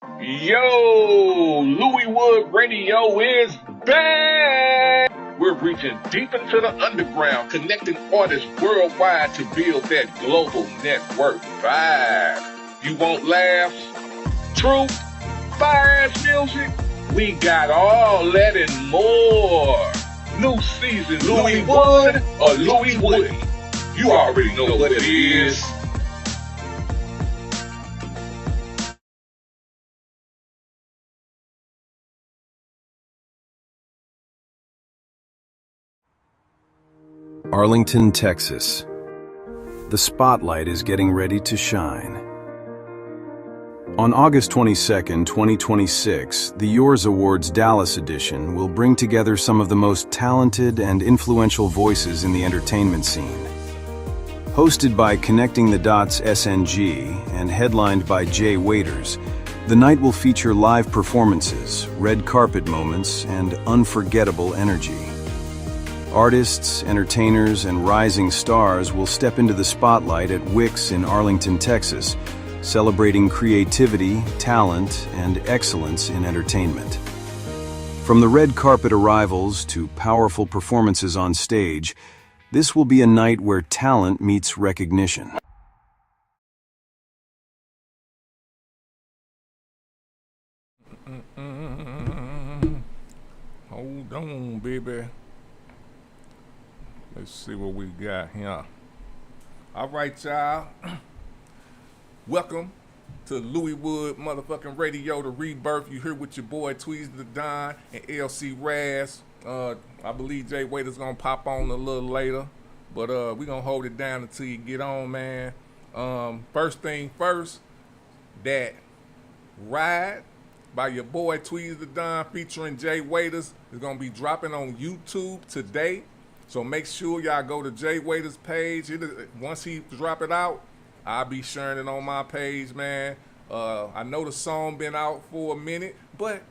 Yo, Louis Wood Radio is back! We're reaching deep into the underground, connecting artists worldwide to build that global network vibe. You want laughs, truth, fire-ass music? We got all that and more. New season, Louis Wood or Louis Woody. You already know what it is. Arlington, Texas. The spotlight is getting ready to shine. On August 22, 2026, the Yours Awards Dallas edition will bring together some of the most talented and influential voices in the entertainment scene. Hosted by Connecting the Dots SNG and headlined by Jay Waiters, the night will feature live performances, red carpet moments, and unforgettable energy. Artists, entertainers, and rising stars will step into the spotlight at Wix in Arlington, Texas, celebrating creativity, talent, and excellence in entertainment. From the red carpet arrivals to powerful performances on stage, this will be a night where talent meets recognition. Hold on, baby. Let's see what we got here. All right, y'all. Welcome to Louis Wood motherfucking Radio, the Rebirth. You here with your boy Tweez the Don and LC Raz. I believe Jay Waiter's gonna pop on a little later, but we gonna hold it down until you get on, man. First thing first, that Ride by your boy Tweez the Don featuring Jay Waiters is gonna be dropping on YouTube today. So make sure y'all go to Jay Waiters' page. Once he drop it out, I'll be sharing it on my page, man. I know the song been out for a minute, but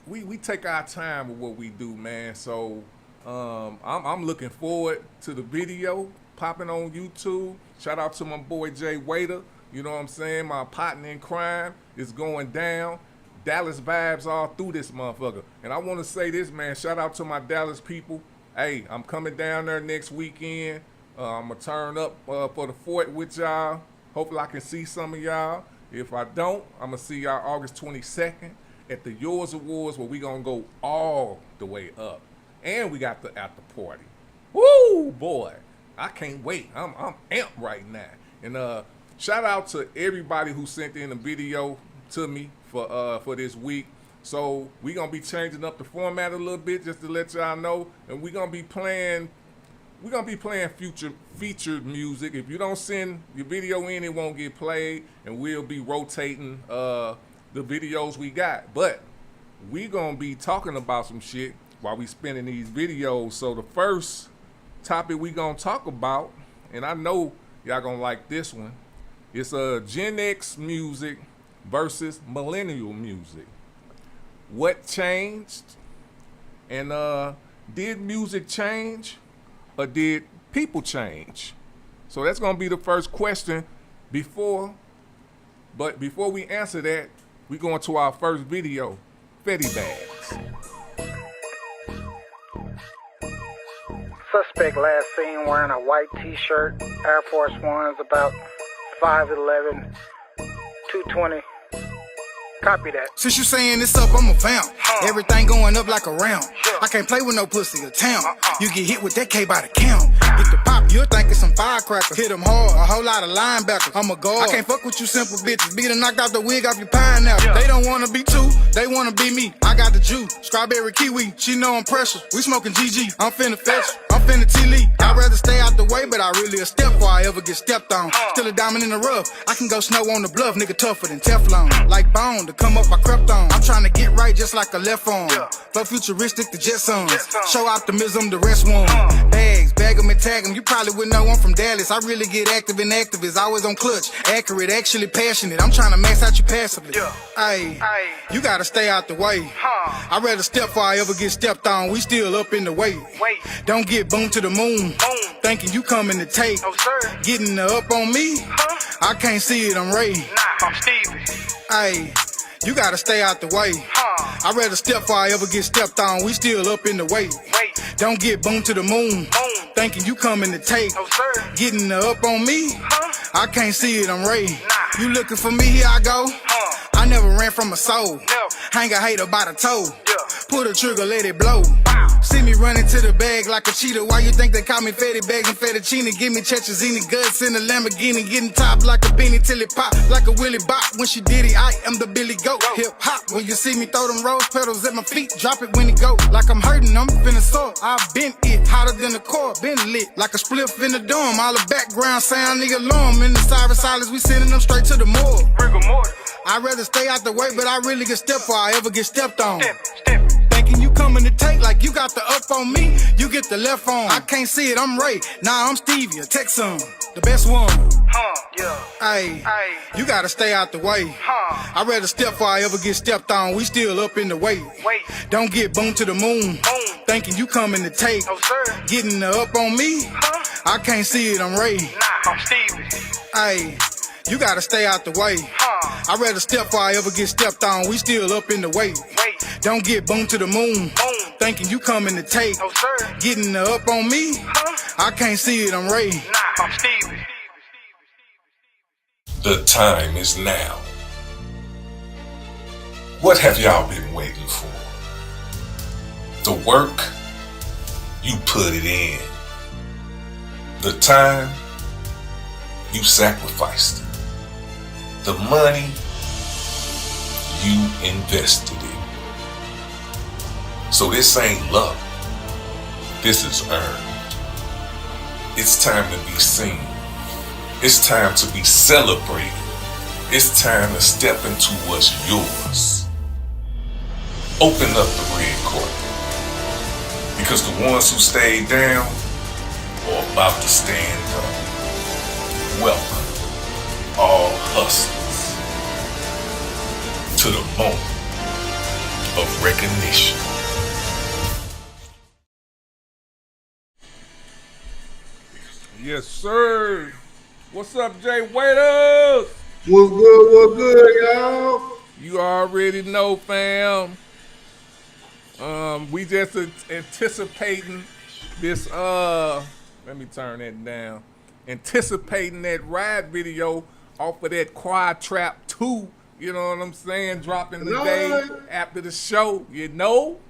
we take our time with what we do, man. So I'm looking forward to the video popping on YouTube. Shout out to my boy Jay Waiter. You know what I'm saying? My partner in crime is going down. Dallas vibes all through this motherfucker. And I want to say this, man. Shout out to my Dallas people. Hey, I'm coming down there next weekend. I'm going to turn up for the fort with y'all. Hopefully I can see some of y'all. If I don't, I'm going to see y'all August 22nd at the Yours Awards, where we going to go all the way up. And we got the after party. Woo, boy. I can't wait. I'm amped right now. And shout out to everybody who sent in a video to me for this week. So we're going to be changing up the format a little bit just to let y'all know. And we're going to be playing featured music. If you don't send your video in, it won't get played. And we'll be rotating the videos we got. But we're going to be talking about some shit while we spinning these videos. So the first topic we going to talk about, and I know y'all going to like this one, it's Gen X music versus millennial music. What changed? And did music change or did people change? So that's gonna be the first question. Before we answer that, we going to our first video, Fetty Bags. Suspect last seen wearing a white t-shirt, Air Force Ones, about 5'11", 220. Copy that. Since you saying this up, I'm a vamp. Everything going up like a ramp. I can't play with no pussy or town. You get hit with that K by the count. Get the pop, you'll think it's some firecrackers. Hit them hard, a whole lot of linebackers. I'm a guard. I can't fuck with you simple bitches. Beat and knock out the wig off your pineapple. They don't wanna be two, they wanna be me. I got the juice, strawberry kiwi. She know I'm precious. We smoking GG. I'm finna fetch. I'm finna T-Lee. I'd rather stay out the way, but I really a step before I ever get stepped on. Still a diamond in the rough. I can go snow on the bluff, nigga tougher than Teflon. Like bone, to come up I crept on. I'm trying to get right just like a left arm. Flow futuristic, the Jetsons. Show optimism, the rest won't. Bags, bag them and tag them. You probably wouldn't know I'm from Dallas. I really get active and activist. Always on clutch. Accurate, actually passionate. I'm trying to max out you passively. Ayy, you gotta stay out the way. I'd rather step before I ever get stepped on. We still up in the way. Don't get boomed to the moon. Thinking you coming to take. Getting the up on me. I can't see it, I'm Ray. I'm Stevie. Ayy. You gotta stay out the way. I'd rather step before I ever get stepped on. We still up in the way. Don't get boomed to the moon. Thinking you coming to take. Getting the up on me. I can't see it, I'm Ray. You looking for me, here I go. I never ran from a soul. Hang a hater by the toe. Pull the trigger, let it blow. See me running to the bag like a cheetah. Why you think they call me fatty bags and fettuccine? Give me Cecchini guts in a Lamborghini. Getting top like a beanie till it pop like a Willie Bop. When she did it, I am the Billy Goat. Hip hop, when you see me throw them rose petals at my feet, drop it when it go. Like I'm hurting, I'm finna soar. I've been it, hotter than the core, been lit. Like a spliff in the dorm, all the background sound, nigga alarm. In the siren silence, we sending them straight to the morgue. I'd rather stay out the way, but I really get stepped before I ever get stepped on. Thinking you coming to take like you got the up on me, you get the left on. I can't see it, I'm Ray. Nah, I'm Stevie, a Texan, the best one. Ayy, you gotta stay out the way. I'd rather step before I ever get stepped on. We still up in the way. Don't get boomed to the moon. Thinking you coming to take. Getting the up on me. I can't see it, I'm Ray. I'm Stevie. Ayy, you gotta stay out the way. I'd rather step before I ever get stepped on. We still up in the way. Don't get boomed to the moon. Thinking you coming to take. Getting the up on me. I can't see it, I'm Ray. I'm Stevie. The time is now. What have y'all been waiting for? The work, you put it in. The time, you sacrificed it. The money, you invested it. So this ain't luck. This is earned. It's time to be seen. It's time to be celebrated. It's time to step into what's yours. Open up the red carpet. Because the ones who stayed down are about to stand up. Welcome, all hustlers, to the moment of recognition. Yes, sir. What's up, Jay Waiters? What's good, y'all? You already know, fam. We just anticipating this, let me turn that down. Anticipating that ride video off of that Quad Trap 2, you know what I'm saying? Dropping the day after the show, you know?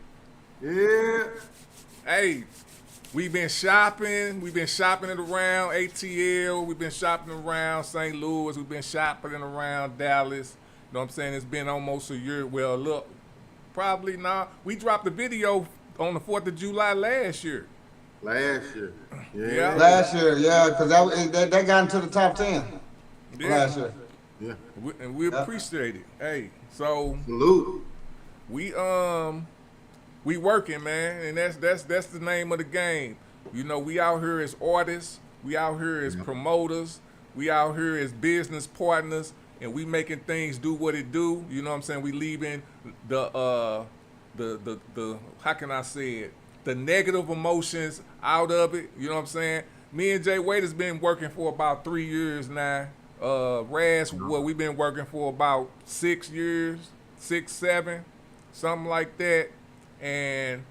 Yeah. Hey, we've been shopping it around ATL, we've been shopping around St. Louis, we've been shopping around Dallas. You know what I'm saying? It's been almost a year. Well, look, probably not. We dropped the video on the 4th of July last year. Last year. Yeah. Last year, yeah, because that got into the top 10 Yeah. last year. Yeah. And we appreciate it. Hey, so Salute. we working, man, and that's the name of the game. You know, we out here as artists, we out here as promoters, we out here as business partners, and we making things do what it do. You know what I'm saying? We leaving the how can I say it? The negative emotions out of it. You know what I'm saying? Me and Jay Wade has been working for about 3 years now. Raz, we've been working for about 6 years, 6, 7, something like that. And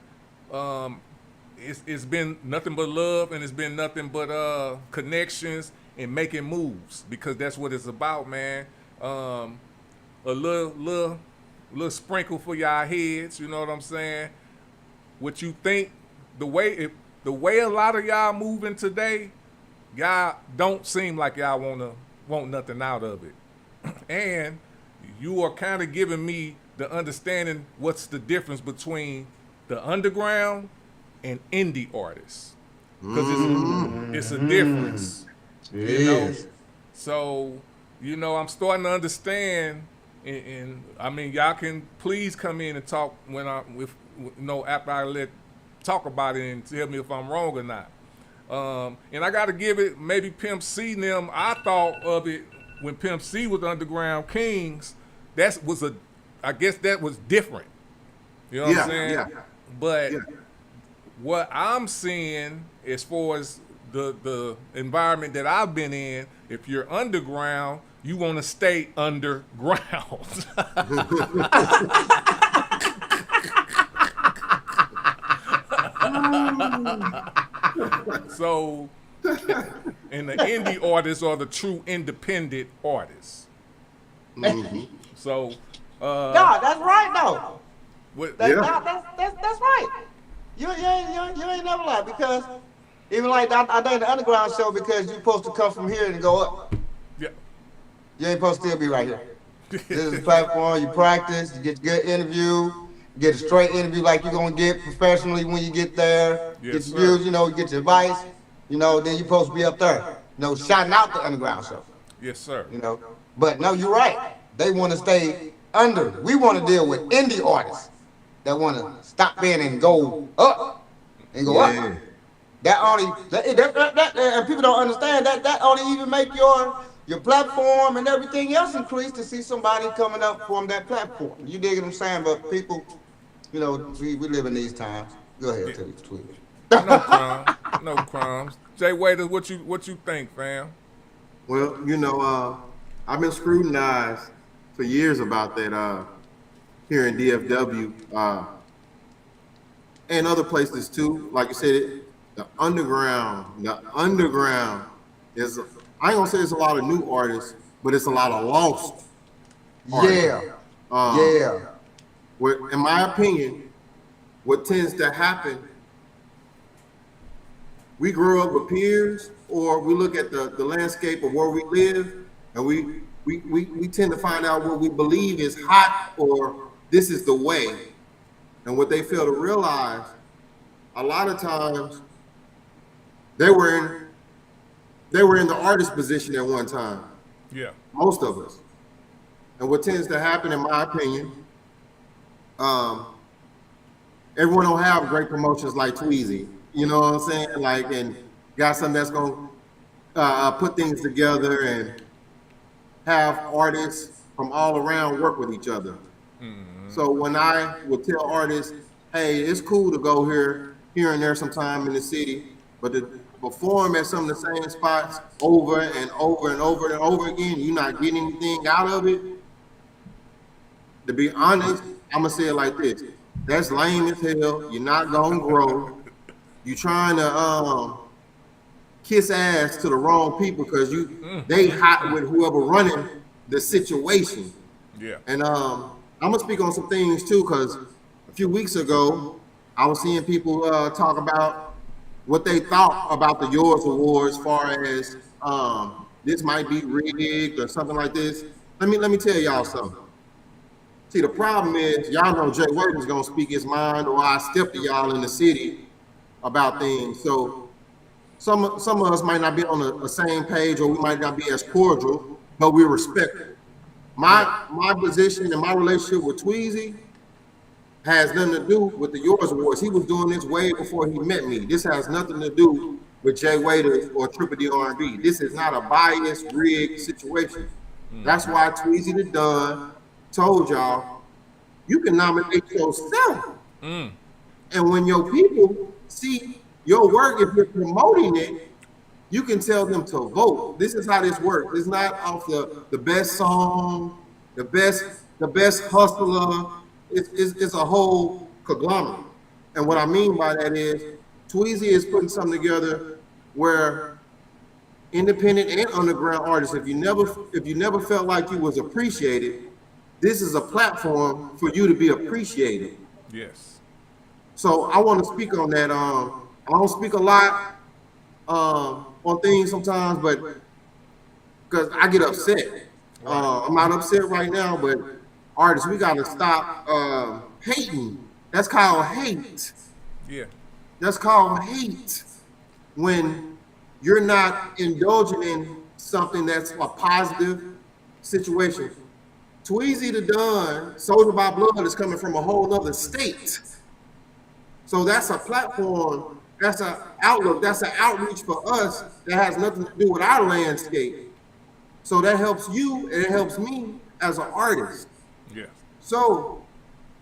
it's been nothing but love, and it's been nothing but connections and making moves, because that's what it's about, man. A little sprinkle for y'all heads, you know what I'm saying? What you think, the way a lot of y'all moving today, y'all don't seem like y'all want nothing out of it. And you are kind of giving me the understanding what's the difference between the underground and indie artists. Because it's a difference. You know? So, you know, I'm starting to understand, and I mean, y'all can please come in and talk after I talk about it and tell me if I'm wrong or not. And I got to give it, maybe Pimp C and them, I thought of it when Pimp C was Underground Kings. I guess that was different. You know what I'm saying? Yeah. But what I'm seeing as far as the environment that I've been in, if you're underground, you want to stay underground. So, and the indie artists are the true independent artists. So, No, that's right though. what, That's, Yeah. no, that's right. You ain't never lied because even like I done the underground show because you're supposed to come from here and go up. yeah, You ain't supposed to still be right here. This is a platform. You practice. You get a good interview. You get a straight interview like you're gonna get professionally when you get there. Yes, Get sir. your views. You know, you get your advice. You know, then you're supposed to be up there. You know, shouting out the underground show. yes, sir. You know, but no, you're right. They want to stay under. We want to deal with indie artists that want to stop being and go up and go Yeah. up. That only and people don't understand that only even make your platform and everything else increase to see somebody coming up from that platform. You dig what I'm saying? But people, you know, we live in these times. Go ahead, tell you the tweet. No crumbs, no crumbs. Jay Waiters, what you think, fam? Well, you know, I've been scrutinized for years about that here in DFW and other places too. Like you said, the underground is, I ain't gonna say it's a lot of new artists, but it's a lot of lost artists. Yeah, yeah. In my opinion, what tends to happen, we grow up with peers, or we look at the landscape of where we live, and we tend to find out what we believe is hot or this is the way. And what they fail to realize, a lot of times, they were in the artist position at one time. Yeah, Most of us. And what tends to happen, in my opinion, everyone don't have great promotions like Tweezy. You know what I'm saying? Like, and got something that's gonna put things together and have artists from all around work with each other. So when I would tell artists, hey, it's cool to go here and there sometime in the city, but to perform at some of the same spots over and over and over and over again, you're not getting anything out of it. To be honest, I'm gonna say it like this: that's lame as hell. You're not gonna grow. You trying to kiss ass to the wrong people because they hot with whoever running the situation. yeah, And I'm gonna speak on some things too, because a few weeks ago I was seeing people talk about what they thought about the Yours Awards, as far as this might be rigged or something like this. Let me tell y'all something. See, the problem is, y'all know Jay Waiters gonna speak his mind, or I step to y'all in the city about things. So some of us might not be on the same page, or we might not be as cordial, but we respect it. My position and my relationship with Tweezy has nothing to do with the Yours Awards. He was doing this way before he met me. This has nothing to do with Jay Waiters or Triple D R&B. This is not a biased, rigged situation. That's why Tweezy the Don told y'all, you can nominate yourself. And when your people see your work, if you're promoting it, you can tell them to vote. This is how this works. It's not off the best song, the best hustler. It's a whole conglomerate. And what I mean by that is, Tweezy is putting something together where independent and underground artists, if you never felt like you was appreciated, this is a platform for you to be appreciated. yes, So I want to speak on that. I don't speak a lot on things sometimes, but because I get upset. I'm not upset right now, but artists, we got to stop hating. That's called hate. yeah, That's called hate. When you're not indulging in something that's a positive situation. Tweezy the Don, Soldier by Blood, is coming from a whole other state. So that's a platform, that's an outlook, that's an outreach for us that has nothing to do with our landscape. So that helps you and it helps me as an artist. yeah, So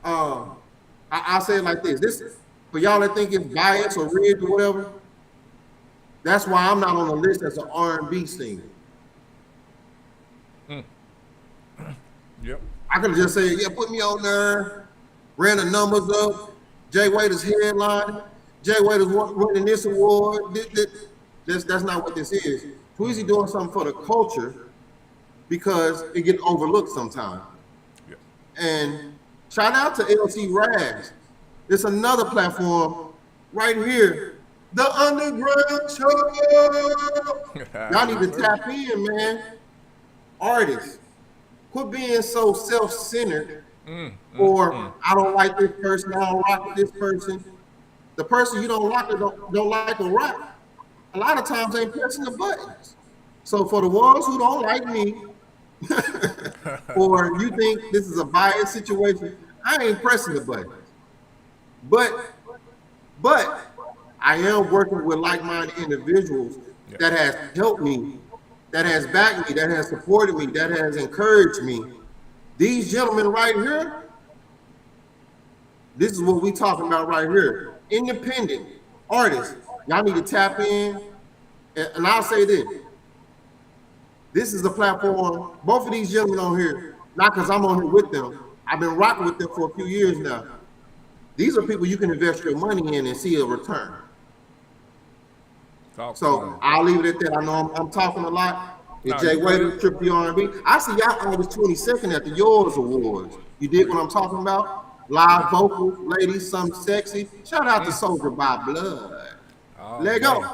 I'll say it like this. This, for y'all that think it's biased or rigged or whatever, That's why I'm not on the list as an R&B singer. Yep. I could have just said, yeah, put me on there, ran the numbers up, Jay Waiter's headline, Jay Waiter's winning this award. That's not what this is. Tweezy doing something for the culture because it gets overlooked sometimes. Yep. And shout out to LC Raz. It's another platform right here. The Underground Show. Y'all need to tap in, man. Artists, quit being so self-centered. Or I don't like this person, I don't rock with this person. The person you don't like don't like or rock. A lot of times ain't pressing the buttons. So for the ones who don't like me, or you think this is a biased situation, I ain't pressing the buttons. But I am working with like-minded individuals that has helped me, that has backed me, that has supported me, that has encouraged me. These gentlemen right here, this is what we talking about right here. Independent artists, y'all need to tap in. And I'll say this. This is a platform, both of these gentlemen on here, not because I'm on here with them. I've been rocking with them for a few years now. These are people you can invest your money in and see a return. So I'll leave it at that. I know I'm talking a lot. It's Jay Waiter, Triple R&B. I see y'all August 22nd at the Yours Awards. You dig what I'm talking about? Live vocals, ladies, something sexy. Shout out to Soldier by Blood. Let go.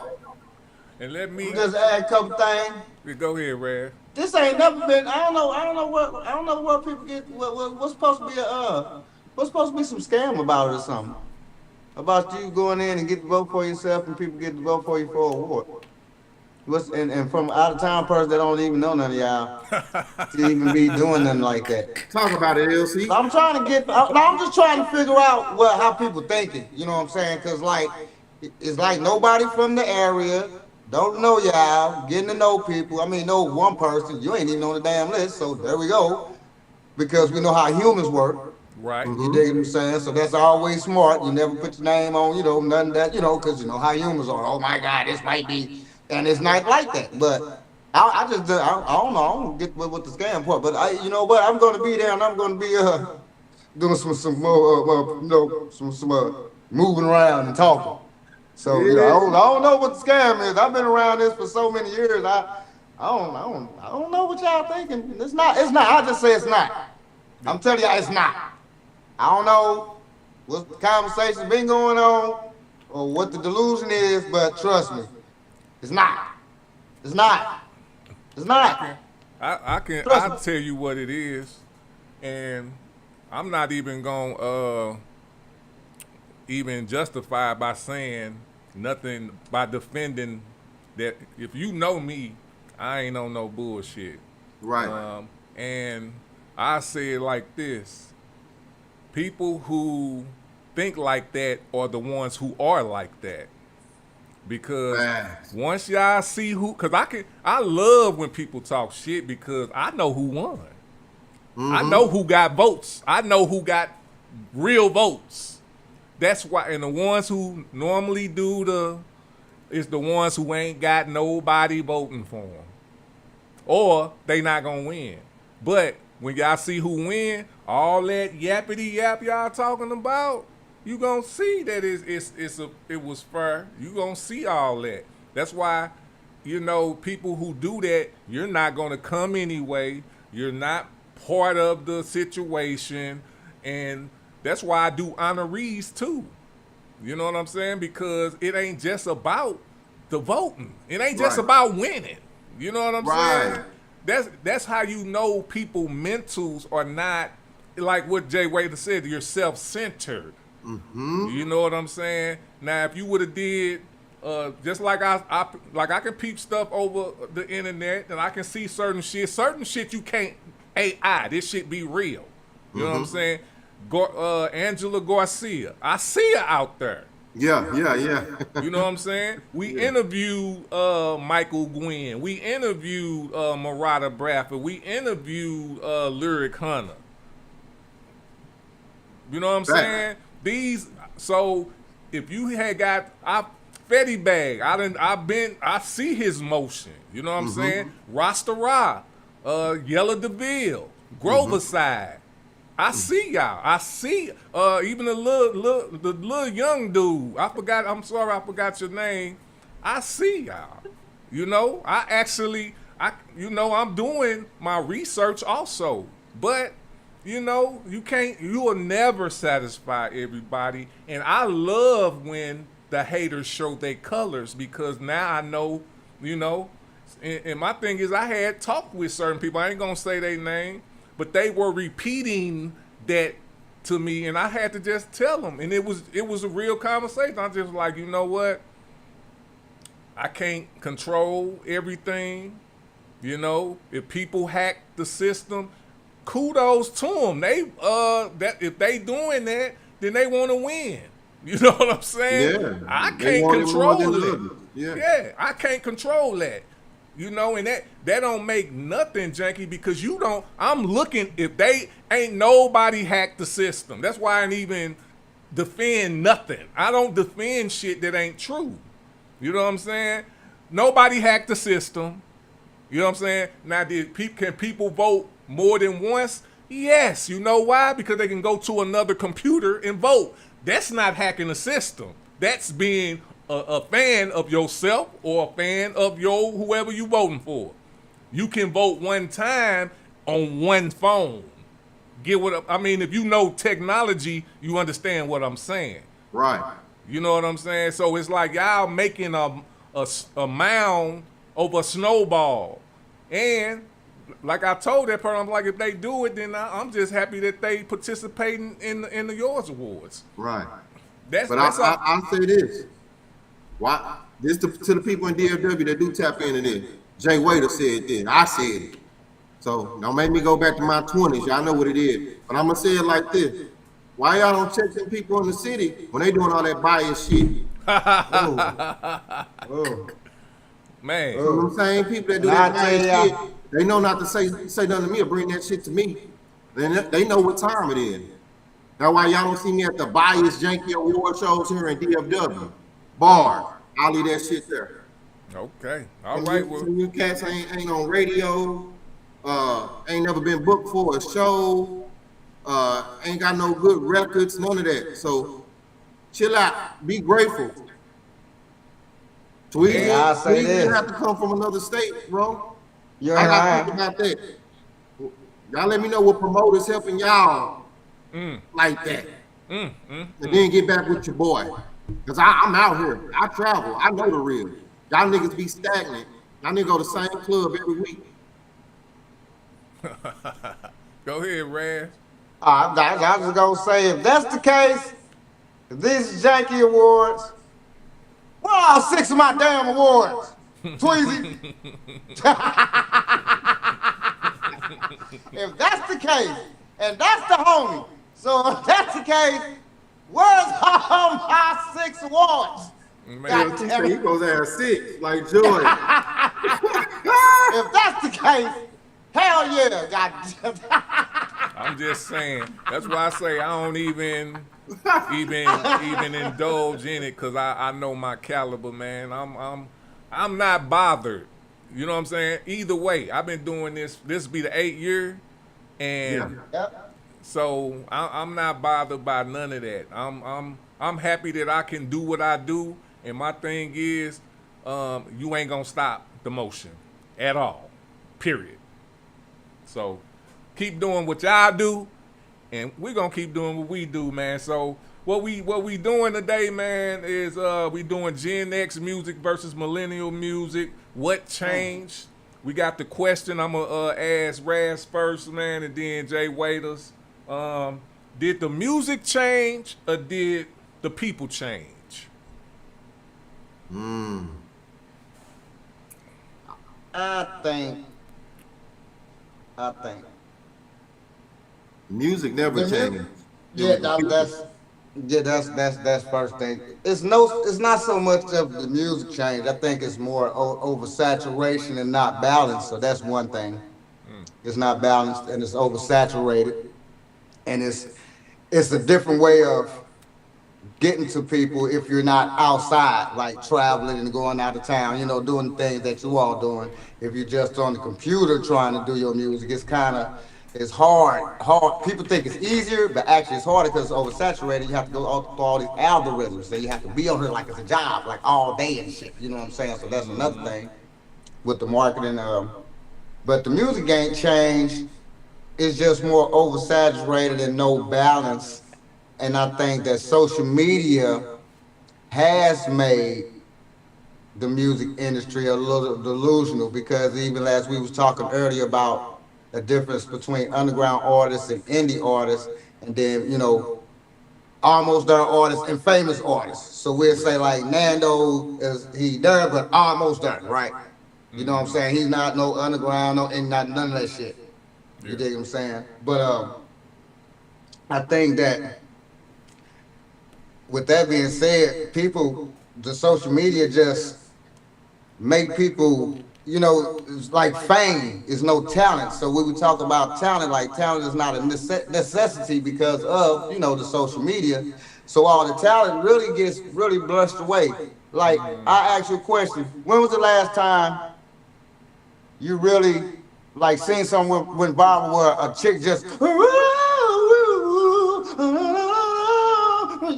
And let me just add a couple things. Go ahead, Red. This ain't never been. I don't know what people get. What's supposed to be what's supposed to be some scam about it or something? About you going in and get to vote for yourself and people get to vote for you for an award. And from out of town person that don't even know none of y'all to even be doing nothing like that. Talk about it, LC. I'm trying to get. I'm just trying to figure out how people thinking. You know what I'm saying? Because it's like nobody from the area. Don't know y'all, getting to know people. I mean, know one person. You ain't even on the damn list, so there we go. Because we know how humans work. Right. You dig what I'm saying? So that's always smart. You never put your name on, none of that, because you know how humans are. Oh my God, this might be, and it's not like that. But I don't know. I don't get with the scam part. But you know what? I'm going to be there, and I'm going to be doing some more, some moving around and talking. So I don't know what the scam is. I've been around this for so many years. I don't know what y'all thinking. It's not. I just say it's not. I'm telling y'all it's not. I don't know what the conversation been going on or what the delusion is, but trust me, it's not. It's not. It's not. I'll tell you what it is, and I'm not even gonna even justify by saying nothing, by defending that. If you know me, I ain't on no bullshit. Right. And I say it like this. People who think like that are the ones who are like that. Because once y'all see I love when people talk shit because I know who won. I know who got votes. I know who got real votes. That's why, and the ones who normally is the ones who ain't got nobody voting for them. Or they not gonna win. But when y'all see who win, all that yappity yap y'all talking about, you gonna see that it was fair. You gonna see all that. That's why, people who do that, you're not gonna come anyway. You're not part of the situation, and that's why I do honorees too. You know what I'm saying? Because it ain't just about the voting. It ain't just about winning. You know what I'm saying? That's how you know people mentals are not like what Jay Waiter said. You're self-centered. You know what I'm saying? Now, if you would have did just like I can peep stuff over the internet and I can see certain shit you can't AI. This shit be real. You know what I'm saying? Angela Garcia, I see her out there. Yeah. You know what I'm saying? We interviewed Michael Gwynn. We interviewed Murata Bradford. We interviewed Lyric Hunter. You know what I'm saying? So if you had got, Fetty Bag. I see his motion. You know what I'm saying? Rasta Ra, Yella DeVille, Grover Side. I see y'all. I see even the little young dude. I'm sorry, I forgot your name. I see y'all. You know, I'm doing my research also. But, you know, you will never satisfy everybody. And I love when the haters show their colors, because now I know, you know, and my thing is, I had talked with certain people. I ain't gonna say their name, but they were repeating that to me, and I had to just tell them. And it was a real conversation. I'm just like, you know what? I can't control everything. You know, if people hack the system, kudos to them. That if they doing that, then they want to win. You know what I'm saying? Yeah. I can't control it. Yeah, I can't control that. You know, and that don't make nothing janky, because I'm looking, if they ain't nobody hacked the system. That's why I ain't even defend nothing. I don't defend shit that ain't true. You know what I'm saying? Nobody hacked the system. You know what I'm saying? Now, can people vote more than once? Yes. You know why? Because they can go to another computer and vote. That's not hacking the system. That's being a fan of yourself or a fan of whoever you voting for. You can vote one time on one phone. Get what I mean? If you know technology, you understand what I'm saying. right. You know what I'm saying? So it's like y'all making a mound over a snowball. And like I told that person, I'm like, if they do it, then I'm just happy that they participating in the Yours Awards. Right. That's But all. I'll say this. Why? This to the people in DFW that do tap into this. Jay Waiter said this. I said it. So don't make me go back to my 20s. Y'all know what it is. But I'm going to say it like this. Why y'all don't check them people in the city when they doing all that bias shit? Man. So them same people that do that bias shit, they know not to say nothing to me or bring that shit to me. Then they know what time it is. That's why y'all don't see me at the bias janky award shows here in DFW. Bar. I'll leave that shit there. Okay. All right. Well, Some new cats ain't on radio. Ain't never been booked for a show. Ain't got no good records, none of that. So chill out. Be grateful. Tweezy have to come from another state, bro. Yeah, I gotta think about that. Y'all let me know what promoters helping y'all like that. And then get back with your boy. Cause I'm out here. I travel. I know the real. Y'all niggas be stagnant. Y'all niggas go to the same club every week. Go ahead, Raz. I was gonna say, if that's the case, if these Janky Awards, where are all 6 of my damn awards? Tweezy. If that's the case, and that's the homie, so if that's the case, where's all my 6 awards? Man, He goes there 6, like Joy. If that's the case, hell yeah, God. I'm just saying. That's why I say I don't even indulge in it, because I know my caliber, man. I'm not bothered. You know what I'm saying? Either way, I've been doing this. This will be the 8th year, and so I'm not bothered by none of that. I'm happy that I can do what I do, and my thing is, you ain't gonna stop the motion at all. Period. So keep doing what y'all do, and we're gonna keep doing what we do, man. So what we doing today, man, is we doing Gen X music versus millennial music. What changed? We got the question. I'm gonna ask Raz first, man, and then Jay Waiters. Did the music change or did the people change? I think Music never changes. That's first thing. It's not so much of the music change. I think it's more oversaturation and not balanced. So that's one thing. It's not balanced and it's oversaturated, and it's a different way of getting to people if you're not outside, like traveling and going out of town, you know, doing the things that you all doing. If you're just on the computer trying to do your music, it's hard. People think it's easier, but actually it's harder because it's oversaturated. You have to go through all these algorithms, and you have to be on here like it's a job, like all day and shit. You know what I'm saying? So that's another thing with the marketing. But the music ain't changed. It's just more oversaturated and no balance. And I think that social media has made the music industry a little delusional, because even as we was talking earlier about the difference between underground artists and indie artists, and then, you know, almost there artists and famous artists. So we'll say like Nando he there, but almost there, right? You know what I'm saying? He's not no underground, and not none of that shit. You dig what I'm saying? But I think that with that being said, the social media just make people, you know, it's like fame is no talent. So when we talk about talent, like talent is not a necessity because of, you know, the social media. So all the talent really gets brushed away. Like, I ask you a question. When was the last time you really like seen someone went viral where a chick just you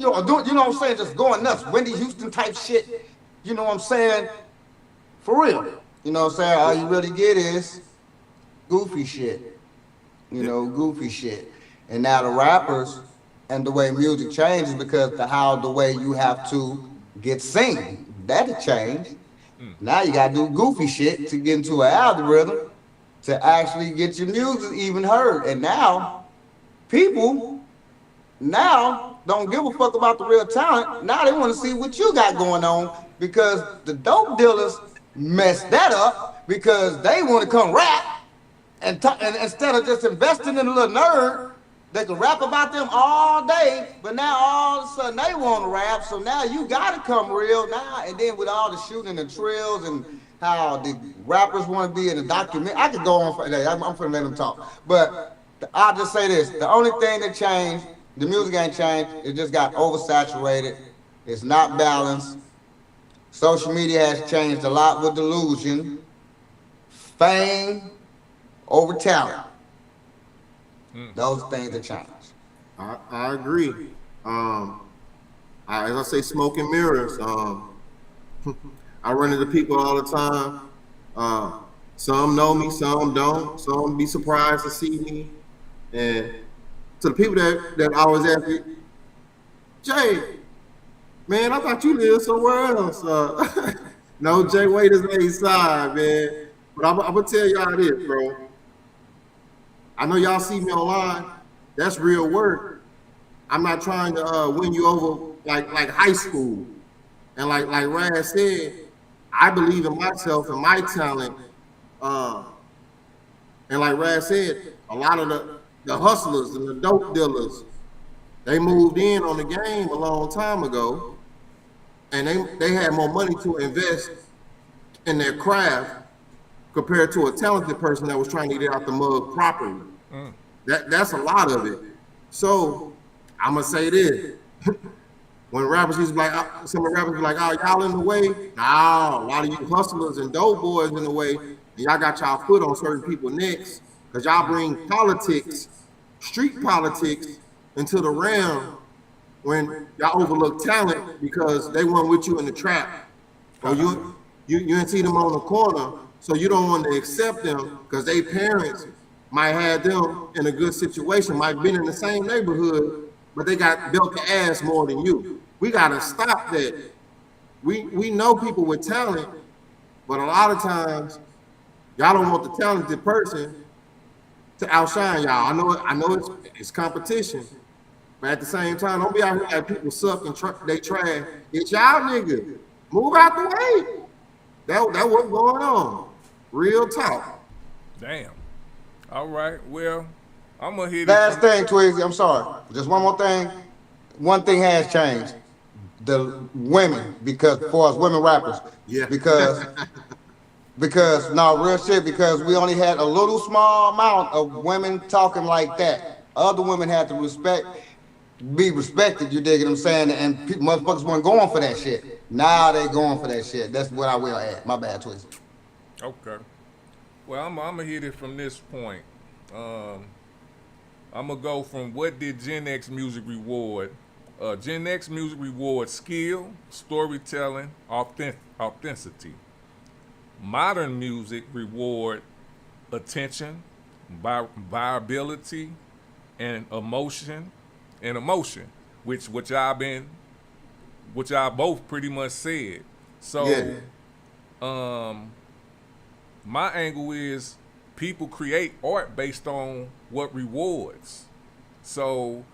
know what I'm saying, just going nuts, Whitney Houston type shit, you know what I'm saying, for real, you know what I'm saying? All you really get is goofy shit, you know, goofy shit. And now the rappers and the way music changes, because the way you have to get seen, that'll change. Now you gotta do goofy shit to get into an algorithm to actually get your music even heard. And now people don't give a fuck about the real talent. Now they want to see what you got going on, because the dope dealers messed that up because they want to come rap and instead of just investing in a little nerd, they can rap about them all day, but now all of a sudden they want to rap. So now you got to come real now. And then with all the shooting and the trills and how the rappers want to be in the document, I could go on for that. I'm finna let them talk. But I'll just say this: the only thing that changed, the music ain't changed. It just got oversaturated. It's not balanced. Social media has changed a lot with delusion, fame over talent. Those things that change. I agree. As I say, smoke and mirrors. I run into people all the time. Some know me, some don't. Some be surprised to see me. And to the people that always ask me, Jay, man, I thought you lived somewhere else. No, Jay Wade is on his side, man. But I'm gonna tell y'all this, bro. I know y'all see me online. That's real work. I'm not trying to win you over like high school. And like Raz said, I believe in myself and my talent. And like Raz said, a lot of the hustlers and the dope dealers, they moved in on the game a long time ago, and they had more money to invest in their craft compared to a talented person that was trying to get out the mud properly. That's a lot of it. So I'm gonna say this: when rappers used to be like, some of the rappers be like, "Oh, y'all in the way." No, a lot of you hustlers and dope boys in the way, and y'all got y'all foot on certain people's necks because y'all bring politics, street politics, into the realm when y'all overlook talent because they weren't with you in the trap, or you didn't see them on the corner, so you don't want to accept them because they parents might have them in a good situation, might have been in the same neighborhood, but they got built the ass more than you. We gotta stop that. We know people with talent, but a lot of times y'all don't want the talented person to outshine y'all. I know it's competition, but at the same time, don't be out here like people suck and they trash. It's y'all niggas. Move out the way. That what's going on. Real talk. Damn. All right. Well, I'm gonna hit Last thing, Twiggsy, I'm sorry. Just one more thing. One thing has changed. The women, because for us women rappers. Yeah. Because no, real shit, because we only had a little small amount of women talking like that. Other women had to respect be respected. You dig what I'm saying? And motherfuckers weren't going for that shit. Now they going for that shit. That's what I will add. My bad, Twist. Okay. Well, I'm gonna hit it from this point. I'm gonna go from what did Gen X music reward? Gen X music rewards skill, storytelling, authenticity. Modern music reward attention, viability, and emotion, which y'all both pretty much said. So, my angle is people create art based on what rewards. So,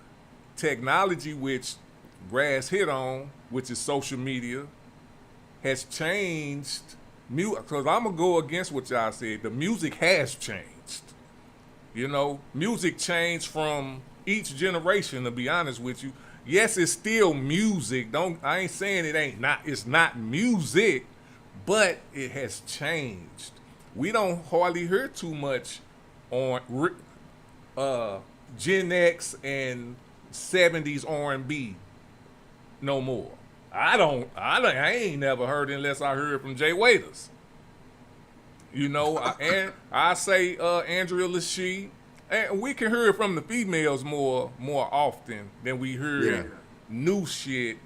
technology, which Brass hit on, which is social media, has changed music. Because I'm gonna go against what y'all said. The music has changed. You know, music changed from each generation. To be honest with you, yes, it's still music. I ain't saying it's not music, but it has changed. We don't hardly hear too much on Gen X and 70s R&B no more. I ain't never heard it unless I heard it from Jay Waiters. You know, and I say Andrea Lachey, and we can hear it from the females more often than we hear new shit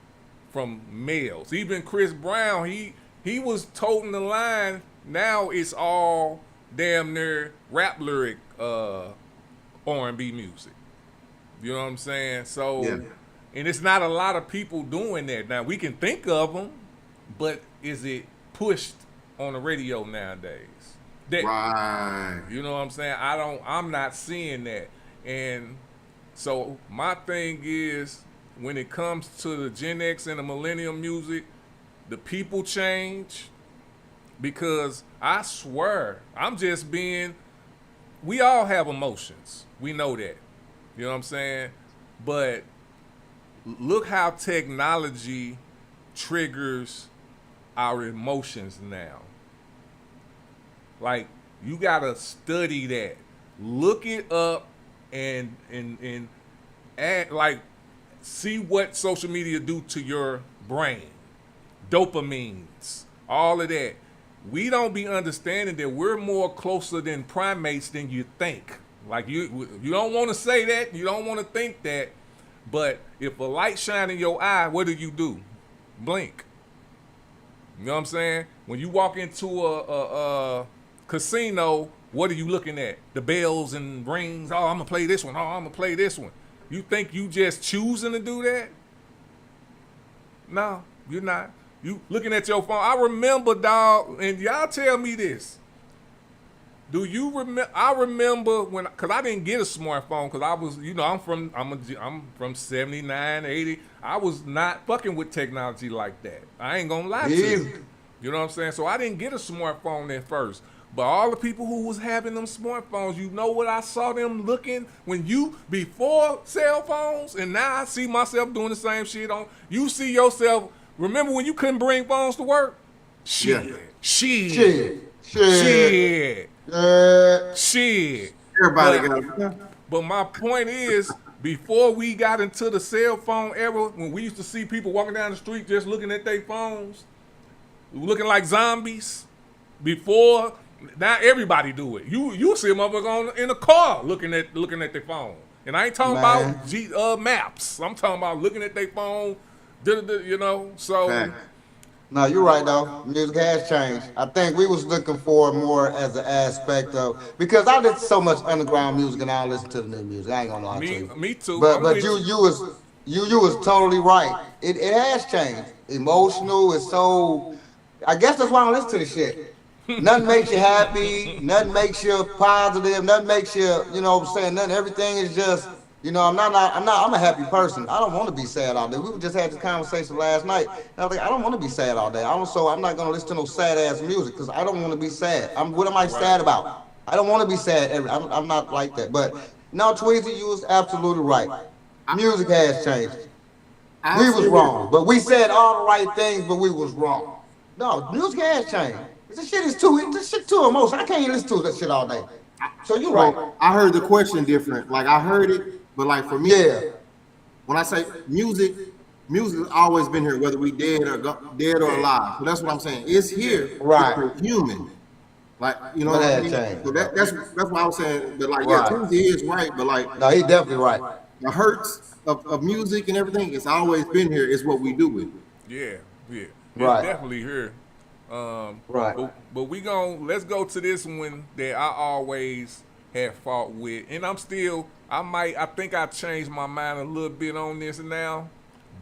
from males. Even Chris Brown, he was toting the line. Now it's all damn near rap lyric R&B music. You know what I'm saying? So, and it's not a lot of people doing that. Now, we can think of them, but is it pushed on the radio nowadays? Right. You know what I'm saying? I'm not seeing that. And so my thing is, when it comes to the Gen X and the millennial music, the people change. Because I swear, we all have emotions. We know that. You know what I'm saying? But look how technology triggers our emotions now. Like, you gotta study that. Look it up and add, like, see what social media do to your brain. Dopamines, all of that. We don't be understanding that we're more closer than primates than you think. Like, you don't want to say that, you don't want to think that, but if a light shine in your eye, what do? Blink. You know what I'm saying? When you walk into a casino, what are you looking at? The bells and rings. Oh, I'm gonna play this one. Oh, I'm gonna play this one. You think you just choosing to do that? No, you're not. You looking at your phone. I remember, dog, and y'all tell me this. Do you remember? I remember cause I didn't get a smartphone, cause I was, I'm from 79, 80. I was not fucking with technology like that. I ain't gonna lie to you. You know what I'm saying? So I didn't get a smartphone at first. But all the people who was having them smartphones, you know what I saw them looking before cell phones, and now I see myself doing the same shit on. You see yourself. Remember when you couldn't bring phones to work? Shit. Everybody got it. But my point is, before we got into the cell phone era, when we used to see people walking down the street just looking at their phones, looking like zombies, now everybody do it. You see a motherfucker in a car looking at their phone. And I ain't talking about maps. I'm talking about looking at their phone, so. No, you're right though. Music has changed. I think we was looking for more as an aspect of, because I listen to so much underground music and I don't listen to the new music. I ain't gonna lie to you. Me too. But you was totally right. It has changed. Emotional is so. I guess that's why I don't listen to the shit. Nothing makes you happy. Nothing makes you positive. Nothing makes you, you know what I'm saying. Nothing. Everything is just. I'm a happy person. I don't want to be sad all day. We just had this conversation last night. And I was like, I don't want to be sad all day. So I'm not going to listen to no sad ass music because I don't want to be sad. What am I sad about? I don't want to be sad. I'm not like that. But no, Tweezy, you was absolutely right. Music has changed. We was wrong. But we said all the right things, but we was wrong. No, music has changed. This shit too emotional. I can't even listen to that shit all day. So you're right. I heard the question different. Like I heard it. But like for me, when I say music has always been here, whether we dead or alive. So that's what I'm saying. It's here. Right. It's human. Like, you know But what I that mean? changed. So that's what I was saying. But like, Right. yeah, Tuesday is right, but like, No, he definitely right. the hurts of music and everything, it's always been here. It's what we do with it. Yeah. Right. It's definitely here. Right. But let's go to this one that I always have fought with, and I think I changed my mind a little bit on this now,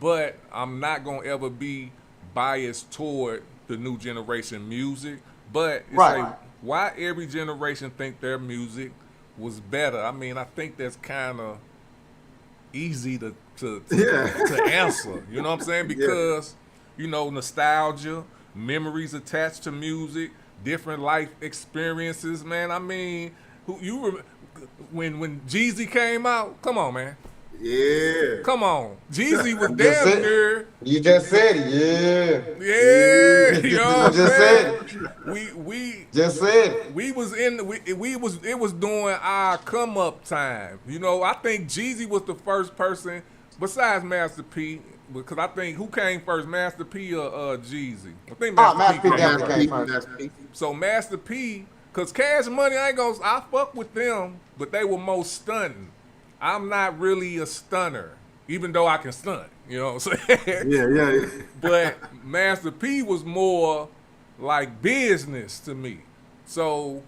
but I'm not gonna ever be biased toward the new generation music. But it's like, why every generation think their music was better? I mean, I think that's kind of easy to answer. You know what I'm saying? Because you know, nostalgia, memories attached to music, different life experiences. Man, I mean, when Jeezy came out, come on, man. Yeah. Come on. Jeezy was damn near. You just said it, Yeah. You know what I'm just saying? said it. We Just said it. we was in it was during our come up time. You know, I think Jeezy was the first person besides Master P, because I think who came first, Master P or Jeezy? I think Master P definitely came first. So Master P, cause Cash Money, I fuck with them, but they were most stunting. I'm not really a stunner, even though I can stunt. You know what I'm saying? Yeah. But Master P was more like business to me. So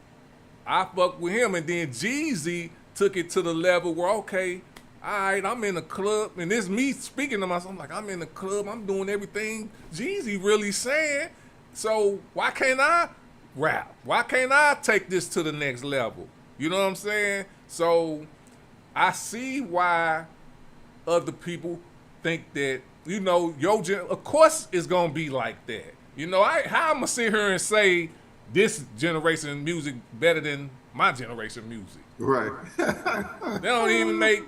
I fucked with him, and then Jeezy took it to the level where, okay, all right, I'm in the club, and this me speaking to myself, I'm like, I'm in the club, I'm doing everything Jeezy really saying, so why can't I rap? Why can't I take this to the next level? You know what I'm saying? So I see why other people think that, you know, of course it's gonna be like that. You know, how I'm gonna sit here and say this generation music better than my generation music? Right. They don't even make.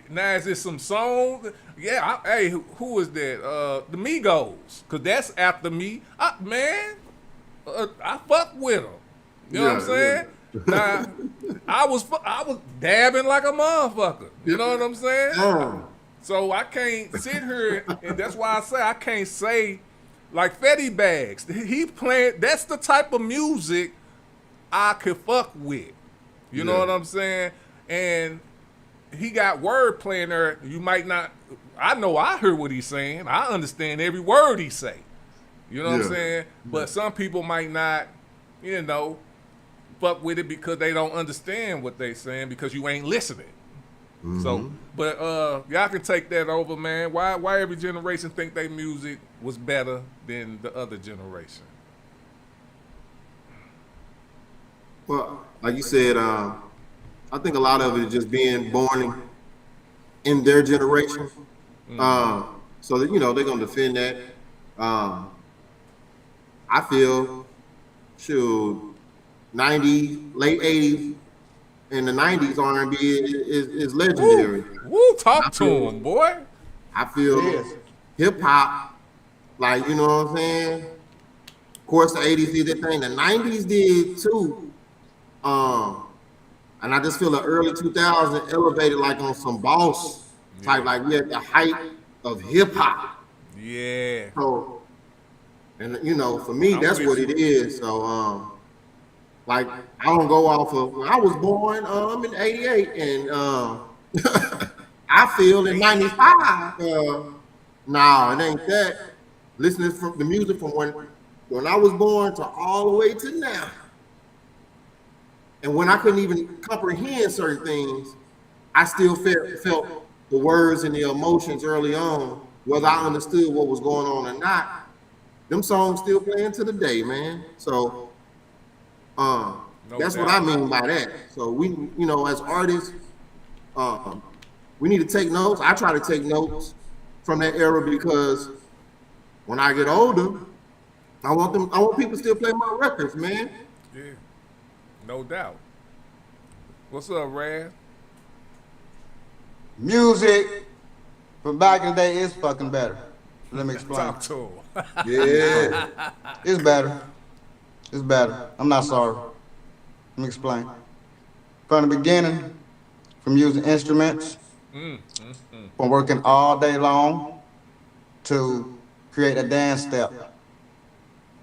Now is this some song? Yeah. Hey, who is that? The Migos, cause that's after me. I fuck with them. You know what I'm saying? Now, I was dabbing like a motherfucker. You know what I'm saying? So I can't sit here, and that's why I say I can't say like Fetty Bags. He playing. That's the type of music I could fuck with. You know what I'm saying? And he got word playing there. You might not. I know I heard what he's saying. I understand every word he say. You know what I'm saying? But some people might not, you know, fuck with it because they don't understand what they saying because you ain't listening. So, but y'all can take that over, man. Why every generation think their music was better than the other generation? Well, like you said, I think a lot of it is just being born in their generation. So that, you know, they're gonna defend that. I feel, shoot, 90s, late 80s, and the 90s R&B is legendary. Woo, talk to him, boy. I feel hip hop, like, you know what I'm saying? Of course, the 80s did that thing. The 90s did too. And I just feel the early 2000s elevated like on some boss type, like we at the height of hip hop. Yeah. So, and you know, for me, that's what it is. So, like, I don't go off of when I was born. I'm in '88, and I feel in '95. No, it ain't that. Listening from the music from when I was born to all the way to now. And when I couldn't even comprehend certain things, I still felt the words and the emotions early on, whether I understood what was going on or not. Them songs still playing to the day, man. So that's what I mean by that. So we, you know, as artists, we need to take notes. I try to take notes from that era because when I get older, I want people to still play my records, man. Yeah. No doubt. What's up, Rad? Music from back in the day is fucking better. Let me explain. Talk to him. Yeah. It's better. It's better. I'm not sorry. Let me explain. From the beginning, from using instruments From working all day long to create a dance step,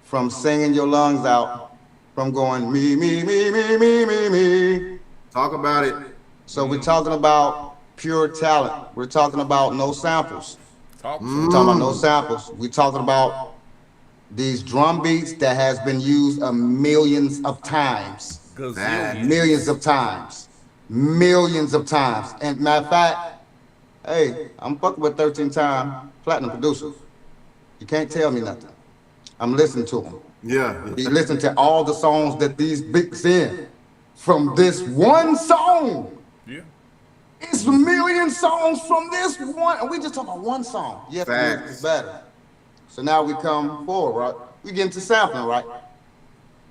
from singing your lungs out, from going me, me, me, me, me, me, me. Talk about it. So we're talking about pure talent. We're talking about no samples. Talk to We're him. talking about no samples. We're talking about these drum beats that has been used millions of times. Gazillions. Millions of times. Millions of times. And matter of fact, hey, I'm fucking with 13-time platinum producer. You can't tell me nothing. I'm listening to them. Yeah. You listen to all the songs that these bigs in from this one song. Yeah. It's a million songs from this one. And we just talking about one song. Yes, Facts. it's better. So now we come forward, right? We get into sampling, right?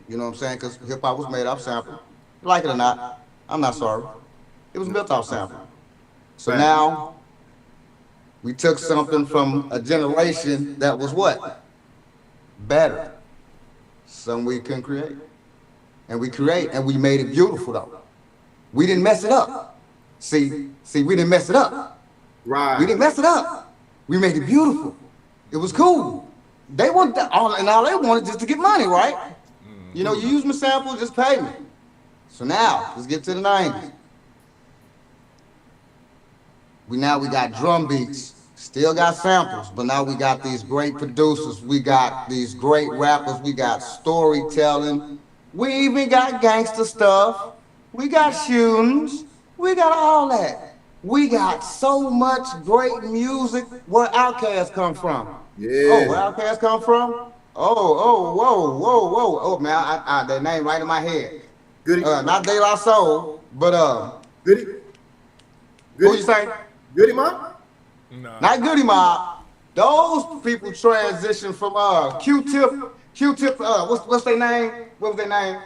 You know what I'm saying? Because hip hop was made off sampling. Like it or not, I'm not sorry. It was built off sampling. So Facts. now we took something from a generation that was what? Better. Something we can create. And we create, and we made it beautiful though. We didn't mess it up. See, we didn't mess it up. Right. We didn't mess it up. We made it beautiful. It was cool. They want that, all they wanted just to get money, right? You know, you use my sample, just pay me. So now, let's get to the 90s. We got drum beats, still got samples, but now we got these great producers, we got these great rappers, we got storytelling, we even got gangster stuff, we got shootings, we got all that. We got so much great music. Where Outkast come from? Yeah. Oh, where Outkast come from? Oh, man, that name right in my head. Goody. Not De La Soul, but Goody. who you say? Goody Mob? Nah. Not Goody Mob. Those people transitioned from Q-Tip. What's their name? What was their name?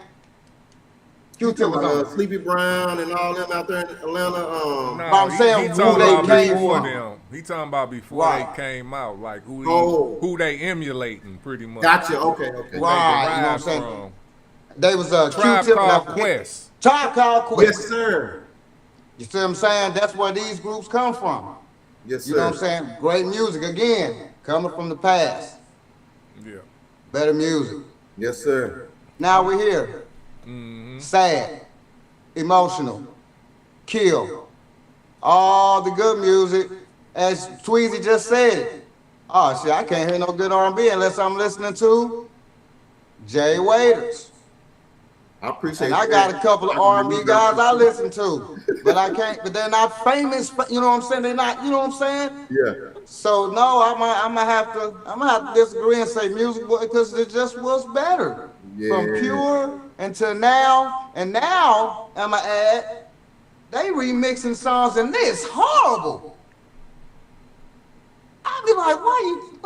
Q-Tip was on. Sleepy Brown and all them out there in Atlanta. Nah, I'm saying he who talking they about came before from. them. He talking about before Right. they came out, like Oh. who they emulating, pretty much. Gotcha. Okay. Right, They you know what I'm derived saying? from. They was Tribe Q-Tip. Called Quest. Tribe Called Quest. Yes, sir. You see what I'm saying? That's where these groups come from. Yes, sir. You know what I'm saying? Great music, again, coming from the past. Yeah. Better music. Yes, sir. Now we're here. Sad, emotional, kill. All the good music, as Tweezy just said. Oh shit, I can't hear no good R&B unless I'm listening to Jay Waiters. I appreciate And I got a couple of R&B guys I listen to, but I can't. But they're not famous. You know what I'm saying? They're not. You know what I'm saying? Yeah. So no, I'm gonna have to disagree and say music, because it just was better from Yeah. pure until now. And now I'ma add, they remixing songs and this horrible. I'd be like, why you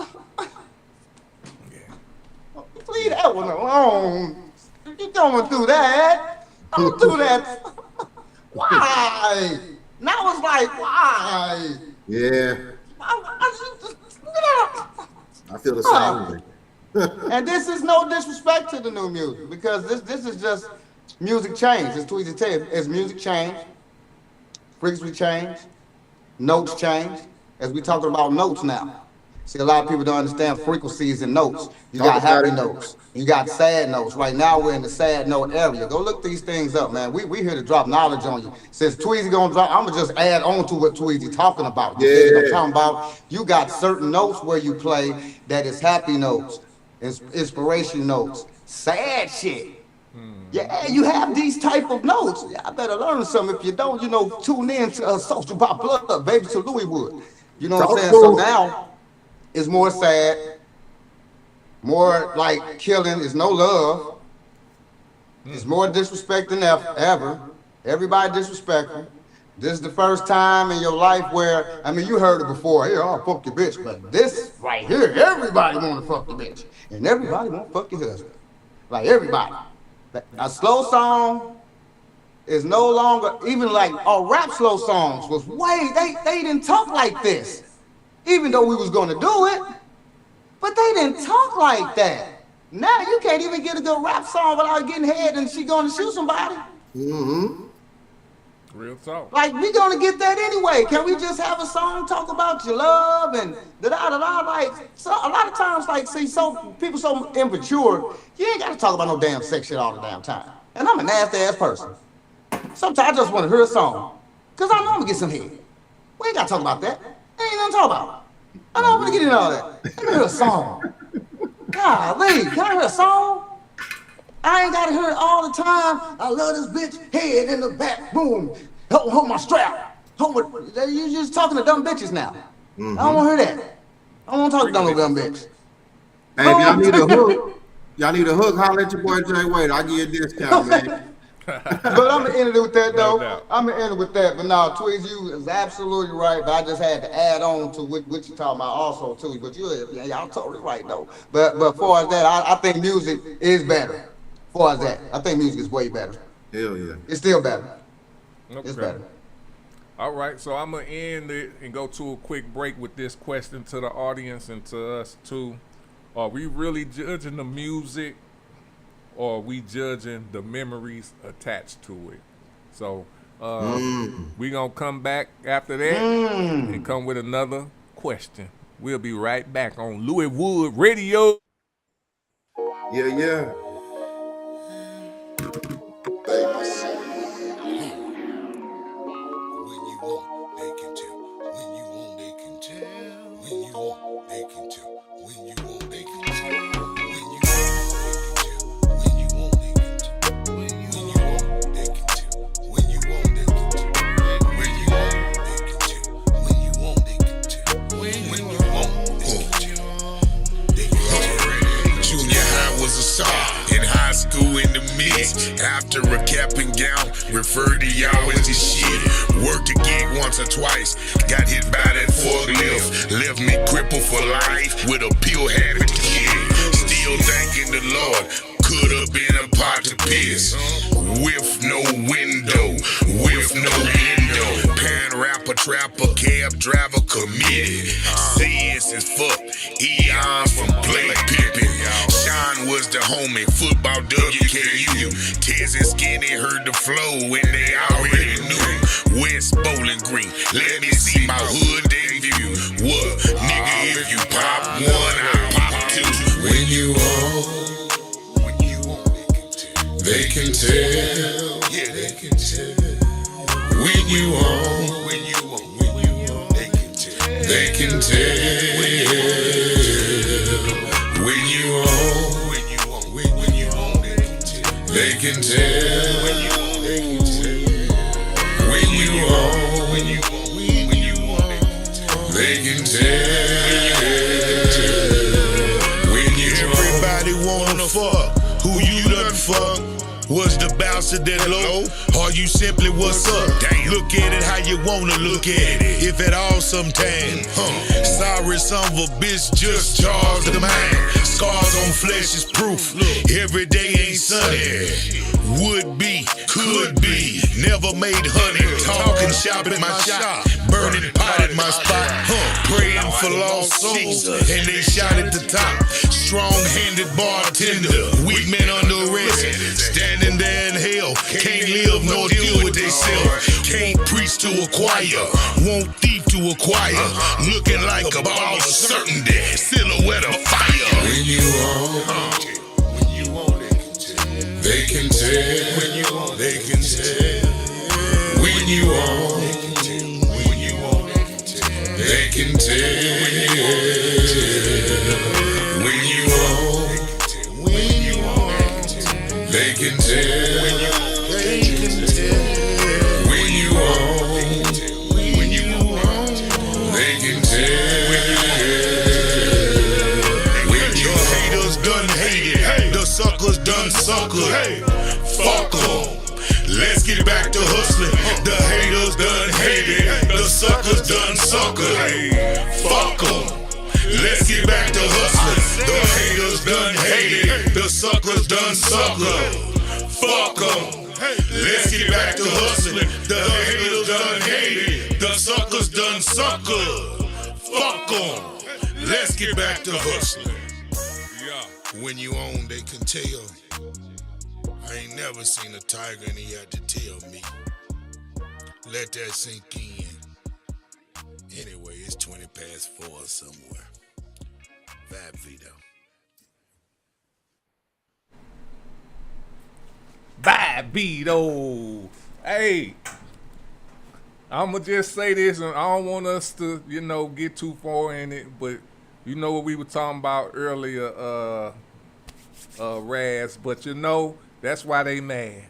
leave that one alone? You don't do that. Don't do that. Why? Now it's like, why? Yeah. I feel the same way. And this is no disrespect to the new music, because this is just music change. As Tweezy said, it's music change, frequency change, notes change. As we talking about notes now. See, a lot of people don't understand frequencies and notes. You got happy notes, you got sad notes. Right now we're in the sad note area. Go look these things up, man. We here to drop knowledge on you. Since Tweezy gonna drop, I'm gonna just add on to what Tweezy talking about. You dig what I'm talking about? You got certain notes where you play that is happy notes, inspiration notes, sad shit. Yeah, you have these type of notes. I better learn some. If you don't, tune in to Social Pop Blood, baby, to Louis Wood. You know what I'm saying? So now it's more sad, more like killing. It's no love. It's more disrespect than ever. Everybody disrespectful. This is the first time in your life where, I mean, you heard it before. Here, I'll fuck your bitch. But this right here, everybody want to fuck your bitch. And everybody want to fuck your husband. Like everybody. A slow song is no longer, even like rap slow songs was they didn't talk like this. Even though we was gonna do it, but they didn't talk like that. Now you can't even get a good rap song without getting head and she gonna shoot somebody. Mm-hmm. Real talk. Like, we gonna get that anyway. Can we just have a song talk about your love and da-da-da-da? Like, so a lot of times, like, see, so people so immature, you ain't gotta talk about no damn sex shit all the damn time. And I'm a nasty ass person. Sometimes I just wanna hear a song. Cause I know I'm gonna get some head. We ain't gotta talk about that. Ain't nothing to talk about. I know I'm gonna get into all that. Let me hear a song. Golly, can I hear a song? I ain't gotta hear it all the time. I love this bitch head in the back, boom. Hold my strap. You just talking to dumb bitches now. I don't wanna hear that. I don't wanna talk to no dumb bitch. Hey, if y'all need a hook, holler at your boy Jay Wade. I'll give you a discount, man. But I'm gonna end it with that though. No doubt. I'm gonna end it with that. But no, Tweez, you is absolutely right. But I just had to add on to what you talking about also too. But y'all totally right though. But as far as that, I think music is better. As far as that, I think music is way better. Hell yeah. It's still better. Okay. It's better. All right, so I'm gonna end it and go to a quick break with this question to the audience and to us too. Are we really judging the music, or are we judging the memories attached to it? So we gonna come back after that and come with another question. We'll be right back on Louis Wood Radio. Yeah. After a cap and gown, refer to y'all as this shit. Worked a gig once or twice, got hit by that forklift. Left me crippled for life with a pill habit kid. Still thanking the Lord, could have been a pot to piss. With no window, with no window. Pan rapper, trapper, cab driver committed. CS is fuck, eons from Blake Pippin. Sean was the homie, football WKU. Tez and Skinny heard the flow and they already knew. West Bowling Green, let me see my hood debut. What? Nigga, if you pop one, I pop two. When you on, they can tell. Yeah, they can tell. When you on, they can tell. They can tell. When you on, they can tell. When you on, they can tell. When you everybody wanna fuck, who you done fuck? Was the bouncer that low, or you simply what's up? Damn. Look at it how you wanna look at it, if at all sometime. Sorry, son of a bitch, just charge the man. Scars on flesh is proof. Every day ain't sunny. Would be, could be, never made honey. Talking shop at my shop, burning pot at my spot. Praying for lost souls, and they shot at the top. Strong-handed bartender, weak men under arrest. Standing there in hell, can't live nor deal with themselves. Can't preach to a choir, won't thief to acquire. Looking like a ball of certainty, silhouette of fire. When you on, they can tell. When you on, they can tell. When you on, they can tell. When you on, they can tell. They can tell. When you on, they can tell. When your haters done hated, the suckers done sucker. Fuck 'em. Let's get back to hustling. The haters done hated, the suckers done sucker. Fuck 'em. Let's get back to hustling. The haters done hated, the suckers done sucker. Fuck 'em. Let's get back to hustling. The haters done hated, the suckers done sucker. Fuck 'em. Let's get back to hustling. Yeah. When you own, they can tell. I ain't never seen a tiger and he had to tell me. Let that sink in. Anyway, it's 20 past 4 somewhere. Vibe Vito. Bye, Beto. Hey, I'ma just say this, and I don't want us to, get too far in it, but you know what we were talking about earlier, Raz, but that's why they mad.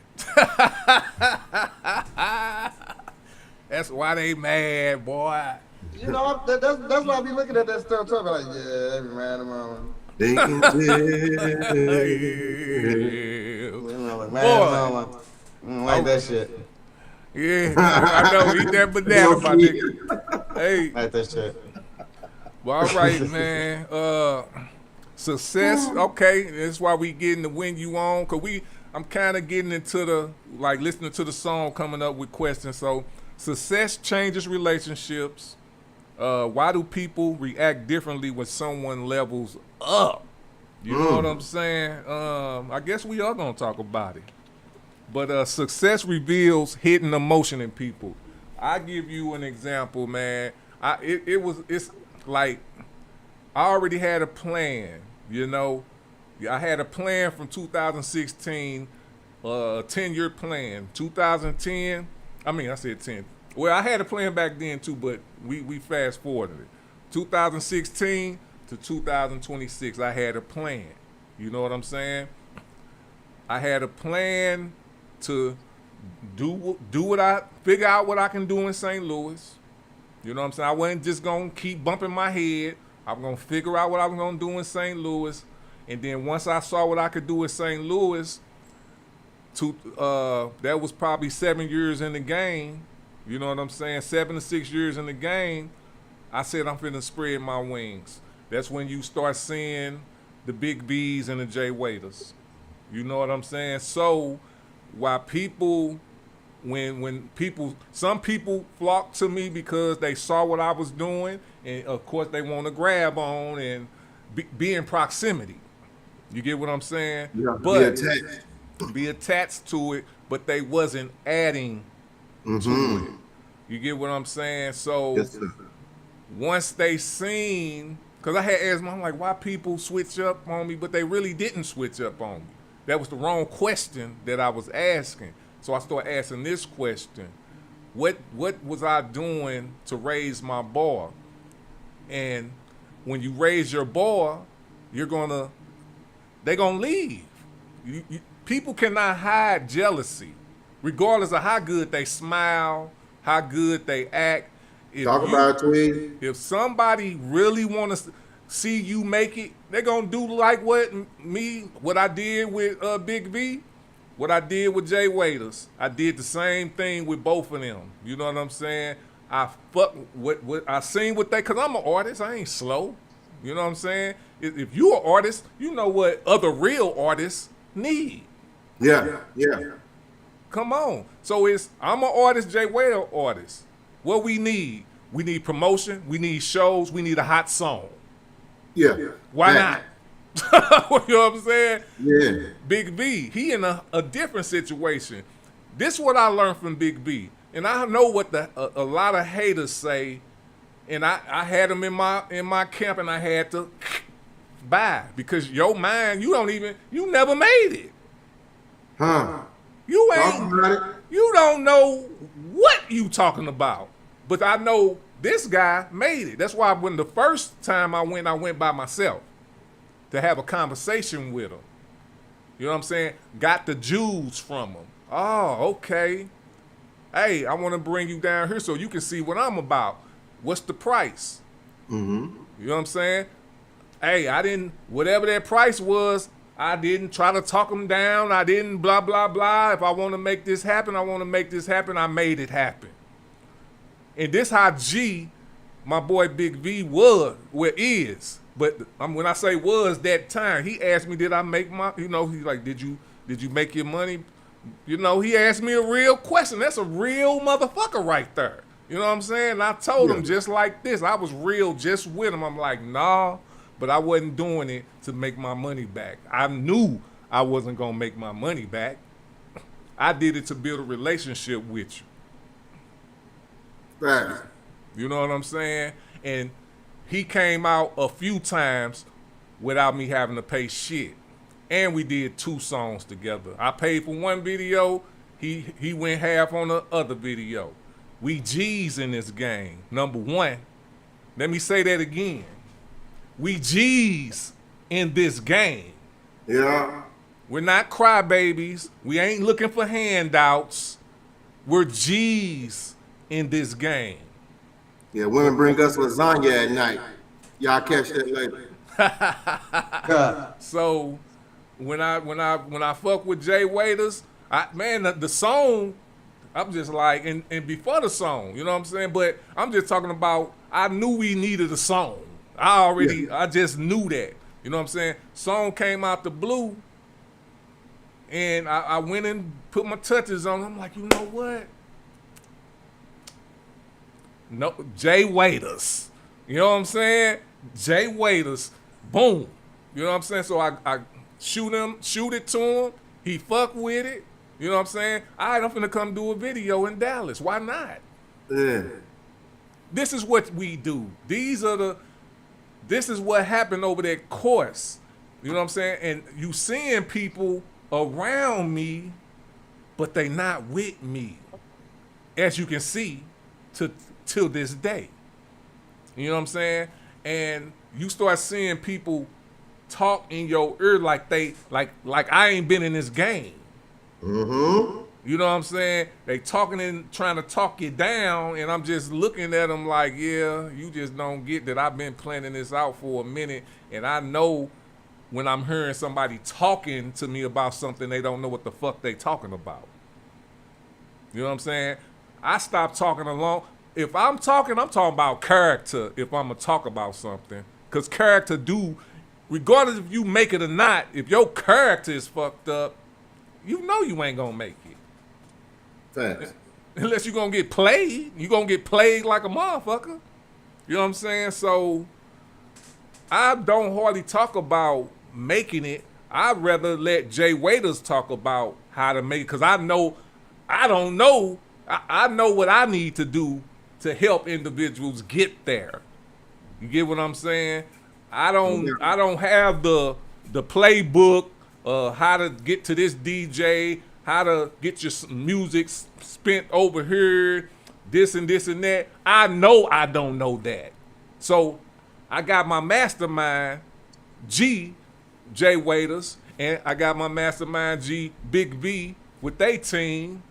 That's why they mad, boy. You know, that's why I be looking at that stuff, talking like, yeah, every man, man. They can tell. Like, man, like that shit. Yeah, I know. Eat that banana, my nigga. Hey. Like that shit. Well, all right, man. Success, okay. That's why we getting the When You On, because I'm kind of getting into the, listening to the song, coming up with questions. So, success changes relationships. Why do people react differently when someone levels up? You know what I'm saying? I guess we are going to talk about it. But success reveals hidden emotion in people. I give you an example, man. It's like I already had a plan, I had a plan from 2016, a 10-year plan. 2010, I said 10. Well, I had a plan back then too, but we fast forwarded it. 2016 to 2026, I had a plan. You know what I'm saying? I had a plan to figure out what I can do in St. Louis. You know what I'm saying? I wasn't just going to keep bumping my head. I'm going to figure out what I was going to do in St. Louis. And then once I saw what I could do in St. Louis, that was probably 7 years in the game. You know what I'm saying? 7 to 6 years in the game. I said I'm finna spread my wings. That's when you start seeing the Big B's and the Jay Waiters. You know what I'm saying? So while people, some people flocked to me because they saw what I was doing, and of course they want to grab on and be in proximity. You get what I'm saying? Yeah, but be attached to it, but they wasn't adding to it. You get what I'm saying? So Yes, sir. once they seen, because I had asked them, I'm like, why people switch up on me, but they really didn't switch up on me. That was the wrong question that I was asking. So I started asking this question. What was I doing to raise my bar? And when you raise your bar, they're gonna leave. People cannot hide jealousy, regardless of how good they smile, how good they act. Talk about it, Tweed. If somebody really want to see you make it, they're gonna do like what I did with Big V, what I did with Jay Waiters. I did the same thing with both of them. You know what I'm saying? I seen what cause I'm an artist. I ain't slow. You know what I'm saying? If you an artist, you know what other real artists need. Yeah. Come on. So I'm an artist, Jay Waiter artist. What we need promotion, we need shows, we need a hot song. Yeah. Why not? You know what I'm saying? Yeah. Big V, he in a different situation. This is what I learned from Big V. And I know what a lot of haters say, and I had them in my camp, and I had to buy, because your mind, you never made it. Huh. You don't know what you talking about. But I know this guy made it. That's why when the first time I went by myself to have a conversation with him. You know what I'm saying? Got the jewels from him. Oh, okay. Hey, I want to bring you down here so you can see what I'm about. What's the price? You know what I'm saying? Hey, whatever that price was, I didn't try to talk them down. I didn't blah, blah, blah. If I want to make this happen, I want to make this happen. I made it happen. And this how G, my boy Big V, is. But when I say was that time, he asked me, did I make my, he's like, did you make your money? He asked me a real question. That's a real motherfucker right there. You know what I'm saying? And I told him just like this. I was real just with him. I'm like, nah, but I wasn't doing it to make my money back. I knew I wasn't going to make my money back. I did it to build a relationship with you. Facts. You know what I'm saying? And he came out a few times without me having to pay shit. And we did 2 songs together. I paid for one video. He went half on the other video. We G's in this game. Number 1. Let me say that again. We G's in this game. Yeah. We're not crybabies. We ain't looking for handouts. We're G's in this game. Yeah, women bring us lasagna at night. Y'all catch that later. So when I fuck with Jay Waiters, the song, I'm just like, and before the song, you know what I'm saying? But I'm just talking about, I knew we needed a song. I just knew that. You know what I'm saying? Song came out the blue, and I went and put my touches on. I'm like, you know what? No, Jay Waiters. You know what I'm saying? Jay Waiters. Boom. You know what I'm saying? So I shoot it to him. He fuck with it. You know what I'm saying? All right, I'm finna come do a video in Dallas. Why not? Yeah. This is what we do. This is what happened over that course. You know what I'm saying? And you seeing people around me, but they not with me. As you can see, till this day. You know what I'm saying? And you start seeing people talk in your ear like I ain't been in this game. Mm-hmm. You know what I'm saying? They talking and trying to talk you down, and I'm just looking at them like, yeah, you just don't get that I've been planning this out for a minute, and I know when I'm hearing somebody talking to me about something, they don't know what the fuck they talking about. You know what I'm saying? I stopped talking along. If I'm talking about character if I'm going to talk about something. Because character regardless if you make it or not, if your character is fucked up, you know you ain't going to make it. Facts. Unless you're going to get played. You're going to get played like a motherfucker. You know what I'm saying? So I don't hardly talk about making it. I'd rather let Jay Waiters talk about how to make it. Because I know what I need to do to help individuals get there. You get what I'm saying? I don't have the playbook, how to get to this DJ, how to get your music spent over here, this and this and that. I know I don't know that. So I got my mastermind, Jay Waiters, and I got my mastermind, Big V, with they team,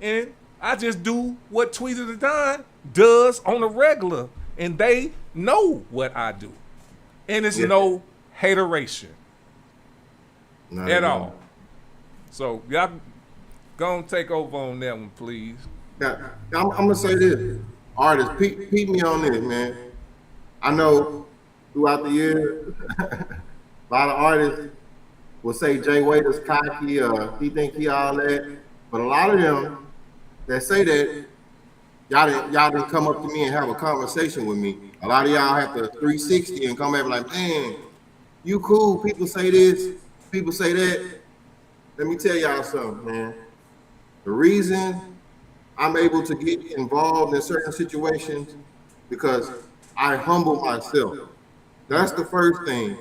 and I just do what Tweezy the Don does on the regular, and they know what I do. And it's no hateration at all. So y'all gonna take over on that one, please. Yeah, I'm gonna say this. Artists, peep me on this, man. I know throughout the year, a lot of artists will say Jay Waiters cocky, he think he all that, but a lot of them that say that, y'all didn't come up to me and have a conversation with me. A lot of y'all have to 360 and come at me like, man, you cool. People say this, people say that. Let me tell y'all something, man. The reason I'm able to get involved in certain situations because I humble myself. That's the first thing.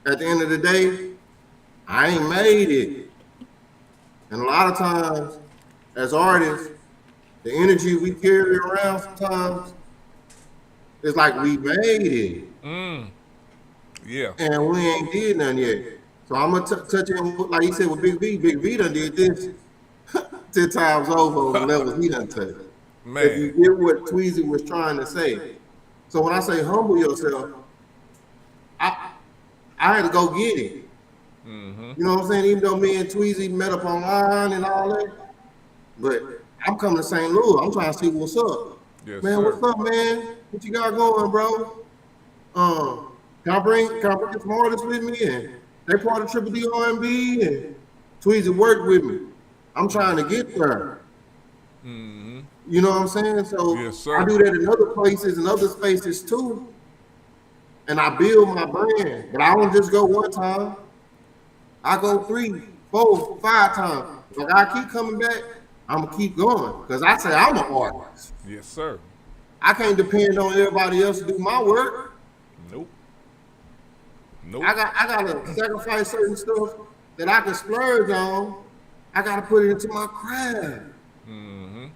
At the end of the day, I ain't made it. And a lot of times, as artists, the energy we carry around sometimes, it's like we made it. Yeah. And we ain't did nothing yet. So I'm going to touch it, like he said with Big V. Big V done did this 10 times over the levels he done touched. Man. If you get what Tweezy was trying to say. So when I say humble yourself, I had to go get it. Mm-hmm. You know what I'm saying? Even though me and Tweezy met up online and all that, but I'm coming to St. Louis. I'm trying to see what's up. Yes, man, sir. what's up, man? What you got going, bro? Can I bring some artists with me? And they part of Triple D R&B, and Tweezy worked with me. I'm trying to get there. Mm-hmm. You know what I'm saying? So yes, sir. I do that in other places and other spaces too. And I build my brand. But I don't just go one time. I go 3, 4, 5 times. Like I keep coming back I'm gonna keep going because I say I'm an artist. Yes, sir. I can't depend on everybody else to do my work. Nope. Nope. I gotta sacrifice certain stuff that I can splurge on. I gotta put it into my craft. Mm-hmm.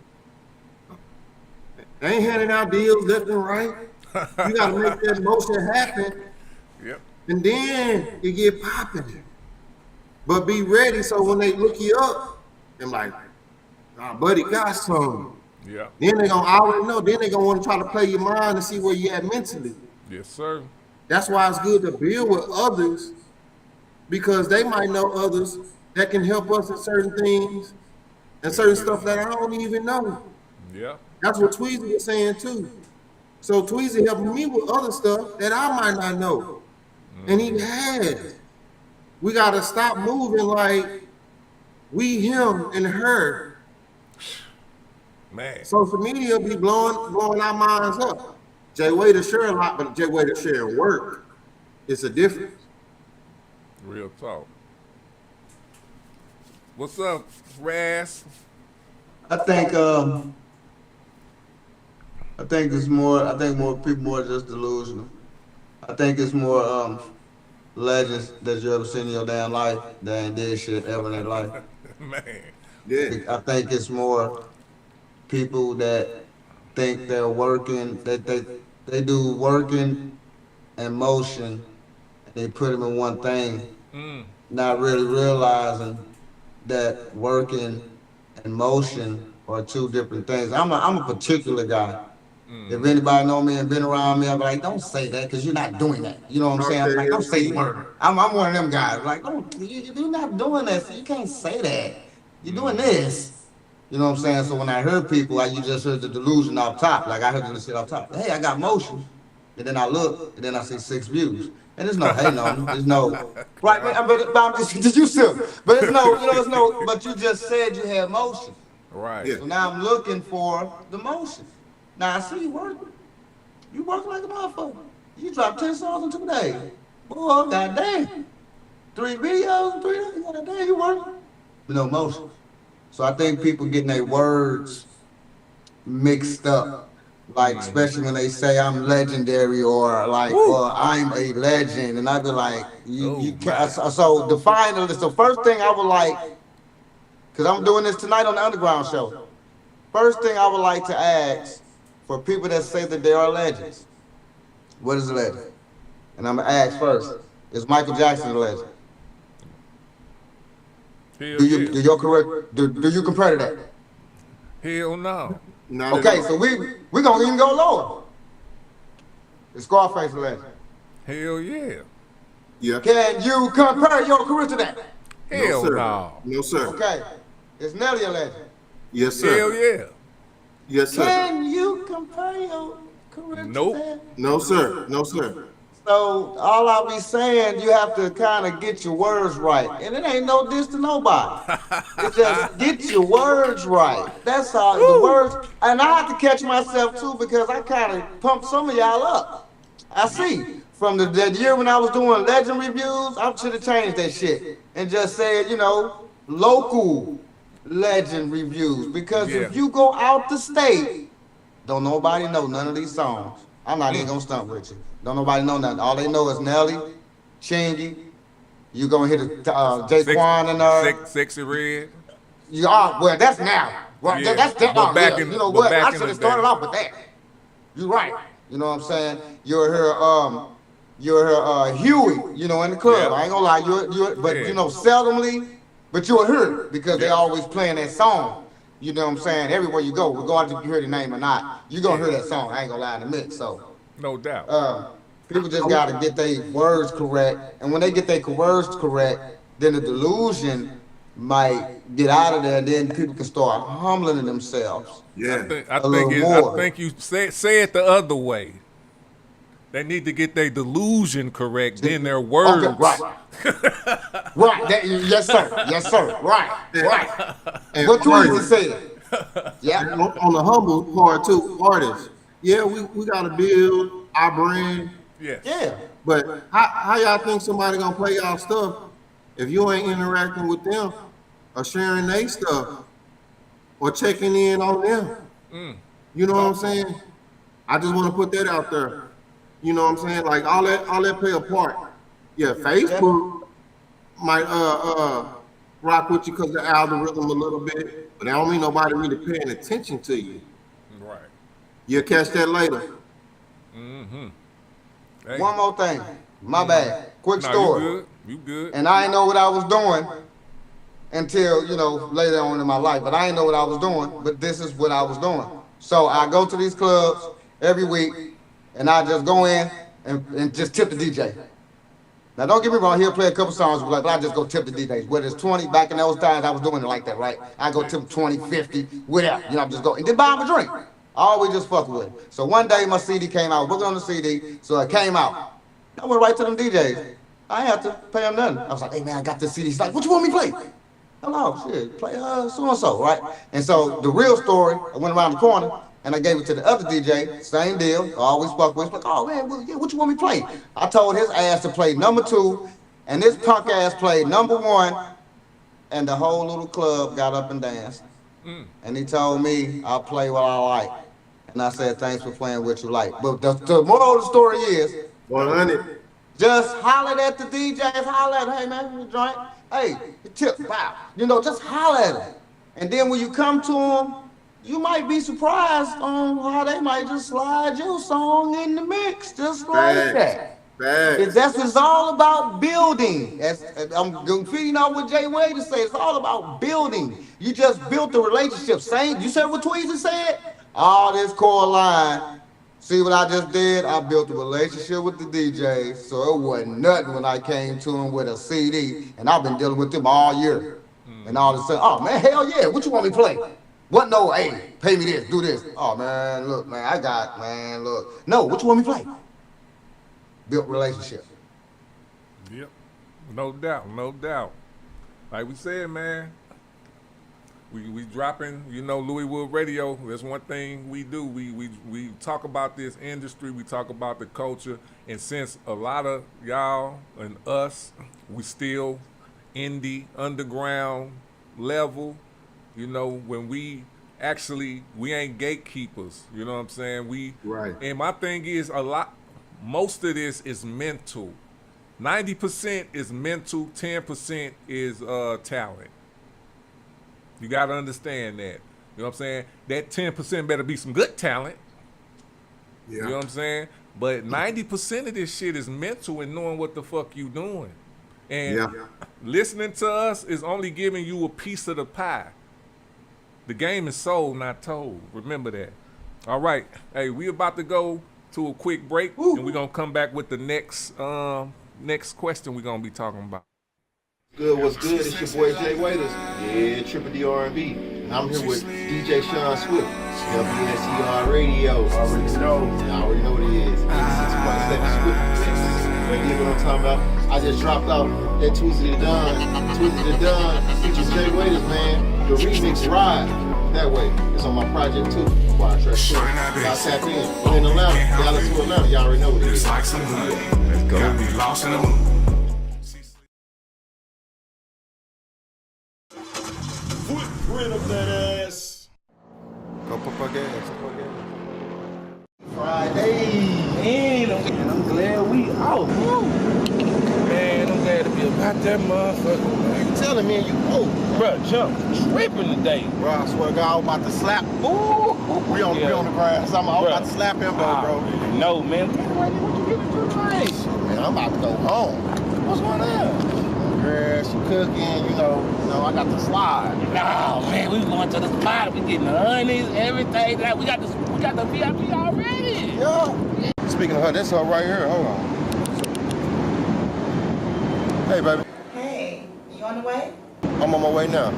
They ain't handing out deals left and right. You gotta make that motion happen, Yep. and then you get popping. But be ready so when they look you up, they're like, "Nah, buddy got some." Yeah. Then they gonna already know. Then they gonna want to try to play your mind and see where you at mentally. Yes, sir. That's why it's good to build with others because they might know others that can help us in certain things and certain stuff that I don't even know. Yeah. That's what Tweezy was saying too. So Tweezy helping me with other stuff that I might not know. And he has. We gotta stop moving like we, him, and her. Man. Social media be blowing our minds up. Jay Wader share a lot, but Jay Wader share work. It's a difference. Real talk. What's up, Raz? I think it's more. I think more people more just delusional. I think it's more legends that you ever seen in your damn life that ain't did shit ever in their life. Man. Yeah. I think it's more people that think they're working. They do working and motion, and they put them in one thing, not really realizing that working and motion are two different things. I'm a particular guy. If anybody know me and been around me, I'm like, don't say that because you're not doing that. You know what I'm saying? I'm like, don't say murder. I'm one of them guys. Like, you're not doing that, so you can't say that. You're doing this. You know what I'm saying? So when I heard people, like you just heard the delusion off top. Like I heard this shit off top. Hey, I got motion. And then I look, and then I see 6 views. And there's no hating on me. There's no, right, but I'm just, did you still? But it's no, it's no, but you just said you had motion. Right. Yeah. So now I'm looking for the motion. Now I see you working. You working like a motherfucker. You dropped 10 songs in 2 days. Boy, goddamn. 3 videos in 3 days. Goddamn, you working. But no motion. So I think people getting their words mixed up. Like, especially when they say I'm legendary or like, or I'm a legend. And I be like, you can't. So define it. So first thing I would like, because I'm doing this tonight on the Underground Show. First thing I would like to ask for people that say that they are legends, what is a legend? And I'm going to ask first, is Michael Jackson a legend? Hell Do you yeah. do you compare to that? Hell no. Not Okay, at so all. we gonna even go lower. Is Scarface a legend? Hell yeah. Yeah. Can you compare your career to that? Hell sir. no. No, sir. Okay, is Nelly a legend? Yes, sir. Hell yeah. Yes, sir. Can you compare your career Nope. to that? No, sir. No, sir. So all I'll be saying, you have to kind of get your words right, and it ain't no diss to nobody. It's just get your words right. That's all the words. And I have to catch myself too because I kind of pumped some of y'all up. I see from the year when I was doing legend reviews, I should have changed that shit and just said, local legend reviews because Yeah. if you go out the state, don't nobody know none of these songs. I'm not even gonna stunt with you. Don't nobody know nothing. All they know is Nelly, Chingy. You gonna hit Jaquan and Sexy Red. well that's now. Right, Yeah. that's that. But back in- you know but what? back I in should the have started day. off with that. You're right. You know what I'm saying? You'll hear Huey. In the club. Yeah. I ain't gonna lie. But Yeah. seldomly. But you'll hear it because they always playing that song. You know what I'm saying? Everywhere you go, regardless if you hear the name or not, you gonna hear that song. I ain't gonna lie in the mix. So. No doubt. People just gotta get their words correct, and when they get their words correct, then the delusion might get out of there, and then people can start humbling themselves. Yeah. I little think more. you say it the other way. They need to get their delusion correct, then their words. Okay, right. Right. Yes, sir. Right. And What you artists, said. Yeah. and on the humble part too, artists. Yeah, we gotta build our brand. Yes. Yeah. But how y'all think somebody gonna play y'all stuff if you ain't interacting with them or sharing their stuff or checking in on them. You know what I'm saying? I just want to put that out there. You know what I'm saying? Like all that play a part. Yeah, Facebook might rock with you because of the algorithm a little bit, but that don't mean nobody really paying attention to you. Right. You'll catch that later. Hey. One more thing. My bad. Quick story. You good. And I didn't know what I was doing until, you know, later on in my life. But I didn't know what I was doing, but this is what I was doing. So I go to these clubs every week, and I just go in and just tip the DJ. Now, don't get me wrong, he'll play a couple songs, but I just go tip the DJs. Whether it's 20, back in those times, I was doing it like that, right? I go tip 20, 50, whatever. You know, just go, and then buy him a drink. Always just fuck with it. So one day, my CD came out, booked on the CD, so it came out. I went right to them DJs. I ain't have to pay them nothing. I was like, hey, man, I got this CD. He's like, what you want me to play? Hello, shit, play so-and-so, right? And so the real story, I went around the corner, and I gave it to the other DJ, same deal, always fuck with. He's like, oh, man, what you want me to play? I told his ass to play number 2, and this punk ass played number 1, and the whole little club got up and danced. And he told me, I'll play what I like. And I said, thanks for playing what you like. But the moral of the story is, 100. just holler at the DJs, holler at, hey, man, you joint? Hey, tip, wow. You know, just holler at them. And then when you come to them, you might be surprised on how they might just slide your song in the mix, just like that. That's what it's all about, building. I'm feeding off what Jay Wade is saying. It's all about building. You just built the relationship. You said what Tweezy said? All this core line. See what I just did? I built a relationship with the DJs, so it wasn't nothing when I came to them with a CD, and I've been dealing with them all year. And all of a sudden, oh man, hell yeah, what you want me to play? What? No, hey, pay me this, do this. Oh man, look, man, look. No, what you want me to play? Built relationship. Yep, no doubt. Like we said, man, we dropping, you know, Louisville Radio. That's one thing we do. We talk about this industry. We talk about the culture. And since a lot of y'all and us, we still indie, underground level, you know, when we ain't gatekeepers. You know what I'm saying? Right. And my thing is most of this is mental. 90% is mental, 10% is talent. You got to understand that. You know what I'm saying? That 10% better be some good talent. Yeah. You know what I'm saying? But 90% of this shit is mental and knowing what the fuck you doing. And listening to us is only giving you a piece of the pie. The game is sold, not told. Remember that. All right. Hey, we about to go to a quick break, and we're going to come back with the next question we're going to be talking about. Good, what's good? It's your boy Jay Waiters. Yeah, Triple D R&B. And I'm here with DJ Sean Swift. WNCR Radio. Already know what it is. 86.7 Swift. You know what I'm talking about? I just dropped out that Tweezy the Don. Features Jay Waiters, man. The remix Ride. That way. It's on my project too. Quiet track too. Y'all tap in. We're in Atlanta. Dallas to Atlanta. Y'all already know what it is. Let's go. Got me lost in the mood. Footprint of that ass. Go put my gas. Friday. Man, I'm glad we out. Man, I'm glad to be about that motherfucker, man. You telling me you Bruh, jump tripping today. Bro, I swear to God, I'm about to slap. We on the grass. I'm about to slap him, bro. No, man. What you getting to the place? Man, I'm about to go home. What's going on? Girl, she cooking, you know, I got the slide. No, man, we going to the spot. We getting the honeys, everything. We got the VIP already. Yeah. Speaking of her, that's her right here. Hold on. Hey, baby. Hey, you on the way? I'm on my way now.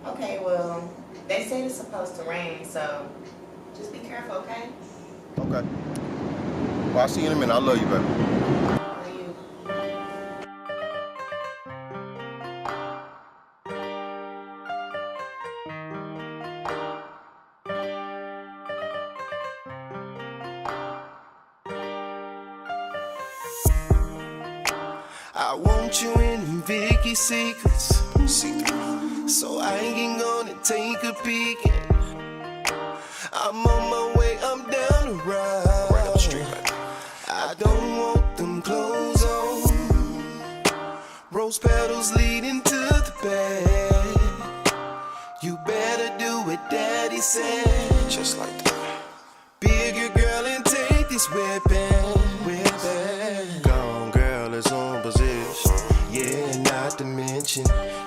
Okay, well, they said it's supposed to rain, so just be careful, okay? Okay. Well, I'll see you in a minute. I love you, baby. Love you. I want you in Vicky secrets. so I ain't gonna take a peek. I'm on my way, I'm down the road. Right up the street, baby. I don't want them clothes on. Rose petals leading to the bed. You better do what daddy said. Just like that. Be a good girl and take this weapon. Gone girl is on position. Yeah, not to mention,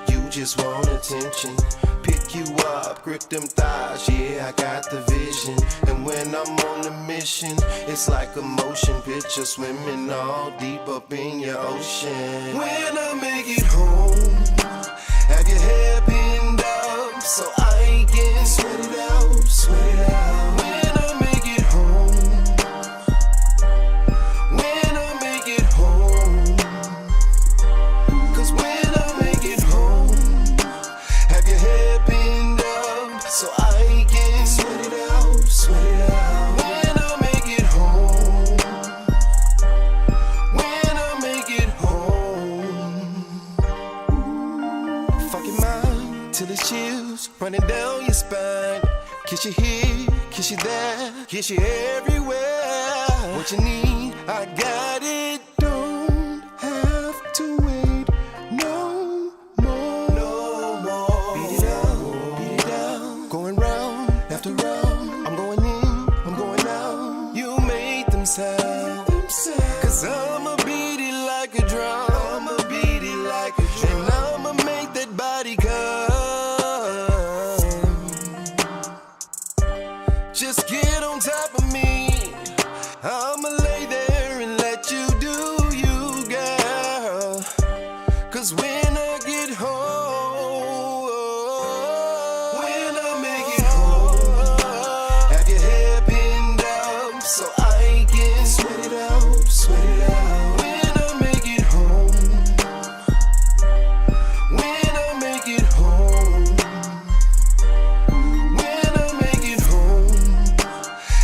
you just want attention. Pick you up, grip them thighs, yeah, I got the vision. And when I'm on a mission, it's like a motion picture swimming all deep up in your ocean. When I make it home, have your hair pinned up so I can sweat it out, sweat it out. When I make it home, when I make it home, 'cause when I make it home, have your hair pinned up so I can sweat it out, sweat it out. When I make it home, when I make it home, fuck your mind till it's chills running down your spine. Kiss you here, kiss you there, kiss you everywhere. What you need, I got it. Don't have to wait no more. No more. Beat it down, going round after round. I'm going in, I'm going out. You made them sound. 'Cause I'ma beat it like a drum. I'ma beat it like a drum. And I'ma make that body come. Just get on top of me. I'ma lay there and let you do you, girl. 'Cause when I get home, when I make it home, have your hair pinned up so I can sweat it out, sweat it out. When I make it home, when I make it home, when I make it home,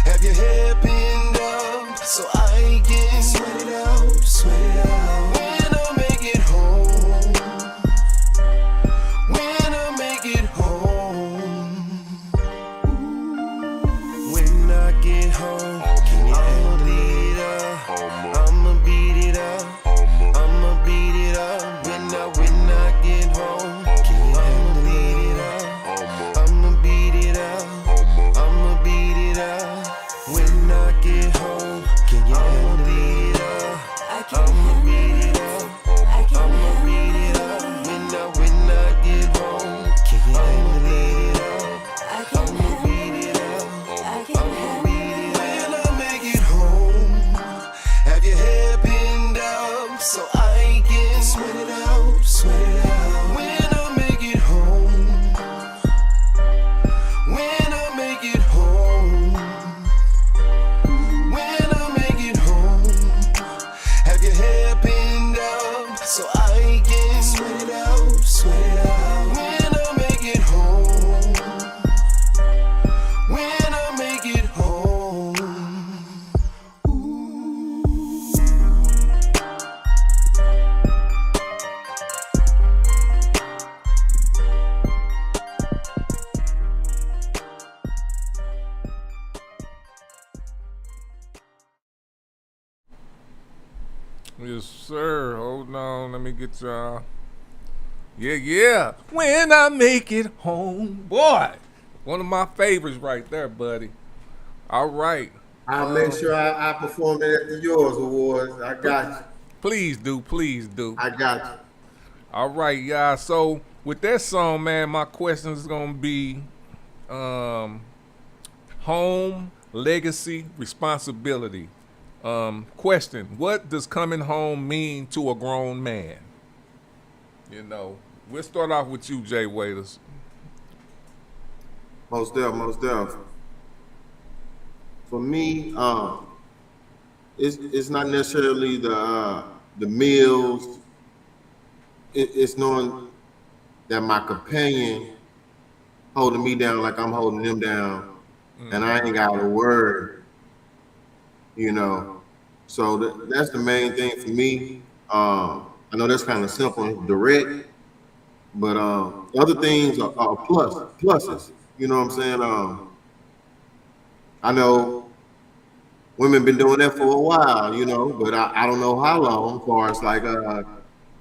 have your hair pinned up so I can sweat it out, sweat it out. When I make it home, when I make it home, when I get home, I'ma beat it up, I'ma beat it up, I'ma beat it up. When I get home, I'ma beat it up, I'ma beat it up, I'ma beat it up. When I get home, I'ma beat it up, I'ma beat it up, I'ma beat it up. When I get home, I'ma beat it up, I'ma beat it up, I'ma beat it up. When I make it home, have your hair pinned up so I can sweat it out, sweat it out. When I make it home, when I make it home, when I make it home, have your hair pinned up so I can sweat it out, sweat it out. When I make it home, when I make it home. Yes, sir. Hold on. Let me get y'all. Yeah. When I make it home. Boy, one of my favorites right there, buddy. All right. I'll make sure I perform it at the Yours Awards. I got you. Please do. I got you. All right, y'all. So with that song, man, my question is gonna be home, legacy, responsibility. Question: what does coming home mean to a grown man? You know, we'll start off with you, Jay Waiters. Most deaf. For me, it's not necessarily the meals. It's knowing that my companion holding me down like I'm holding them down, and I ain't got a word, you know. So that's the main thing for me. I know that's kind of simple and direct, but other things are pluses. You know what I'm saying? I know women been doing that for a while, you know, but I don't know how long, as far as like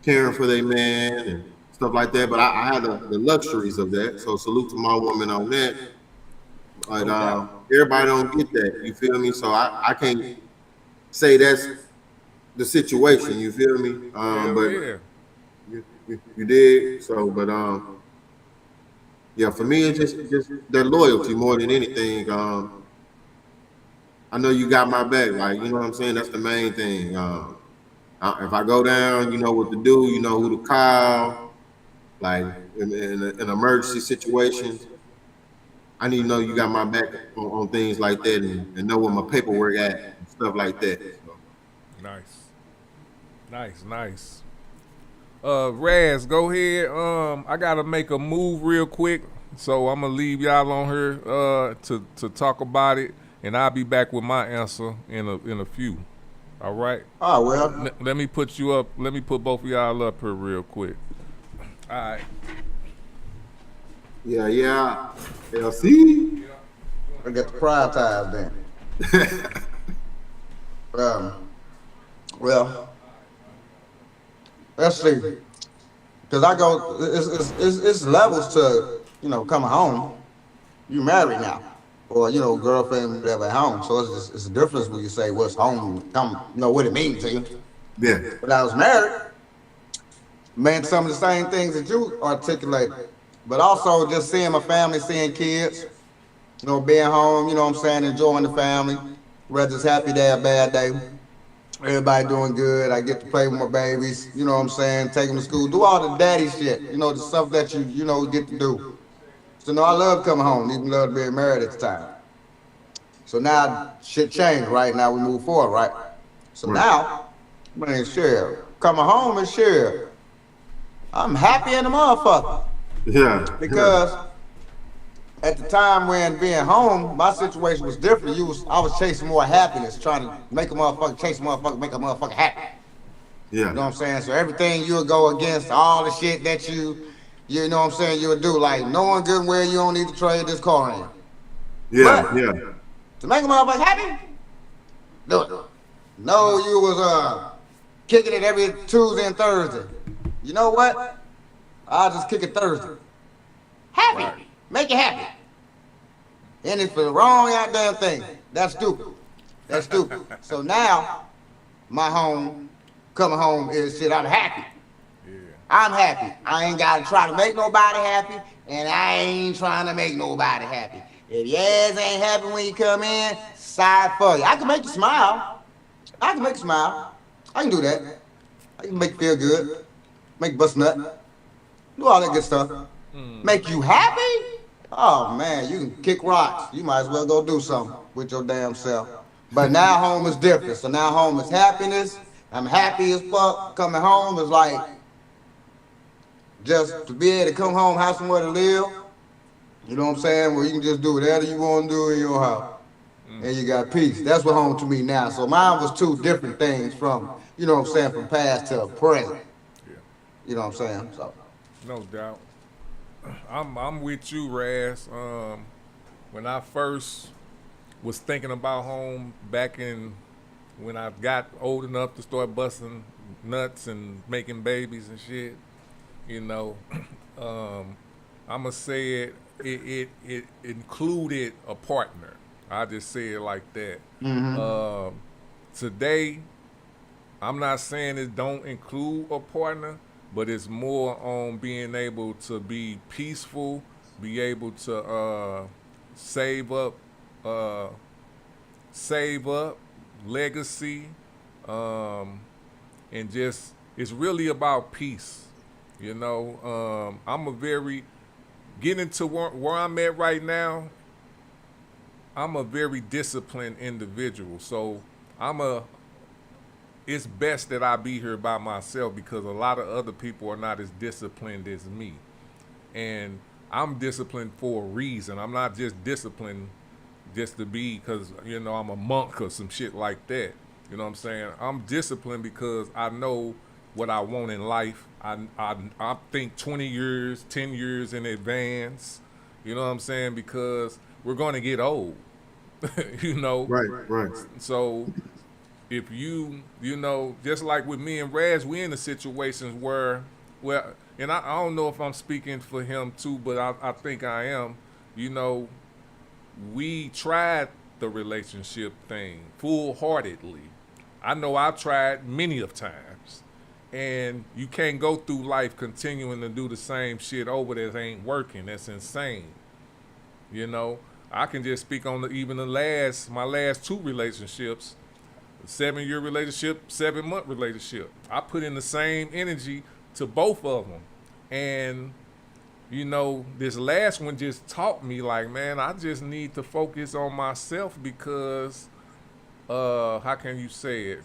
caring for their man and stuff like that. But I had the luxuries of that. So salute to my woman on that. But No doubt. everybody don't get that. You feel me? So I can't say that's the situation. You feel me? Hell But yeah. you did. So, but yeah, for me it's just that loyalty more than anything. I know you got my back. Like, you know what I'm saying? That's the main thing. If I go down, you know what to do. You know who to call. Like in emergency situations, I need to know you got my back on things like that, and know where my paperwork at and stuff like that. So. Nice. Raz, go ahead. I gotta make a move real quick, so I'm gonna leave y'all on here to talk about it, and I'll be back with my answer in a few. All right. Oh well. Let me put you up. Let me put both of y'all up here real quick. All right. Yeah. LC. I got to prioritize then. Well, let's see. Because I go, it's levels to, you know, coming home. You married now, or you know, girlfriend, whatever, at home. So it's a difference when you say what's home, you know what it means to you. Yeah. When I was married, meant some of the same things that you articulated, but also just seeing my family, seeing kids, you know, being home, you know what I'm saying, enjoying the family, whether it's happy day or bad day. Everybody doing good. I get to play with my babies, you know what I'm saying, take them to school, do all the daddy shit, you know, the stuff that you know, get to do. So, no, I love coming home, even love being married at the time. So now shit changed, right? Now we move forward, right? So now, man, sure, coming home is sure. I'm happy in the motherfucker. Yeah. Because at the time when being home, my situation was different. I was chasing more happiness, trying to make a motherfucker, make a motherfucker happy. Yeah. You know what I'm saying? So everything you would go against, all the shit that you know what I'm saying, you would do, like knowing good and well you don't need to trade this car in. Yeah, but, yeah. To make a motherfucker happy, do it. No, you was kicking it every Tuesday and Thursday. You know what? I'll just kick it Thursday. Happy. Right. Make you happy. And it's for the wrong goddamn thing. That's stupid. That's stupid. So now, my coming home is shit, I'm happy. Yeah. I'm happy. I ain't got to try to make nobody happy, and I ain't trying to make nobody happy. If your ass ain't happy when you come in, sorry for you. I can make you smile. I can do that. I can make you feel good. Make you bust a nut. Do all that good stuff. Make you happy? Oh man, you can kick rocks. You might as well go do something with your damn self. But now home is different. So now home is happiness. I'm happy as fuck. Coming home is like just to be able to come home, have somewhere to live. You know what I'm saying? Where you can just do whatever you want to do in your house. And you got peace. That's what home to me now. So mine was two different things from, you know what I'm saying, from past to present. Yeah. You know what I'm saying? So. No doubt. I'm with you, Raz. When I first was thinking about home back in when I got old enough to start busting nuts and making babies and shit, you know, I'ma say it included a partner. I just say it like that. Mm-hmm. Today, I'm not saying it don't include a partner, but it's more on being able to be peaceful, be able to save up legacy, and just it's really about peace. You know, I'm a very getting to where I'm at right now. I'm a very disciplined individual, so it's best that I be here by myself because a lot of other people are not as disciplined as me. And I'm disciplined for a reason. I'm not just disciplined just to be because, you know, I'm a monk or some shit like that. You know what I'm saying? I'm disciplined because I know what I want in life. I think 20 years, 10 years in advance. You know what I'm saying? Because we're going to get old. You know? Right. So if you know, just like with me and Raz, we in the situations where, well, and I don't know if I'm speaking for him too, but I think I am. You know, we tried the relationship thing full-heartedly. I know I've tried many of times. And you can't go through life continuing to do the same shit over that ain't working. That's insane. You know, I can just speak on my last 2 relationships, 7-year relationship, 7-month relationship. I put in the same energy to both of them. And, you know, this last one just taught me, like, man, I just need to focus on myself because, how can you say it?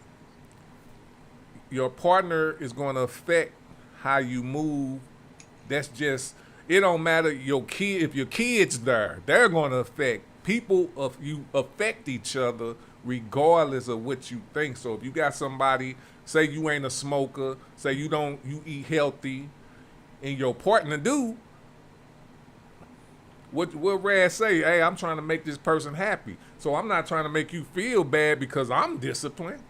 Your partner is going to affect how you move. That's just, it don't matter if your kids there, they're going to affect people. You affect each other regardless of what you think. So if you got somebody, say you ain't a smoker, say you eat healthy, and your partner do, what Raz say? Hey, I'm trying to make this person happy. So I'm not trying to make you feel bad because I'm disciplined.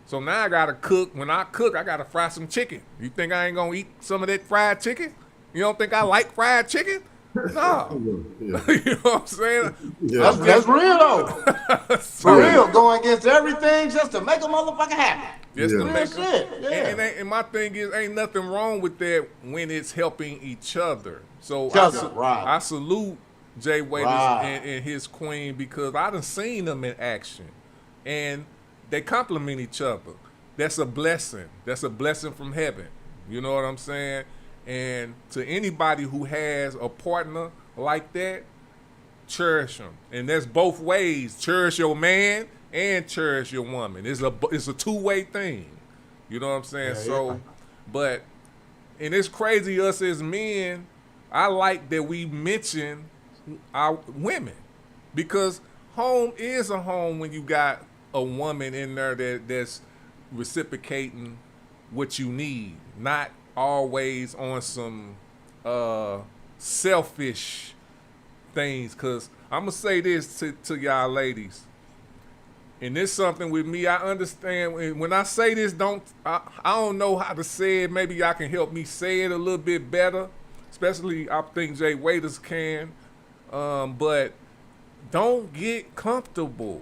So now I gotta cook. When I cook, I gotta fry some chicken. You think I ain't gonna eat some of that fried chicken? You don't think I like fried chicken? No. Yeah. You know what I'm saying? Yeah. That's real though. For real, going against everything just to make a motherfucker happy. Just to Yeah. make shit. Yeah. And my thing is, ain't nothing wrong with that when it's helping each other. So Right. I salute Jay Waiters Right. and his queen because I done seen them in action. And they complement each other. That's a blessing. That's a blessing from heaven. You know what I'm saying? And to anybody who has a partner like that, cherish them. And that's both ways. Cherish your man and cherish your woman. It's a two-way thing. You know what I'm saying? But, and it's crazy us as men, I like that we mention our women because home is a home when you got a woman in there that's reciprocating what you need, not always on some selfish things. Cause I'm gonna say this to y'all ladies, and it's something with me. I understand when I say this. I don't know how to say it. Maybe y'all can help me say it a little bit better. Especially I think Jay Waiters can, but don't get comfortable.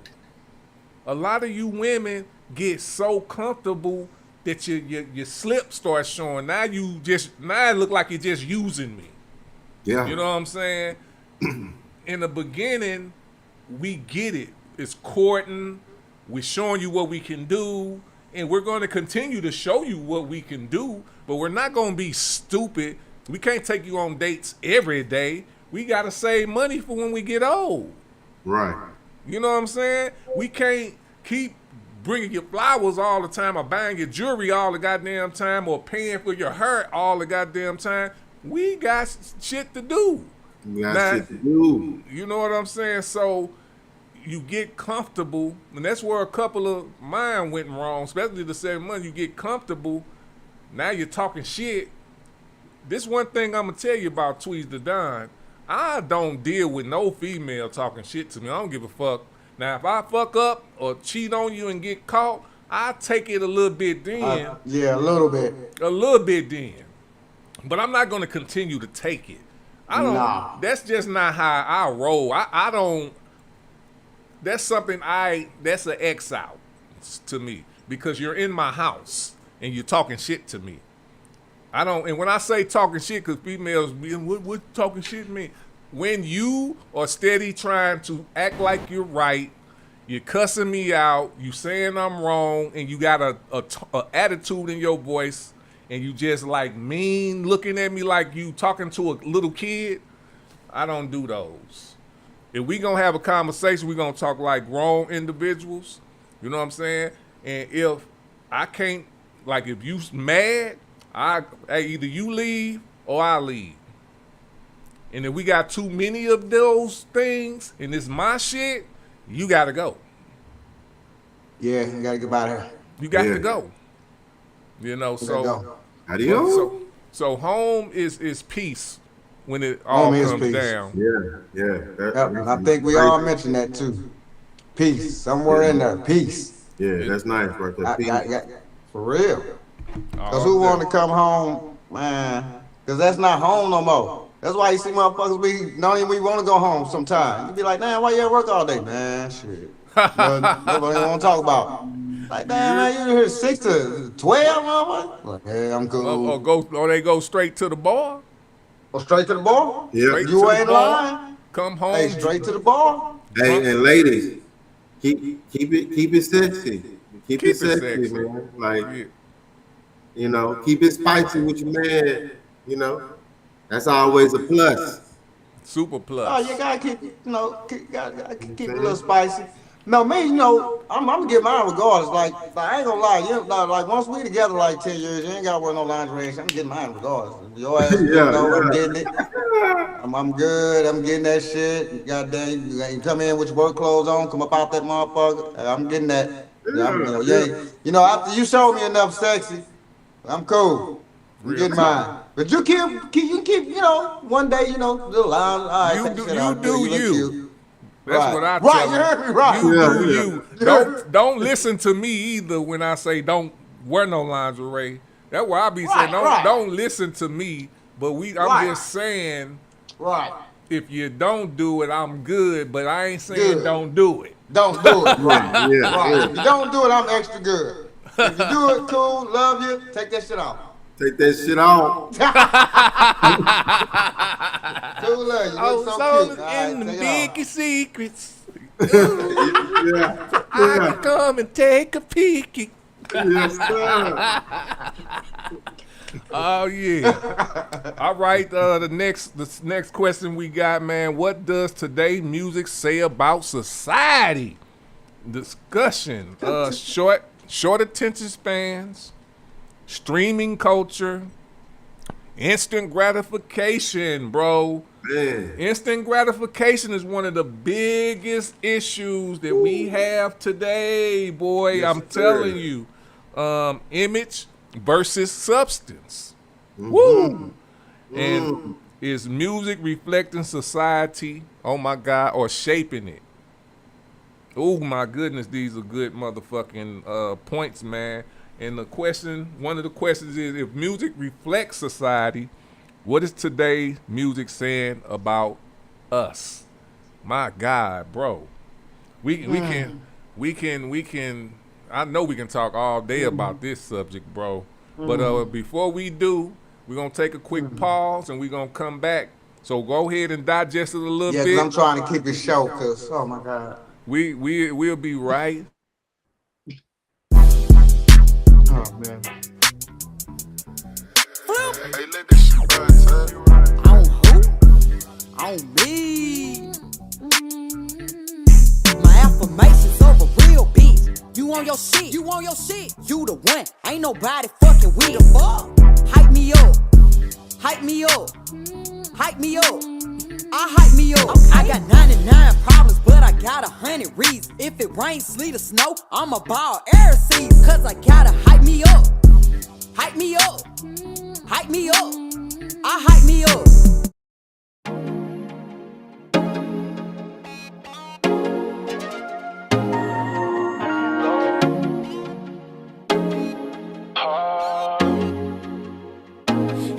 A lot of you women get so comfortable that your slip starts showing. Now it look like you're just using me. Yeah. You know what I'm saying? In the beginning, we get it. It's courting. We're showing you what we can do. And we're going to continue to show you what we can do. But we're not going to be stupid. We can't take you on dates every day. We got to save money for when we get old. Right. You know what I'm saying? We can't keep bringing you flowers all the time or buying your jewelry all the goddamn time or paying for your hair all the goddamn time. We got shit to do. Shit to do. You know what I'm saying? So you get comfortable, and that's where a couple of mine went wrong, especially the 7 months. You get comfortable. Now you're talking shit. This one thing I'm going to tell you about Tweez the Don. I don't deal with no female talking shit to me. I don't give a fuck. Now, if I fuck up or cheat on you and get caught, I take it a little bit then. Yeah, a little bit. A little bit then. But I'm not going to continue to take it. I don't. Nah. That's just not how I roll. I don't. That's something that's an X out to me because you're in my house and you're talking shit to me. I don't, and when I say talking shit, because females, what talking shit mean? When you are steady trying to act like you're right, you're cussing me out, you saying I'm wrong, and you got a attitude in your voice, and you just like mean, looking at me like you talking to a little kid, I don't do those. If we gonna have a conversation, we gonna talk like grown individuals, you know what I'm saying? And if I can't, like if you mad, either you leave or I leave. And if we got too many of those things and it's my shit, you gotta go. Yeah, you gotta get out of here. You got to go. You know, so so home is peace when it all comes down. Yeah. I think we all mentioned that too. Peace, somewhere in there, peace. Yeah, that's nice right there. Peace. For real. Cause who want to come home, man? Cause that's not home no more. That's why you see motherfuckers don't even want to go home sometimes. You be like, damn, why you at work all day? Man, shit. Nobody want to talk about. Like, damn, man, you here 6 to 12, motherfucker? Like, hey, I'm cool. Or they go straight to the bar? Or straight to the bar? Yeah. You ain't lying. Come home. Hey, straight to the bar. Hey, and ladies, keep it sexy. Keep it sexy, man. Like, you know, keep it spicy with your man. You know, that's always a plus. Super plus. Oh, you gotta keep, gotta keep it a little spicy. No, me, I'm gonna get mine regardless. Like I ain't gonna lie, like once we together like 10 years, you ain't gotta wear no lingerie. I'm getting mine regardless. Your ass, I'm getting it. I'm good. I'm getting that shit. Goddamn, you come in with your work clothes on, come up out that motherfucker. I'm getting that. After you showed me enough sexy, I'm cool. I'm getting mine. But you keep, one day, little line. All right, you do you. That's what I tell you heard me right. You do you. Don't listen to me either when I say don't wear no lingerie. That's why I be saying don't listen to me. But I'm just saying if you don't do it, I'm good. But I ain't saying don't do it. Don't do it. Right. If you don't do it, I'm extra good. If you do it, cool, love you, take that shit off. Take that shit off. Cool, love you. Look so cute. In the biggest secrets. I can come and take a peek. Yes, sir. Oh yeah. All right. The next question we got, man. What does today's music say about society? Discussion. Short attention spans. Streaming culture, instant gratification, bro. Man. Instant gratification is one of the biggest issues that we have today, boy. Yes, I'm telling you. Image versus substance. Mm-hmm. Woo! And is music reflecting society? Oh my God, or shaping it? Oh my goodness, these are good motherfucking points, man. And one of the questions is, if music reflects society, what is today's music saying about us? My God, bro. We can I know we can talk all day about this subject, bro. But before we do, we're gonna take a quick pause and we're gonna come back. So go ahead and digest it a little bit. Yeah, I'm trying to keep it short, cause oh my God. We'll be right. Oh man. Hey, let this shit run, On who? On me. My affirmations over real bitch. You on your shit. You the one. Ain't nobody fucking with the fuck. Hype me up. I hype me up. Okay. I got 99 problems, but I got 100 reasons. If it rains, sleet, or snow, I'ma ball every season. Cause I gotta hype me up. I hype me up.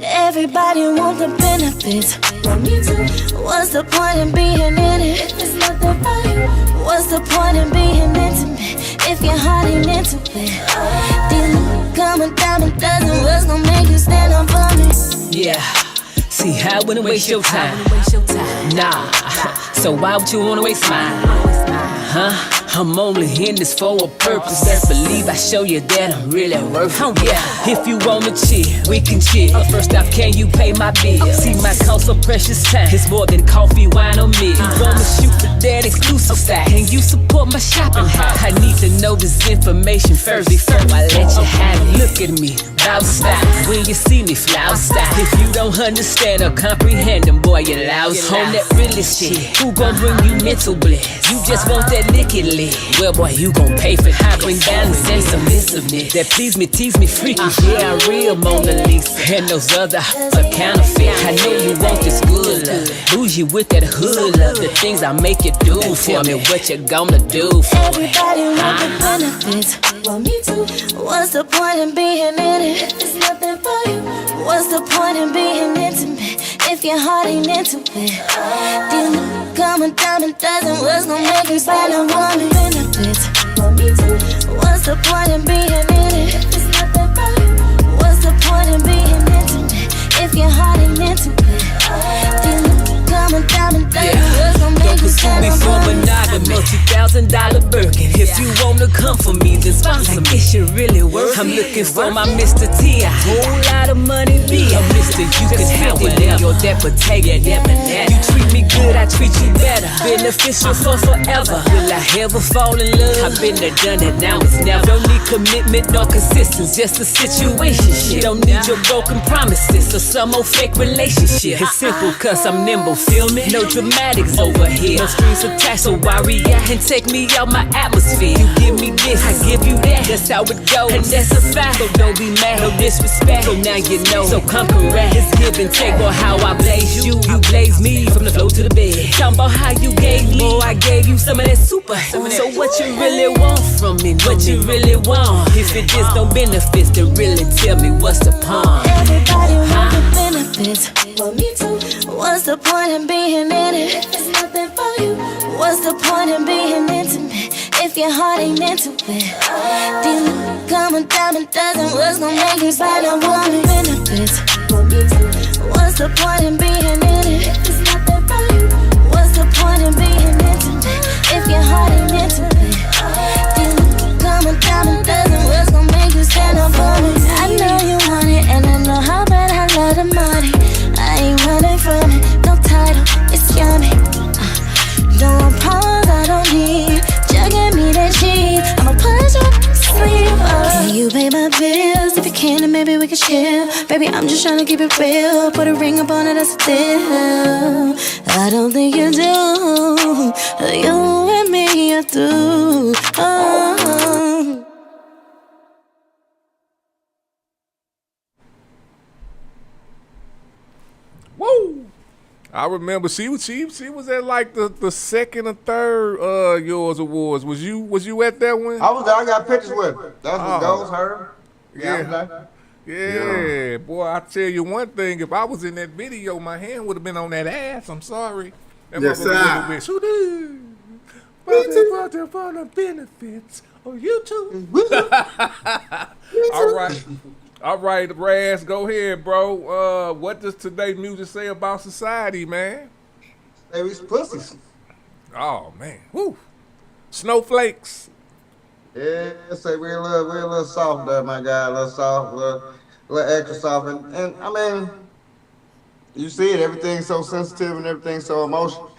Everybody want the benefits. What's the point in being in it if it's not that value? What's the point in being intimate if your heart ain't into it? These coming down a dozen, what's gonna make you stand up for me? Yeah, see, I wouldn't waste your time. Nah, so why would you wanna waste mine? Huh? I'm only in this for a purpose. Best believe I show you that I'm really worth it. Yeah, if you wanna chill, we can chill. First off, can you pay my bill? See, my cost of precious time. It's more than coffee, wine, or meal. You wanna shoot for that exclusive style. Can you support my shopping house? I need to know this information first before I let you have it. Look at me, bout style. When you see me, flout style. If you don't understand or comprehend them, boy, you lousy. On that realest shit, who gon' bring you mental bliss? You just want that liquid lit. Well, boy, you gon' pay for it. I bring balance and submissiveness that please me, tease me, freaky. Yeah, I'm real Mona Lisa. And those other are counterfeit. I know you want this good love. Bougie with that hood love. The things I make you do for me. What you gonna do for me? Everybody want the benefits. Well, me too. What's the point in being in it if it's nothing for you? What's the point in being intimate if your heart ain't into it? Dealing, coming down a dozen, what's gonna make you spend on one benefits? Well, me too. What's the point in being in it if it's nothing for you? What's the point in being intimate if your heart ain't into it? Dealing, coming down a dozen, what's gonna make you spend on one monogamy, $multi-thousand Birkin. If you wanna come for me, then sponsor me. It should really work. I'm looking for my Mr. T. A whole lot of money, be a Mr. You can have whatever. Your debt, but take it, never. You treat me good, I treat you better. Beneficial for forever. Will I ever fall in love? I've been there, done it, now it's never. Don't need commitment nor consistency, just a situation. Don't need your broken promises or some old fake relationship. It's simple, cause I'm nimble, feel me? No dramatics over here. No strings attached, so I react and take me out my atmosphere. You give me this, I give you that. That's how it goes, and that's a fact. So don't be mad, no disrespect. So now you know, so come correct. It's give and take, or how I blaze you. You blaze me from the floor to the bed. Talking about how you gave me, oh, I gave you some of that super. So what you really want from me? What you really want? If it just don't benefit, then really tell me what's the point? Everybody want the benefits. Well, me too. What's the point in being in it if it's nothing for you? What's the point in being intimate if your heart ain't into it? Dealing, coming down a dozen, what's gonna make you spend on one benefits? Well, me too. What's the point in being in it if it's nothing for you? What's the point in being intimate if your heart ain't into it? Dealing, coming down a dozen, what's gonna make you stand up for me? I know you want it, and I know how bad I love the money. I ain't running from it, no title, it's yummy. No applause, I don't need. Just give me that cheese, I'ma put you to sleep. Can you pay my bills? If you can, then maybe we can chill. Baby, I'm just tryna keep it real. Put a ring up on it, that's a deal. I don't think you do. You and me are through. Oh. Woo! I remember she was at like the second or third yours awards. Was you at that one? I was there. I got pictures with her. That's what goes her. Yeah, boy, I tell you one thing, if I was in that video, my hand would have been on that ass. I'm sorry. That yes, sir. For the benefits of you too. All right, Raz, go ahead, bro. What does today's music say about society, man? They was pussies. Oh man, woo! Snowflakes. Yeah, say we're a little soft there, my guy. A little soft, a little extra soft, and I mean, you see it. Everything's so sensitive and everything's so emotional.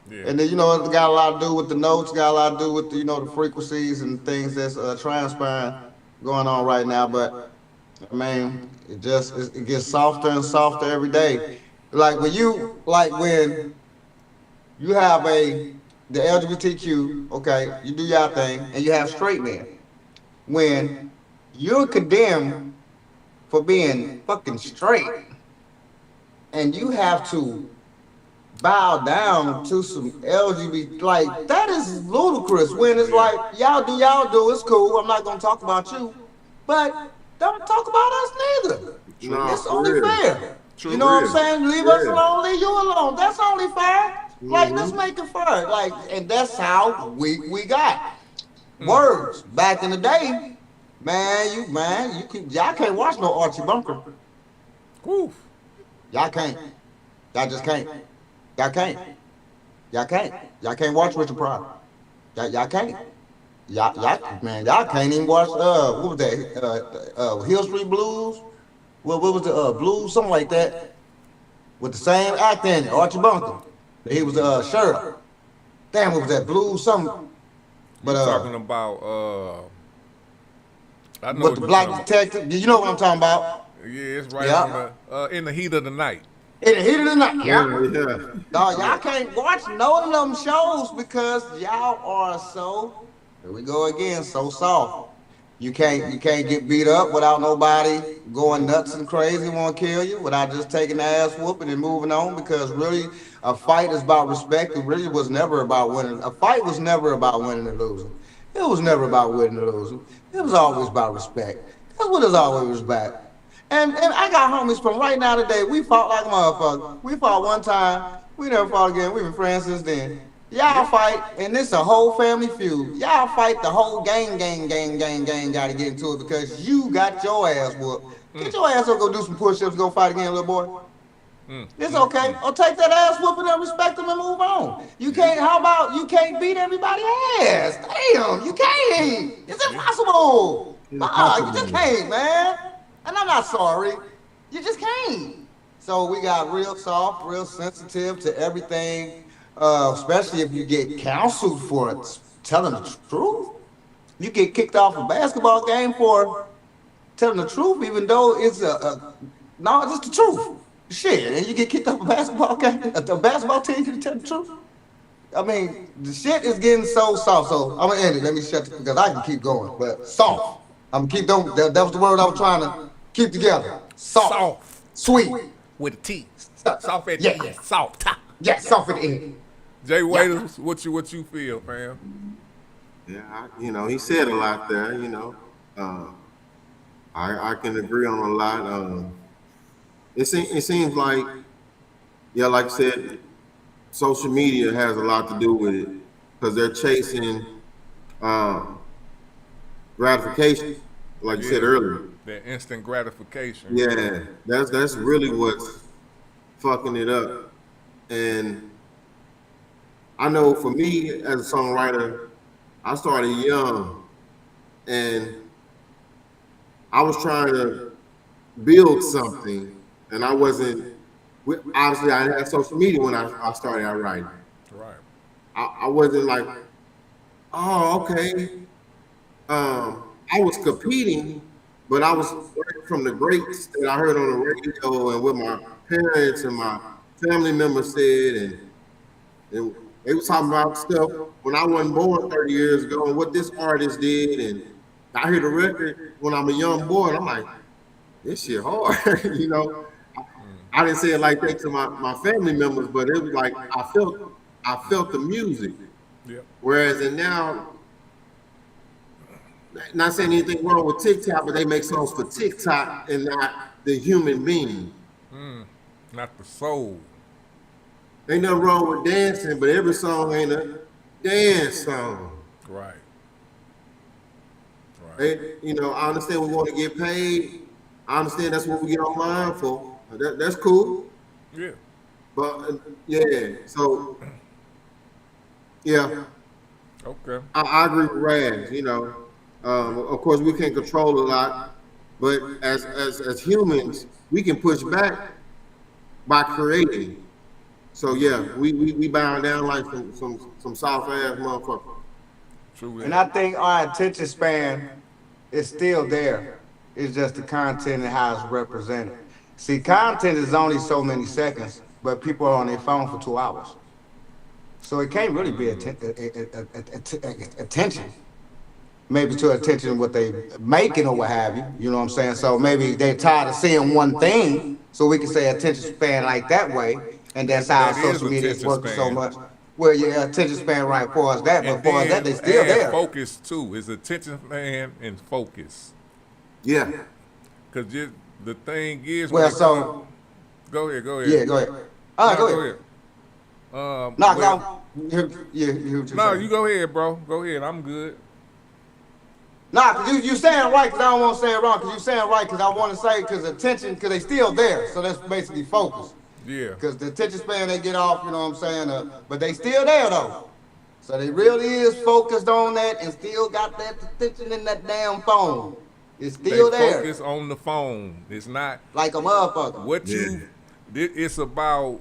Yeah. And then it got a lot to do with the notes, got a lot to do with the frequencies and things that's transpiring going on right now. But I mean, it gets softer and softer every day. Like when you have the LGBTQ, okay, you do your thing, and you have straight men. When you're condemned for being fucking straight, and you have to bow down to some LGBT, like that is ludicrous. When it's like y'all do, it's cool. I'm not gonna talk about you, but don't talk about us neither. No, it's only fair. True, you know what I'm saying? Leave us alone, leave you alone. That's only fair. Like, let's make it fair. Like, and that's how we got words back in the day. Y'all can't watch no Archie Bunker. Woo. Y'all can't. Y'all just can't. Y'all can't. Y'all can't. Y'all can't watch Richard Pryor. Y'all can't. Y'all can't even watch what was that? Hill Street Blues. What was the blues? Something like that. With the same actor in it, Archie Bunker. He was sheriff. Damn, what was that? Blues something. But you talking about I know with the black detective. You know what I'm talking about? Yeah, it's right on the in the heat of the night. In the heat of the night, Yeah. Dog, y'all can't watch none of them shows because y'all are so. Here we go again, so soft. You can't get beat up without nobody going nuts and crazy, want to kill you, without just taking the ass whooping and moving on. Because really, a fight is about respect. It really was never about winning. A fight was never about winning or losing. It was never about winning or losing. It was always about respect. That's what it's always about. And I got homies from right now today. We fought like motherfuckers. We fought one time. We never fought again. We've been friends since then. Y'all fight, and this a whole family feud. Y'all fight, the whole gang gotta get into it because you got your ass whooped. Get your ass up, go do some push-ups, go fight again, little boy. It's okay. Or take that ass whooping and respect them and move on. You can't, how about you can't beat everybody's ass? Damn, you can't. It's impossible. You just can't, man. And I'm not sorry. You just can't. So we got real soft, real sensitive to everything, especially if you get counseled for it, telling the truth. You get kicked off a basketball game for telling the truth, even though it's no, it's just the truth. Shit, and you get kicked off a basketball game, a basketball team can tell the truth. I mean, the shit is getting so soft. So I'm gonna end it. Let me shut it because I can keep going, but soft. I'm gonna keep going. That was the word I was trying to keep together. Soft. Sweet. With a T. Soft at the end. Soft. Yeah, soft at the end. Jay Waiters, what you feel, fam? Yeah, he said a lot there. I can agree on a lot. It seems like, like I said, social media has a lot to do with it because they're chasing gratification, like you said earlier. That instant gratification. Yeah, that's really what's fucking it up. And I know for me as a songwriter, I started young and I was trying to build something, and I wasn't, obviously I didn't have social media when I started out writing. Right. I wasn't like, oh, okay. I was competing, but I was learning from the greats that I heard on the radio and what my parents and my family members said, and they was talking about stuff when I wasn't born 30 years ago and what this artist did, and I hear the record when I'm a young boy, and I'm like, this shit hard, I didn't say it like that to my family members, but it was like I felt the music. Yeah. Whereas and now, not saying anything wrong with TikTok, but they make songs for TikTok and not the human being. Not the soul. Ain't nothing wrong with dancing, but every song ain't a dance song. Right. I understand we want to get paid. I understand that's what we get online for. That's cool. Yeah. But so yeah. Okay. I agree with Raz. Of course we can't control a lot, but as humans, we can push back by creating. So yeah, we bound down like some soft ass motherfuckers. True. And I think our attention span is still there. It's just the content and how it's represented. See, content is only so many seconds, but people are on their phone for 2 hours. So it can't really be attention. Maybe to attention what they making or what have you. You know what I'm saying? So maybe they're tired of seeing one thing, so we can say attention span like that way. And that's how social media is working so much. Well, yeah, attention span right for us that, but for us that, they still there. Focus too is attention span and focus. Yeah. Because the thing is, well, so go ahead. Yeah, go ahead. All right, go ahead. No, you go ahead, bro. Go ahead. I'm good. Nah, cause you saying right, cause I don't want to say it wrong. Cause you saying right, cause I want to say, cause attention, cause they still there. So that's basically focus. Yeah. Cause the attention span they get off, you know what I'm saying? But they still there though. So they really is focused on that and still got that attention in that damn phone. It's still there. Focus on the phone. It's not like a motherfucker. It's about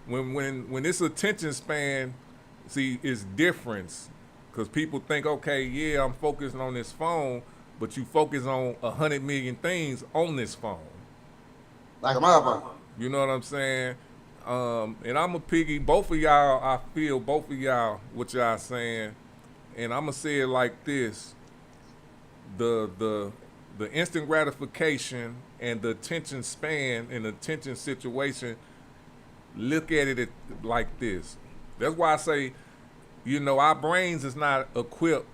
when this attention span See, it's difference because people think, okay, yeah, I'm focused on this phone, but you focus on 100 million things on this phone. Like a motherfucker. You know what I'm saying? And I'm a piggy. Both of y'all, I feel both of y'all what y'all saying, and I'm gonna say it like this: the instant gratification and the attention span and the attention situation. Look at it like this. That's why I say, you know, our brains is not equipped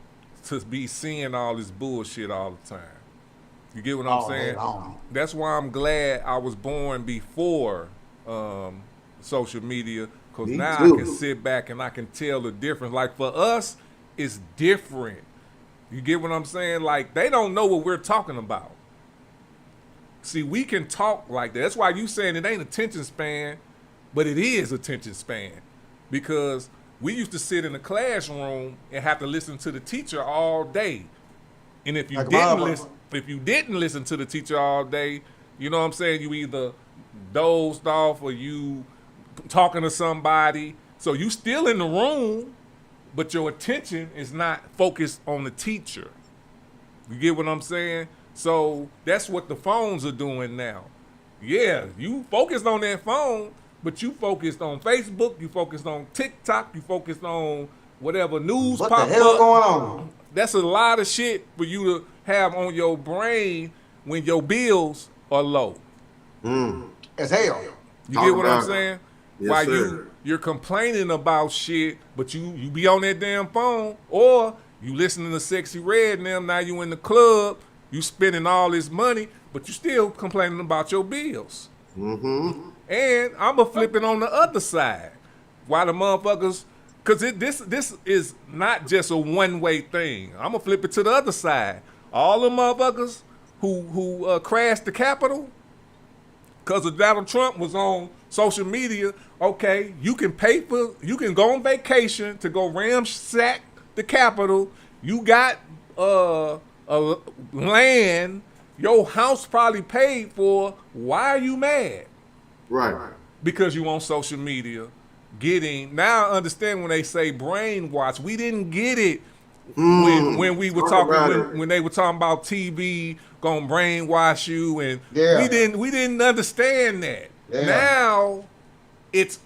to be seeing all this bullshit all the time. You get what I'm saying? That's why I'm glad I was born before social media, because now I can sit back and I can tell the difference. Like for us, it's different. You get what I'm saying? Like they don't know what we're talking about. See, we can talk like that. That's why you saying it ain't attention span, but it is attention span. Because we used to sit in the classroom and have to listen to the teacher all day. And if you didn't listen to the teacher all day, you know what I'm saying, you either dozed off or you talking to somebody. So you still in the room, but your attention is not focused on the teacher. You get what I'm saying? So that's what the phones are doing now. Yeah, you focused on that phone, but you focused on Facebook, you focused on TikTok, you focused on whatever news pop up. What the hell going on? That's a lot of shit for you to have on your brain when your bills are low. As hell. You get what I'm saying? Yes, While sir. you're complaining about shit, but you be on that damn phone, or you listening to Sexy Red and them, now you in the club, you spending all this money, but you still complaining about your bills. And I'm a flipping on the other side. Why the motherfuckers, because this is not just a one-way thing. I'm going to flip it to the other side. All the motherfuckers who crashed the Capitol because of Donald Trump was on social media. Okay, you can go on vacation to go ramsack the Capitol. You got land, your house probably paid for. Why are you mad? Right. Because you on social media now I understand when they say brainwash. We didn't get it when we were talking when they were talking about TV gonna brainwash you, and we didn't understand that. Now it's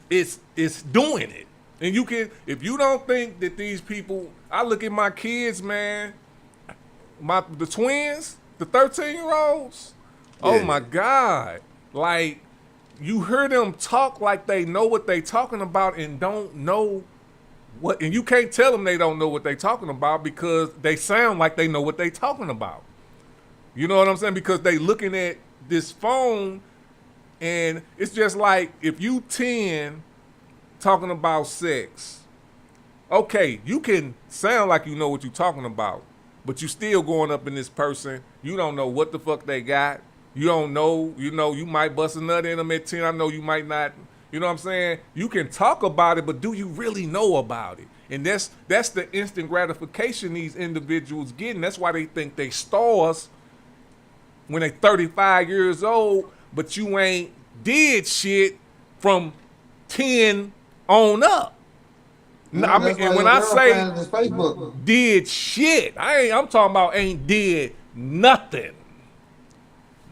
doing it. And you can, if you don't think that these people, I look at my kids, man, the twins, the 13-year-olds, oh my God. Like, you hear them talk like they know what they talking about and don't know what, and you can't tell them they don't know what they talking about because they sound like they know what they talking about. You know what I'm saying? Because they looking at this phone, and it's just like if you 10 talking about sex, okay, you can sound like you know what you're talking about, but you still going up in this person. You don't know what the fuck they got. You don't know, you might bust a nut in them at 10. I know you might not, you know what I'm saying? You can talk about it, but do you really know about it? And that's the instant gratification these individuals getting. That's why they think they stars when they 35 years old, but you ain't did shit from 10 on up. I mean, and when I say did shit, I'm talking about ain't did nothing.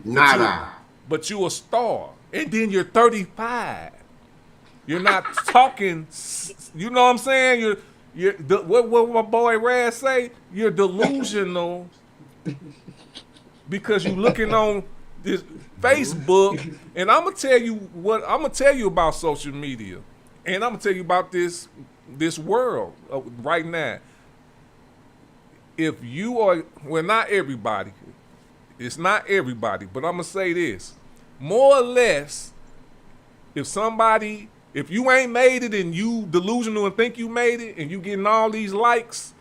Nada. But you a star. And then you're 35. You're not talking, you know what I'm saying? What my boy Raz say? You're delusional because you looking on this Facebook, and I'm gonna tell you about social media, and I'm gonna tell you about this world right now. If you are, well, not everybody. It's not everybody, but I'm gonna say this. More or less, if you ain't made it and you delusional and think you made it and you getting all these likes,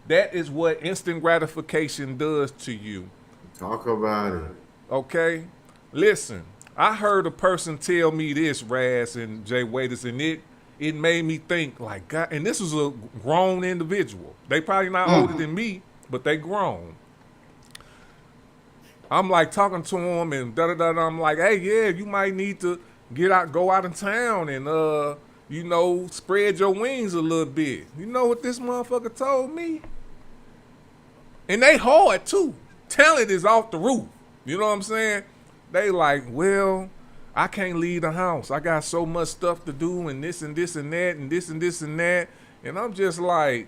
that is what instant gratification does to you. Talk about it. Okay? Listen, I heard a person tell me this, Raz and Jay Waiters, and it made me think like, God, and this was a grown individual. They probably not older than me, but they grown. I'm like talking to him and I'm like, hey, yeah, you might need to go out of town and you know, spread your wings a little bit. You know what this motherfucker told me? And they hard too. Talent is off the roof. You know what I'm saying? They like, well, I can't leave the house. I got so much stuff to do and this and this and that and this and this and that. And I'm just like,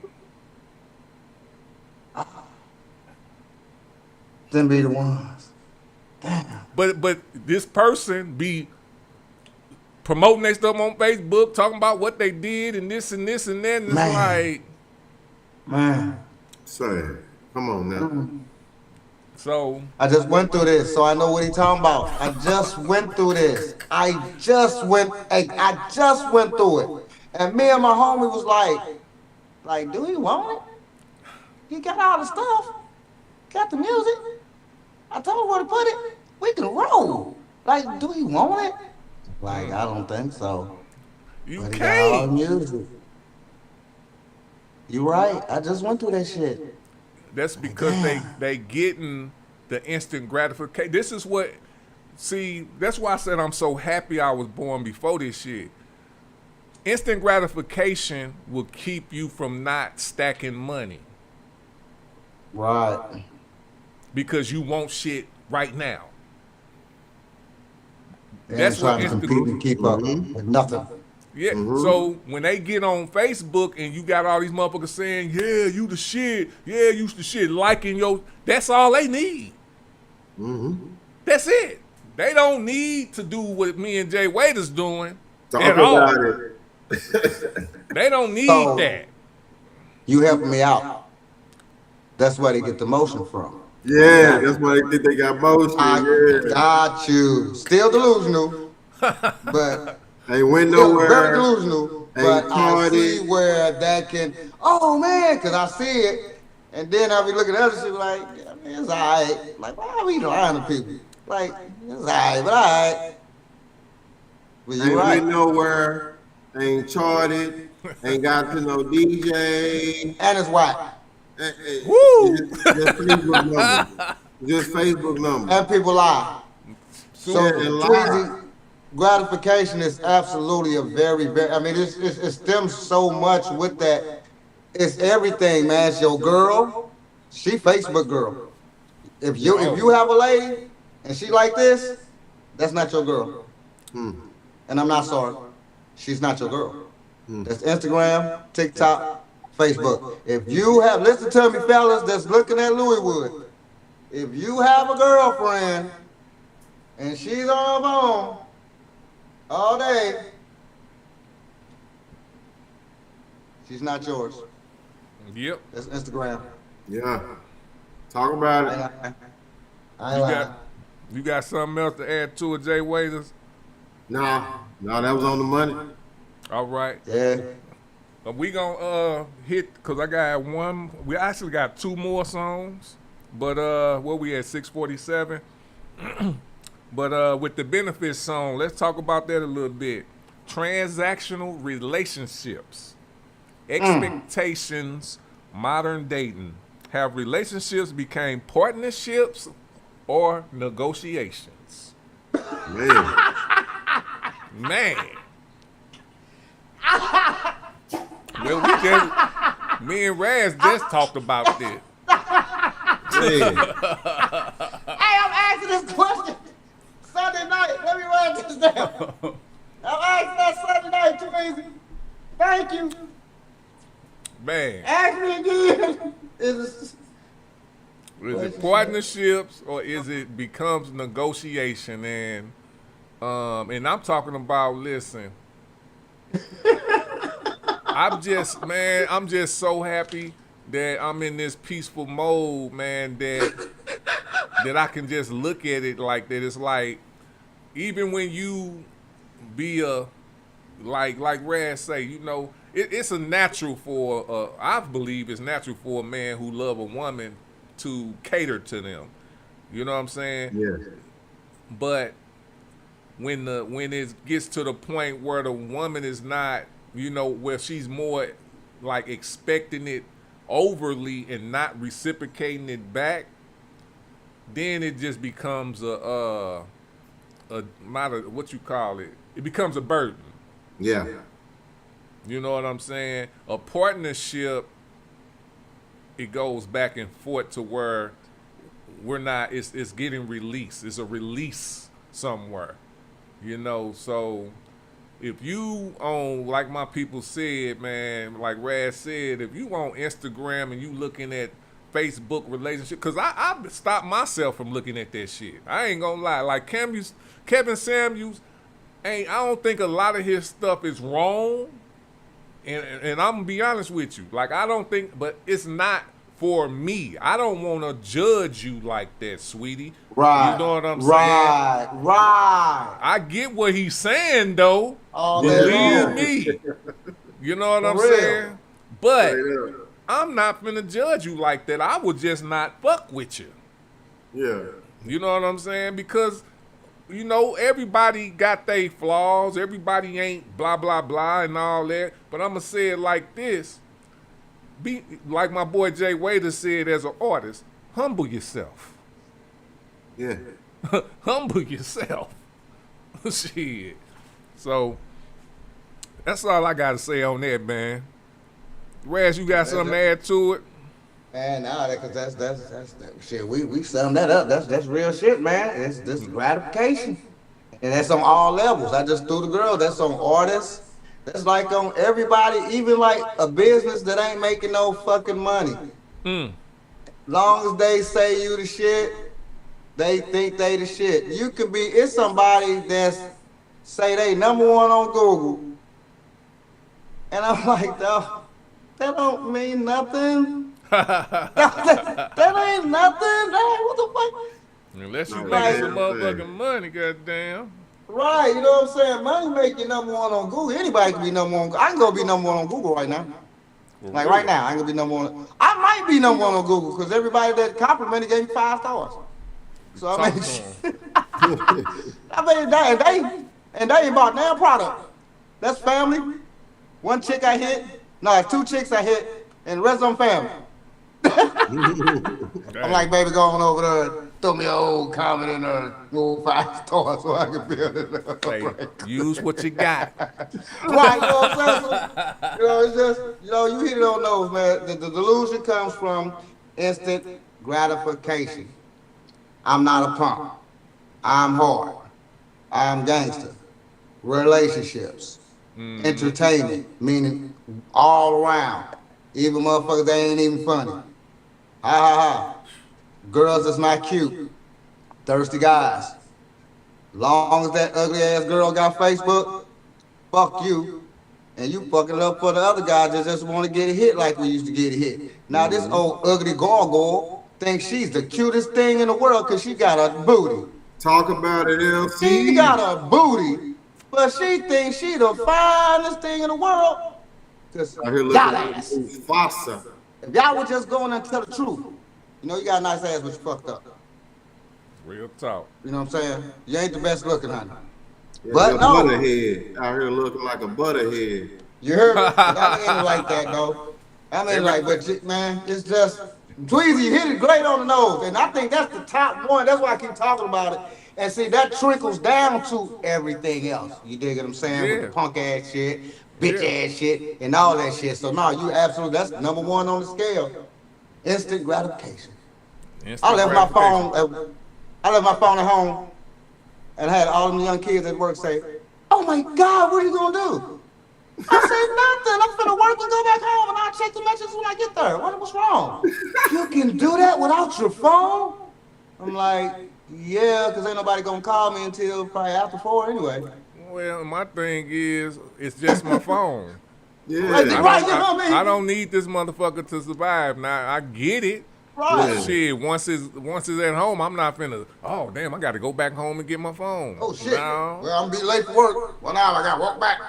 them be the ones. Damn. But this person be promoting their stuff on Facebook, talking about what they did and this and this and that. And it's like, man. Say, come on now. So I just went through this, so I know what he's talking about. I just went through this. I just went through it. And me and my homie was like, do he want it? He got all the stuff. Got the music. I told him where to put it. We can roll. Like, do he want it? Like, I don't think so. You but he can't. got all the music. You right. I just went through that shit. That's because they getting the instant gratification. This is what, see, that's why I said I'm so happy I was born before this shit. Instant gratification will keep you from not stacking money. Right. Because you want shit right now. That's what instant compete and keep up with nothing. Yeah, so when they get on Facebook and you got all these motherfuckers saying, yeah, you the shit, yeah, you the shit, liking your, that's all they need. That's it. They don't need to do what me and Jay Wade is doing at all. They don't need that. You helping me out. That's where they get the motion from. Yeah, that's why they think they got motion. I got you. Still delusional, but ain't went nowhere. Very delusional, but I see where that can. Oh man, because I see it, and then I be looking at other shit like, yeah, man, it's alright. Like, why are we lying to people? Like, it's alright, but alright. But you ain't right. went nowhere. Ain't charted. Ain't got to no DJ. And it's whack. Woo! Just Facebook numbers. Just Facebook numbers. And people lie. So Tweezy, gratification is absolutely a very, I mean, it stems so much with that. It's everything, man. It's your girl. She Facebook girl. If you have a lady and she like this, that's not your girl. And I'm not sorry. She's not your girl. That's Instagram, TikTok, Facebook. If you have, listen to me, fellas that's looking at Louis Wood. If you have a girlfriend and she's on her phone all day, she's not yours. Yep. That's Instagram. Yeah. Talk about it. You got something else to add to it, Jay Waders? No, that was on the money. All right. Yeah. We gonna hit, cause I got one. We actually got two more songs, but what we at 6:47. But with the benefits song, let's talk about that a little bit. Transactional relationships, expectations, modern dating. Have relationships became partnerships or negotiations? Man. Well, me and Raz just talked about this. Hey, I'm asking this question Sunday night. Let me write this down. I'm asking that Sunday night, too easy. Thank you. Man. Ask me again. Is it partnerships or is it becomes negotiation? And I'm talking about, listen, I'm just so happy that I'm in this peaceful mode, man, that I can just look at it like that. It's like, even when you be like Raz say, you know, it's a natural for, I believe it's natural for a man who love a woman to cater to them. You know what I'm saying? Yeah. But when it gets to the point where the woman is not, you know, where she's more like expecting it overly and not reciprocating it back, then it just becomes not a, what you call it. It becomes a burden. Yeah. You know what I'm saying? A partnership, it goes back and forth to where we're not, it's getting released. It's a release somewhere. You know, so if you on, like my people said, man, like Raz said, if you on Instagram and you looking at Facebook relationship, because I stopped myself from looking at that shit. I ain't gonna lie. Like Kevin Samuels, I don't think a lot of his stuff is wrong. And I'm gonna be honest with you. Like, I don't think, but it's not for me. I don't want to judge you like that, sweetie. Right. You know what I'm saying? Right. I get what he's saying, though. Oh, believe me. You know what I'm real. saying? But I'm not finna judge you like that. I would just not fuck with you. Yeah. You know what I'm saying? Because, you know, everybody got their flaws. Everybody ain't blah, blah, blah and all that. But I'm going to say it like this. Be like my boy Jay Wader said as an artist, humble yourself. Yeah. Humble yourself. Shit. So, that's all I got to say on that, man. Raz, you got something to add to it? Man, nah, because that's shit. We summed that up. That's real shit, man. It's this gratification, and that's on all levels. I just threw the girl. That's on artists. That's like on everybody, even like a business that ain't making no fucking money. Long as they say you the shit, they think they the shit. You could be. It's somebody that's say they number one on Google, and I'm like, though, that don't mean nothing. that ain't nothing. That ain't what the fuck. Unless you making some motherfucking money, goddamn. Right, you know what I'm saying? Money make you number one on Google. Anybody can be number one. I can go be number one on Google right now. Like right now, I ain't gonna be number one. I might be number one on Google because everybody that complimented gave me 5 stars. So I mean, and they ain't bought damn product. That's family. One chick I hit. No, 2 chicks I hit, and the rest of them family. I'm like, baby, go on over there, throw me an old comment in there, old 5 stars so I can build it up. Hey, use what you got. Right, you know what I'm saying? You know, it's just, you know, you hit it on those, man. The delusion comes from instant gratification. I'm not a punk. I'm hard. I'm gangster. Relationships. Entertainment, meaning all around. Even motherfuckers that ain't even funny. Ha ha ha. Girls that's not cute. Thirsty guys. Long as that ugly ass girl got Facebook, fuck you. And you fucking it up for the other guys that just want to get a hit like we used to get a hit. Now this old ugly gargoyle thinks she's the cutest thing in the world because she got a booty. Talk about it, LC. She got a booty, but she thinks she the finest thing in the world. Cause y'all ass. If y'all would just go in and tell the truth, you know you got a nice ass, but you fucked up. Real talk. You know what I'm saying? You ain't the best looking, honey. Yeah, but no. Butterhead out here looking like a butterhead. You heard me? I ain't like that though. I mean, like, but man, it's just Tweezy hit it great on the nose, and I think that's the top one. That's why I keep talking about it. And see, that trickles down to everything else. You dig what I'm saying? With the punk ass shit, bitch ass shit, and all that shit. So no, you absolutely, that's number one on the scale. Instant gratification. I left my phone at home and had all them young kids at work say, "Oh my God, what are you gonna do?" I said, "Nothing. I'm finna work and go back home and I'll check the messages when I get there. What's wrong?" "You can do that without your phone?" I'm like, yeah, because ain't nobody gonna call me until probably after 4 anyway. Well, my thing is, it's just my phone. Yeah. Right, you know what I mean? I don't need this motherfucker to survive. Now, I get it. Right. But shit, once it's at home, I'm not finna, oh, damn, I got to go back home and get my phone. Oh, shit. No. Well, I'm going to be late for work. Well, now I got to walk back.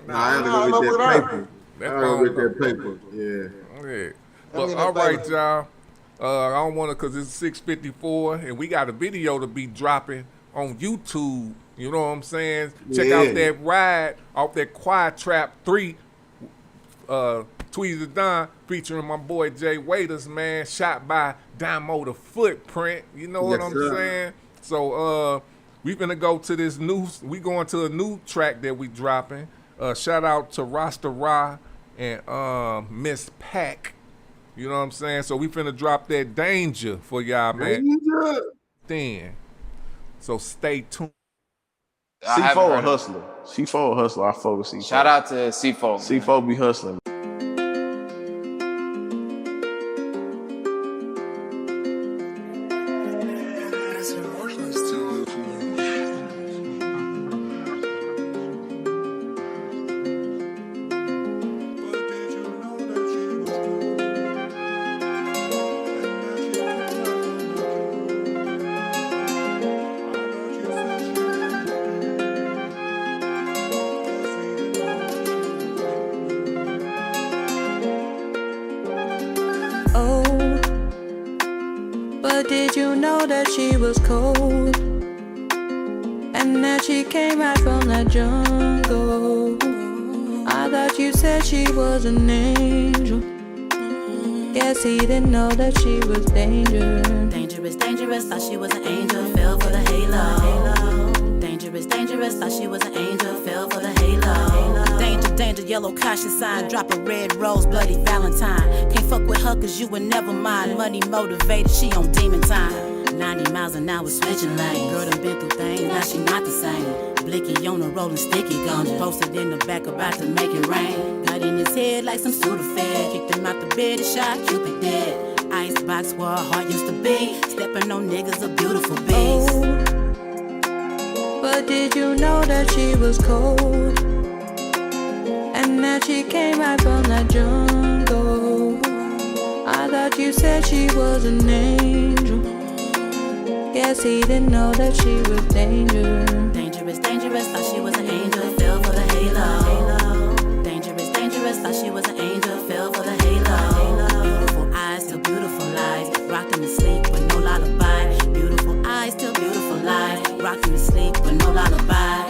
Nah, I had to go with that paper. Yeah. But all right, y'all. I don't want to, because it's 6:54, and we got a video to be dropping on YouTube. You know what I'm saying? Check out that ride off that Quiet Trap 3, Tweezy Don, featuring my boy Jay Waiters, man, shot by Damo the Footprint. You know what I'm saying? So we finna go to this we going to a new track that we dropping. Shout out to Rasta Ra and Miss Pack. You know what I'm saying? So we finna drop that danger for y'all, man. Danger. Then. So stay tuned. C4 a hustler. C4 a hustler. I fuck with C4. Shout out to C4. C4 be hustling. But did you know that she was cold? And that she came right from the jungle? I thought you said she was an angel. Guess he didn't know that she was dangerous. Dangerous, dangerous, thought she was an angel, fell for the halo. Dangerous, dangerous, thought she was an angel, fell for the halo. Danger, danger, yellow caution sign, drop a red rose, bloody Valentine. Can't fuck with her cause you would never mind. Money motivated, she on demon time. 90 miles an hour switching lanes. Girl done been through things, now she not the same. Blicky on the rolling sticky guns, posted in the back about to make it rain. Got in his head like some Sudafed, kicked him out the bed and shot Cupid dead. Icebox where her heart used to be, stepping on niggas a beautiful beast. But did you know that she was cold? And that she came right from the jungle? I thought you said she was an angel. Guess he didn't know that she was dangerous. Dangerous, dangerous, thought she was an angel, fell for the halo. Dangerous, dangerous, thought she was an angel, fell for the halo. Beautiful eyes, still beautiful lies, rocked him to sleep with no lullaby. Beautiful eyes, still beautiful lies, rocked him to sleep with no lullaby.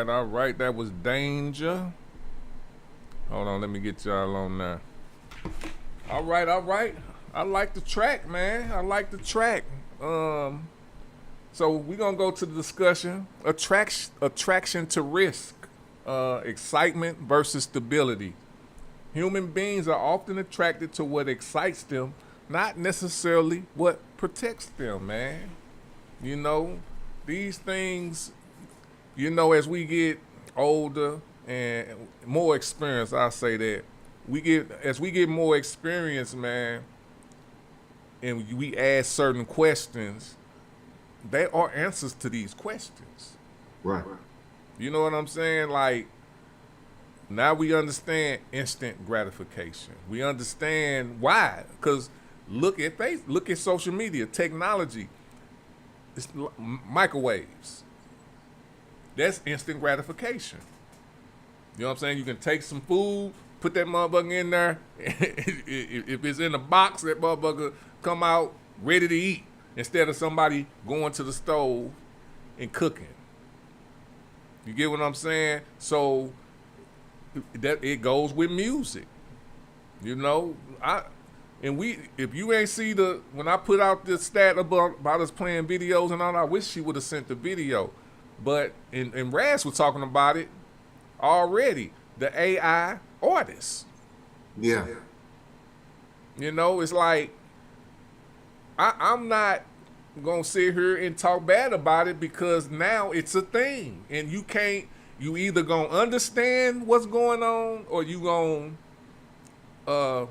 All right. That was Danger. Hold on, let me get y'all on there. All right. I like the track, man. I like the track. So we're gonna go to the discussion. Attraction to risk. Excitement versus stability. Human beings are often attracted to what excites them, not necessarily what protects them, man. You know, these things, you know, as we get older and more experience, I'll say that, as we get more experience, man, and we ask certain questions, there are answers to these questions. Right. You know what I'm saying? Like, now we understand instant gratification. We understand why. Because look at social media, technology. It's microwaves. That's instant gratification. You know what I'm saying? You can take some food, put that motherfucker in there. If it's in a box, that motherfucker come out ready to eat instead of somebody going to the stove and cooking. You get what I'm saying? So that it goes with music. You know, if you ain't see when I put out this stat about us playing videos and all, I wish she would have sent the video. But and Raz was talking about it already. The AI artists. Yeah. You know, it's like I'm not gonna sit here and talk bad about it because now it's a thing, and you either gonna understand what's going on or you gonna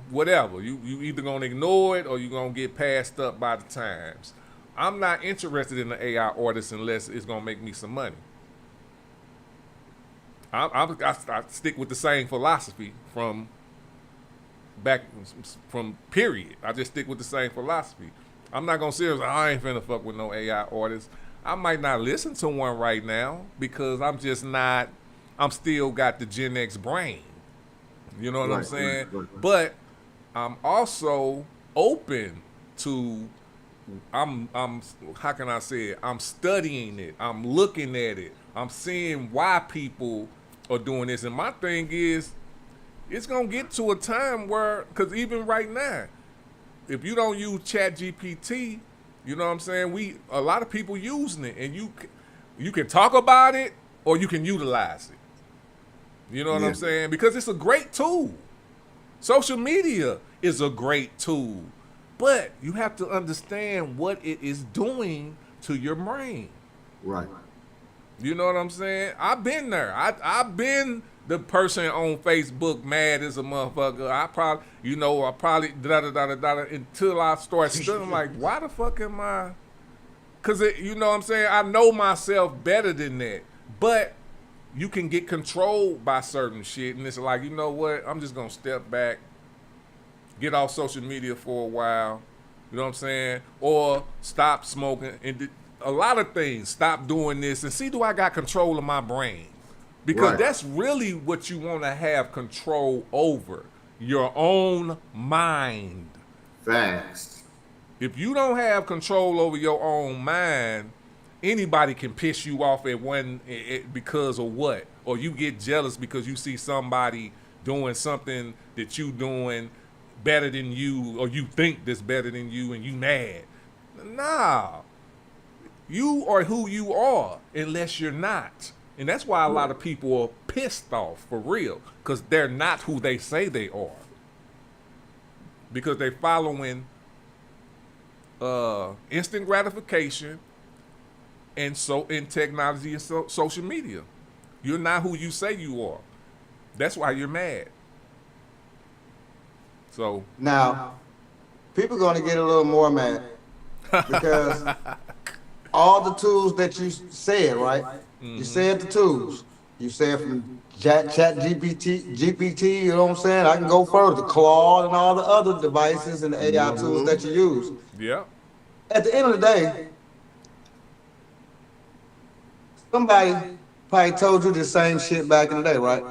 whatever. You either gonna ignore it or you gonna get passed up by the times. I'm not interested in the AI artist unless it's gonna make me some money. I stick with the same philosophy from period. I just stick with the same philosophy. I'm not gonna say I ain't finna fuck with no AI artist. I might not listen to one right now because I'm still got the Gen X brain. You know what I'm saying? Right. But I'm also open to how can I say it? I'm studying it. I'm looking at it. I'm seeing why people are doing this. And my thing is, it's gonna get to a time where, because even right now, if you don't use Chat GPT, you know what I'm saying? A lot of people using it, and you can talk about it or you can utilize it. You know what I'm saying? Because it's a great tool. Social media is a great tool, but you have to understand what it is doing to your brain. Right. You know what I'm saying? I've been there. I've been the person on Facebook mad as a motherfucker. I probably until I start studying. Like, why the fuck am I? Because you know what I'm saying? I know myself better than that, but you can get controlled by certain shit, and it's like, you know what? I'm just gonna step back, get off social media for a while. You know what I'm saying? Or stop smoking, and a lot of things. Stop doing this, and see, do I got control of my brain? Because that's really what you want to have control over, your own mind. Facts. If you don't have control over your own mind, anybody can piss you off because of what? Or you get jealous because you see somebody doing something that you doing better than you, or you think that's better than you, and you mad. Nah. You are who you are unless you're not. And that's why a lot of people are pissed off, for real, because they're not who they say they are. Because they're following instant gratification and in technology and social media. You're not who you say you are. That's why you're mad. So now, people going to get a little more mad because all the tools that you said, right? Mm-hmm. You said the tools. You said from Chat GPT, you know what I'm saying? I can go further. Claude and all the other devices and the AI tools that you use. Yeah. At the end of the day, somebody probably told you the same shit back in the day, right?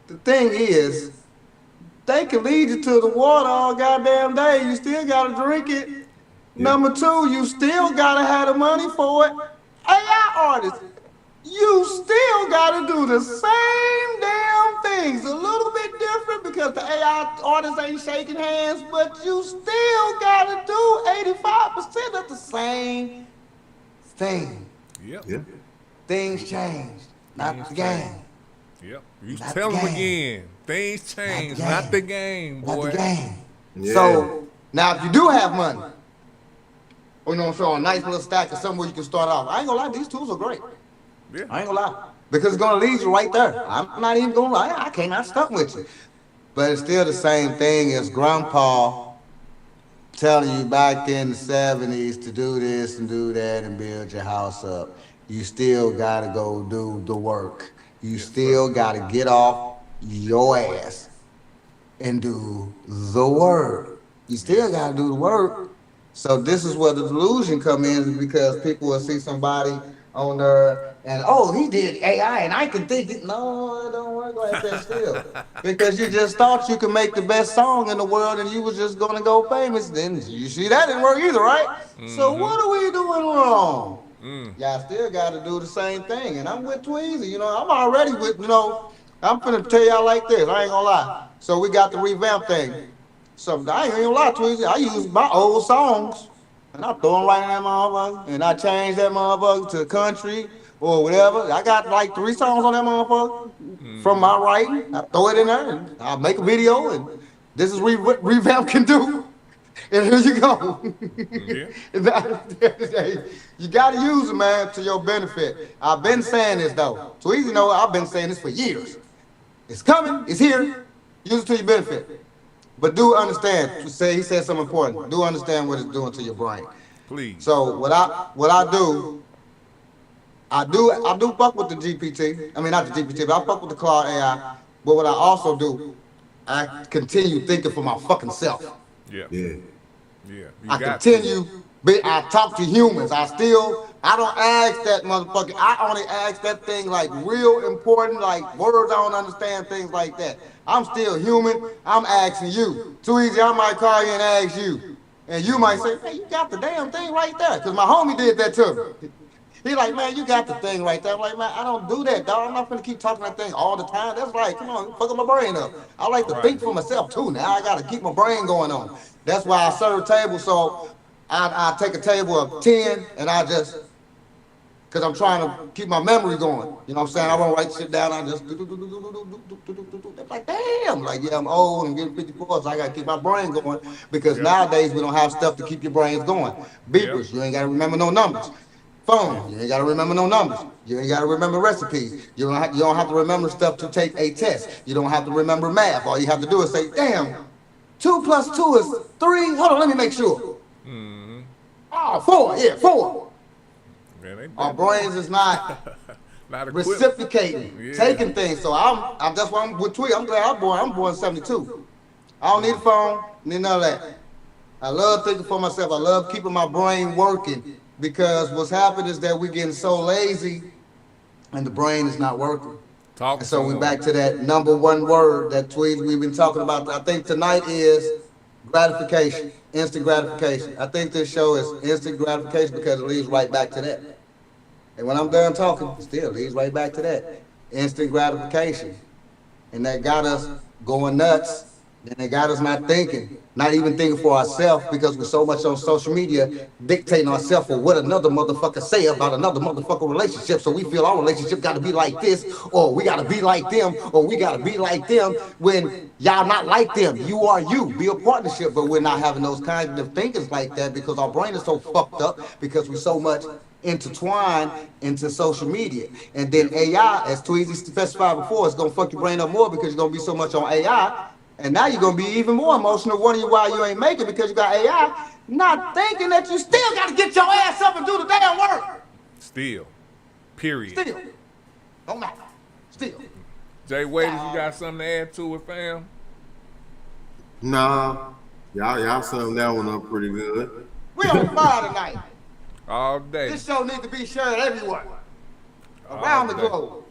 The thing is, they can lead you to the water all goddamn day. You still gotta drink it. Yeah. Number two, you still gotta have the money for it. AI artists, you still gotta do the same damn things. A little bit different because the AI artists ain't shaking hands, but you still gotta do 85% of the same thing. Yep. Yeah. Things changed, not the game. Yep. You tell them again. Things change, not the game, boy. Not the game. Yeah. So now, if you do have money, or you know, so a nice little stack of somewhere you can start off. I ain't gonna lie, these tools are great. Yeah. I ain't gonna lie, because it's gonna lead you right there. I'm not even gonna lie, I cannot stuck with you. But it's still the same thing as Grandpa telling you back in the 70s to do this and do that and build your house up. You still gotta go do the work. You still gotta get off your ass and do the work. You still gotta do the work. So this is where the delusion come in, because people will see somebody on there and, oh, he did AI and I can think it. No, it don't work like that still. Because you just thought you could make the best song in the world and you was just gonna go famous. Then you see that didn't work either, right? Mm-hmm. So what are we doing wrong? Y'all still gotta do the same thing. And I'm with Tweezy, you know, I'm already with, you know, I'm finna tell y'all like this, I ain't gonna lie. So we got the revamp thing. So I ain't gonna lie, Tweezy, I use my old songs and I throw them right in that motherfucker and I change that motherfucker to country or whatever. I got like 3 songs on that motherfucker from my writing. I throw it in there and I make a video and this is what revamp can do. And here you go. Yeah. You got to use it, man, to your benefit. I've been saying this, though. So easy, know I've been saying this for years. It's coming. It's here. Use it to your benefit. But do understand. He said something important. Do understand what it's doing to your brain. Please. So what I do fuck with the GPT. I mean, not the GPT, but I fuck with the Claude AI. But what I also do, I continue thinking for my fucking self. Yeah. Yeah. Yeah. I continue, but I talk to humans. I don't ask that motherfucker. I only ask that thing like real important, like words I don't understand, things like that. I'm still human. I'm asking you. Too easy, I might call you and ask you. And you might say, hey, you got the damn thing right there. Because my homie did that to me. He like, man, you got the thing right there. I'm like, man, I don't do that, dog. I'm not gonna keep talking that thing all the time. That's right. Come on, fucking my brain up. I like to think for myself too. Now I gotta keep my brain going on. That's why I serve tables. So I take a table of 10 and I just, cause I'm trying to keep my memory going. You know what I'm saying? I don't write shit down. I just They're like, damn, like yeah, I'm old and getting 54, so I gotta keep my brain going. Because nowadays we don't have stuff to keep your brains going. Beepers, you ain't gotta remember no numbers. Phone, you ain't gotta remember no numbers. You ain't gotta remember recipes. You don't have to remember stuff to take a test. You don't have to remember math. All you have to do is say, damn, 2 + 2 is 3. Hold on, let me make sure. Oh, 4, yeah, 4. Man, our brains is not reciprocating, taking things. So I'm that's why I'm with Tweet. I'm glad I'm born 72. I don't need a phone, need none of that. I love thinking for myself. I love keeping my brain working. Because what's happened is that we're getting so lazy and the brain is not working. And so we're back to that number one word that we've been talking about. I think tonight is gratification, instant gratification. I think this show is instant gratification because it leads right back to that. And when I'm done talking, it still leads right back to that. Instant gratification. And that got us going nuts. And they got us not thinking, not even thinking for ourselves because we're so much on social media dictating ourselves for what another motherfucker say about another motherfucker relationship. So we feel our relationship got to be like this, or we got to be like them, or we got to be like them when y'all not like them. You are you. Be a partnership, but we're not having those kinds of thinkings like that because our brain is so fucked up because we're so much intertwined into social media. And then AI, as Tweezy specified before, it's going to fuck your brain up more because you're going to be so much on AI. And now you're going to be even more emotional, wondering why you ain't making because you got AI, not thinking that you still got to get your ass up and do the damn work. Still. Period. Still. Don't matter. Still. Jay Waiters, you got something to add to it, fam? Nah. Y'all summed that one up pretty good. We on fire tonight. All day. This show needs to be shared everywhere. Around the globe.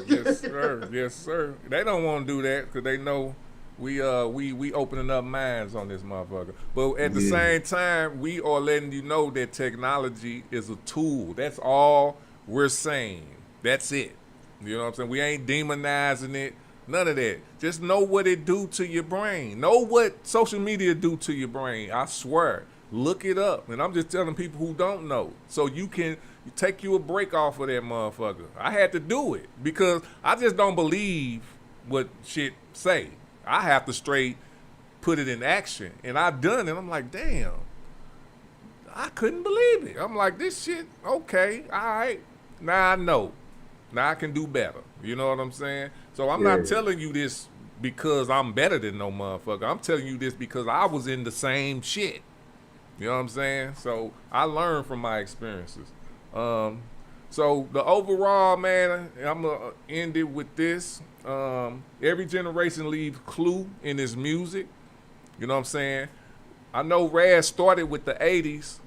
Yes, sir. Yes, sir. They don't want to do that because they know we opening up minds on this motherfucker. But at the same time, we are letting you know that technology is a tool. That's all we're saying. That's it. You know what I'm saying? We ain't demonizing it. None of that. Just know what it do to your brain. Know what social media do to your brain. I swear. Look it up. And I'm just telling people who don't know. So you can take you a break off of that motherfucker. I had to do it because I just don't believe what shit say. I have to straight put it in action. And I've done it. I'm like, damn. I couldn't believe it. I'm like, this shit, okay, all right. Now I know. Now I can do better. You know what I'm saying? So I'm not telling you this because I'm better than no motherfucker. I'm telling you this because I was in the same shit. You know what I'm saying? So I learned from my experiences. So the overall, man, I'm going to end it with this. Every generation leaves clue in his music. You know what I'm saying? I know Raz started with the 80s,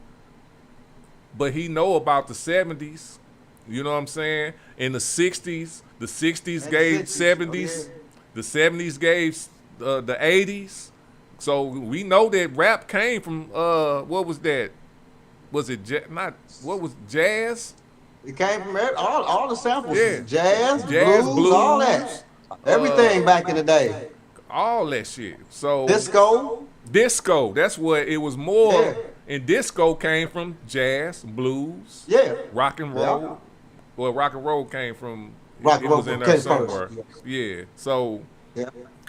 but he know about the 70s. You know what I'm saying? In the 60s, the 60s gave 70s. The 70s gave the 80s. So we know that rap came from, what was that? Was it what was jazz? It came from all the samples. Yeah. Jazz, blues, all that. Everything back in the day. All that shit. So Disco, that's what it was more. Yeah. And disco came from jazz, blues, rock and roll. Yeah. Well, rock and roll came from, it was in there somewhere. Yeah. So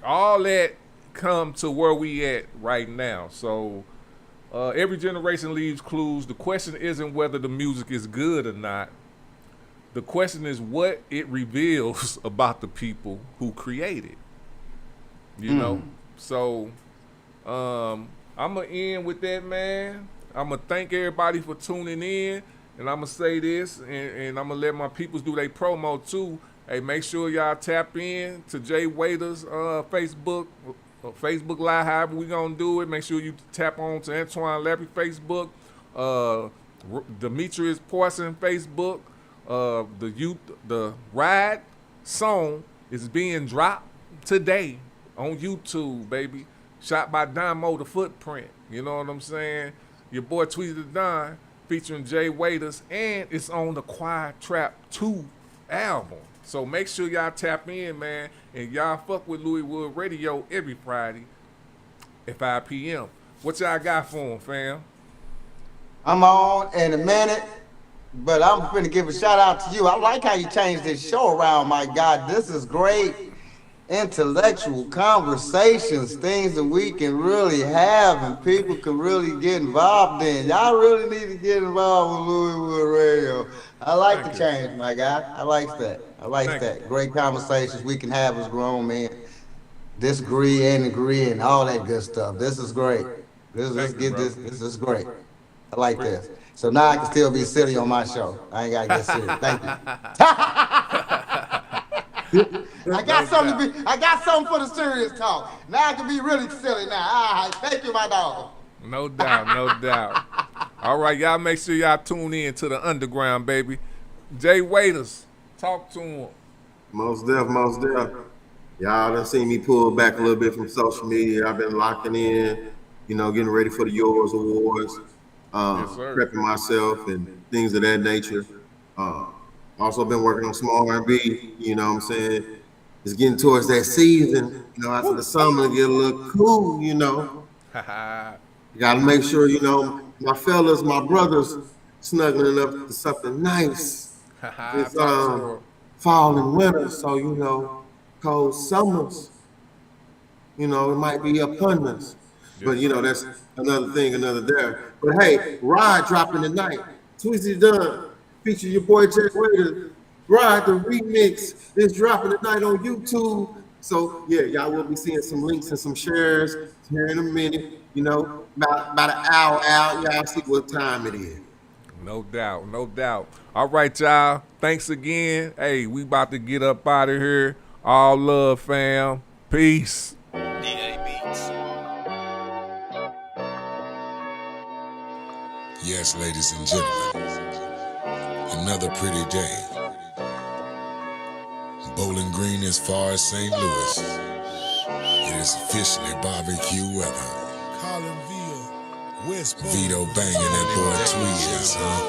all that come to where we at right now. So every generation leaves clues. The question isn't whether the music is good or not. The question is what it reveals about the people who create it. You know? So I'm going to end with that, man. I'm going to thank everybody for tuning in. And I'm going to say this, and I'm going to let my peoples do their promo too. Hey, make sure y'all tap in to Jay Waiters' Facebook Live, however we going to do it. Make sure you tap on to Antoine Larry Facebook, Demetrius Poison Facebook. The Ride song is being dropped today on YouTube, baby. Shot by Damo the Footprint. You know what I'm saying? Your boy Tweezy the Don featuring Jay Waiters, and it's on the Quiet Trap 2 album. So make sure y'all tap in, man, and y'all fuck with Louis Wood Radio every Friday at 5 p.m. What y'all got for him, fam? I'm on in a minute, but I'm finna give a shout out to you. I like how you changed this show around, my God. This is great intellectual conversations, things that we can really have and people can really get involved in. Y'all really need to get involved with Louis Wood Radio. I like the change, my guy. I like that. I like that. Great conversations we can have as grown men. Disagree and agree and all that good stuff. This is great. This is great. I like this. So now I can still be silly on my show. I ain't gotta get serious. Thank you. I got something for the serious talk. Now I can be really silly now. All right, thank you, my dog. No doubt, no doubt. All right, y'all make sure y'all tune in to the underground, baby. Jay Waiters, talk to him. Most def. Y'all done seen me pull back a little bit from social media. I've been locking in, getting ready for the Yours Awards, prepping myself and things of that nature. Also been working on some R&B, you know what I'm saying? It's getting towards that season, after the summer, get a little cool, You gotta make sure, my fellas, my brothers, snuggling up to something nice. It's fall and winter, so, cold summers, it might be upon us. But, that's another thing, another there. But hey, Ride dropping tonight. Tweezy Dunn, feature your boy Jay Waiters. Ride, the remix is dropping tonight on YouTube. So, yeah, y'all will be seeing some links and some shares here in a minute. About an hour out. Y'all see what time it is. No doubt, no doubt. All right, y'all. Thanks again. Hey, we about to get up out of here. All love, fam. Peace. Yes, ladies and gentlemen, another pretty day. Bowling Green as far as St. Louis. It is officially barbecue weather. Vito banging that boy Tweez, huh?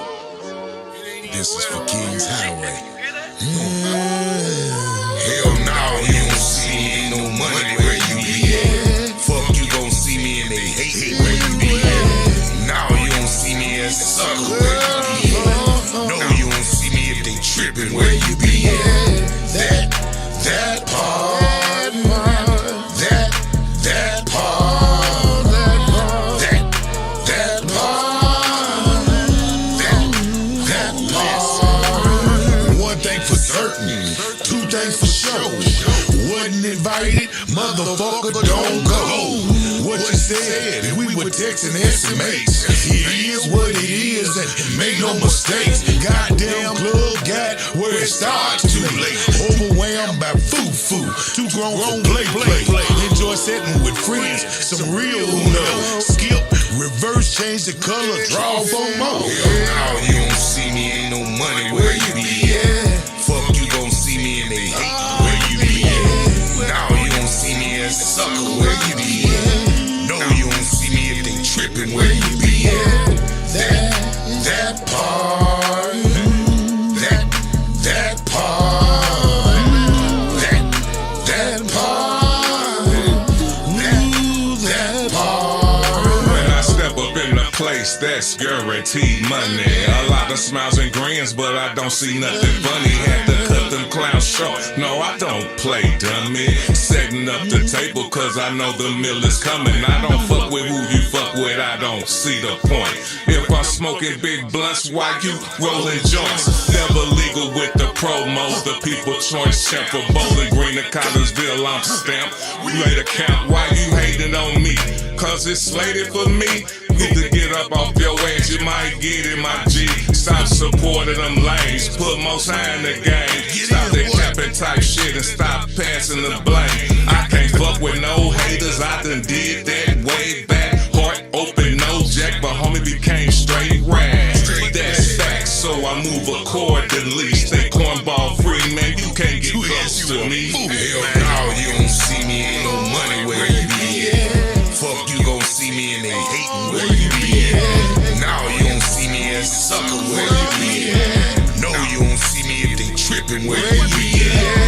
This is for Kings Highway. Hell no, you don't see me, ain't no money where you be at. Fuck, you gon' see me and they hate where you be at. Now you don't see me as a sucker where you be at. No, you don't see me if they trippin' where you be at. That part. Invited, motherfucker, don't go. What you said, we were texting estimates. It is what it is, and make no mistakes. Goddamn club got where it starts too late. Overwhelmed by foo-foo, too grown to play. Enjoy setting with friends, some real who know. Skip, reverse, change the color, draw for more. Now you don't see me, ain't no money where you be at. Fuck, you gon' see me and they hate where you be at. Now you don't see me as a sucker where you be at. No, you don't see me if they trippin' where you be at. That part. That part. That part. That part. When I step up in the place, that's guaranteed money. A lot of smiles and grins, but I don't see nothing funny. Had to cut them clowns short. No, I don't play dummy. Setting up the table cause I know the meal is coming. I don't fuck with who you fuck with, I don't see the point. If I'm smoking big blunts, why you rolling joints? Never legal with the promos, the people choice champ for Bowling Green to Collegeville, I'm stamped. We laid a count, why you hating on me? Cause it's slated for me. Either get up off your ass, you might get in my G. Stop supporting them lanes, put most high in the game. Stop that capping type shit and stop passing the blame. I can't fuck with no haters, I done did that way back. Heart open, no jack, but homie became straight rag. That's facts, so I move accordingly. Stay cornball free, man, you can't get close to me. Hell no, you don't see me, ain't no money where you be at. me and they hating where you be at. Now you don't see me as a sucker where you be at. No, you don't see me if they tripping where you be at.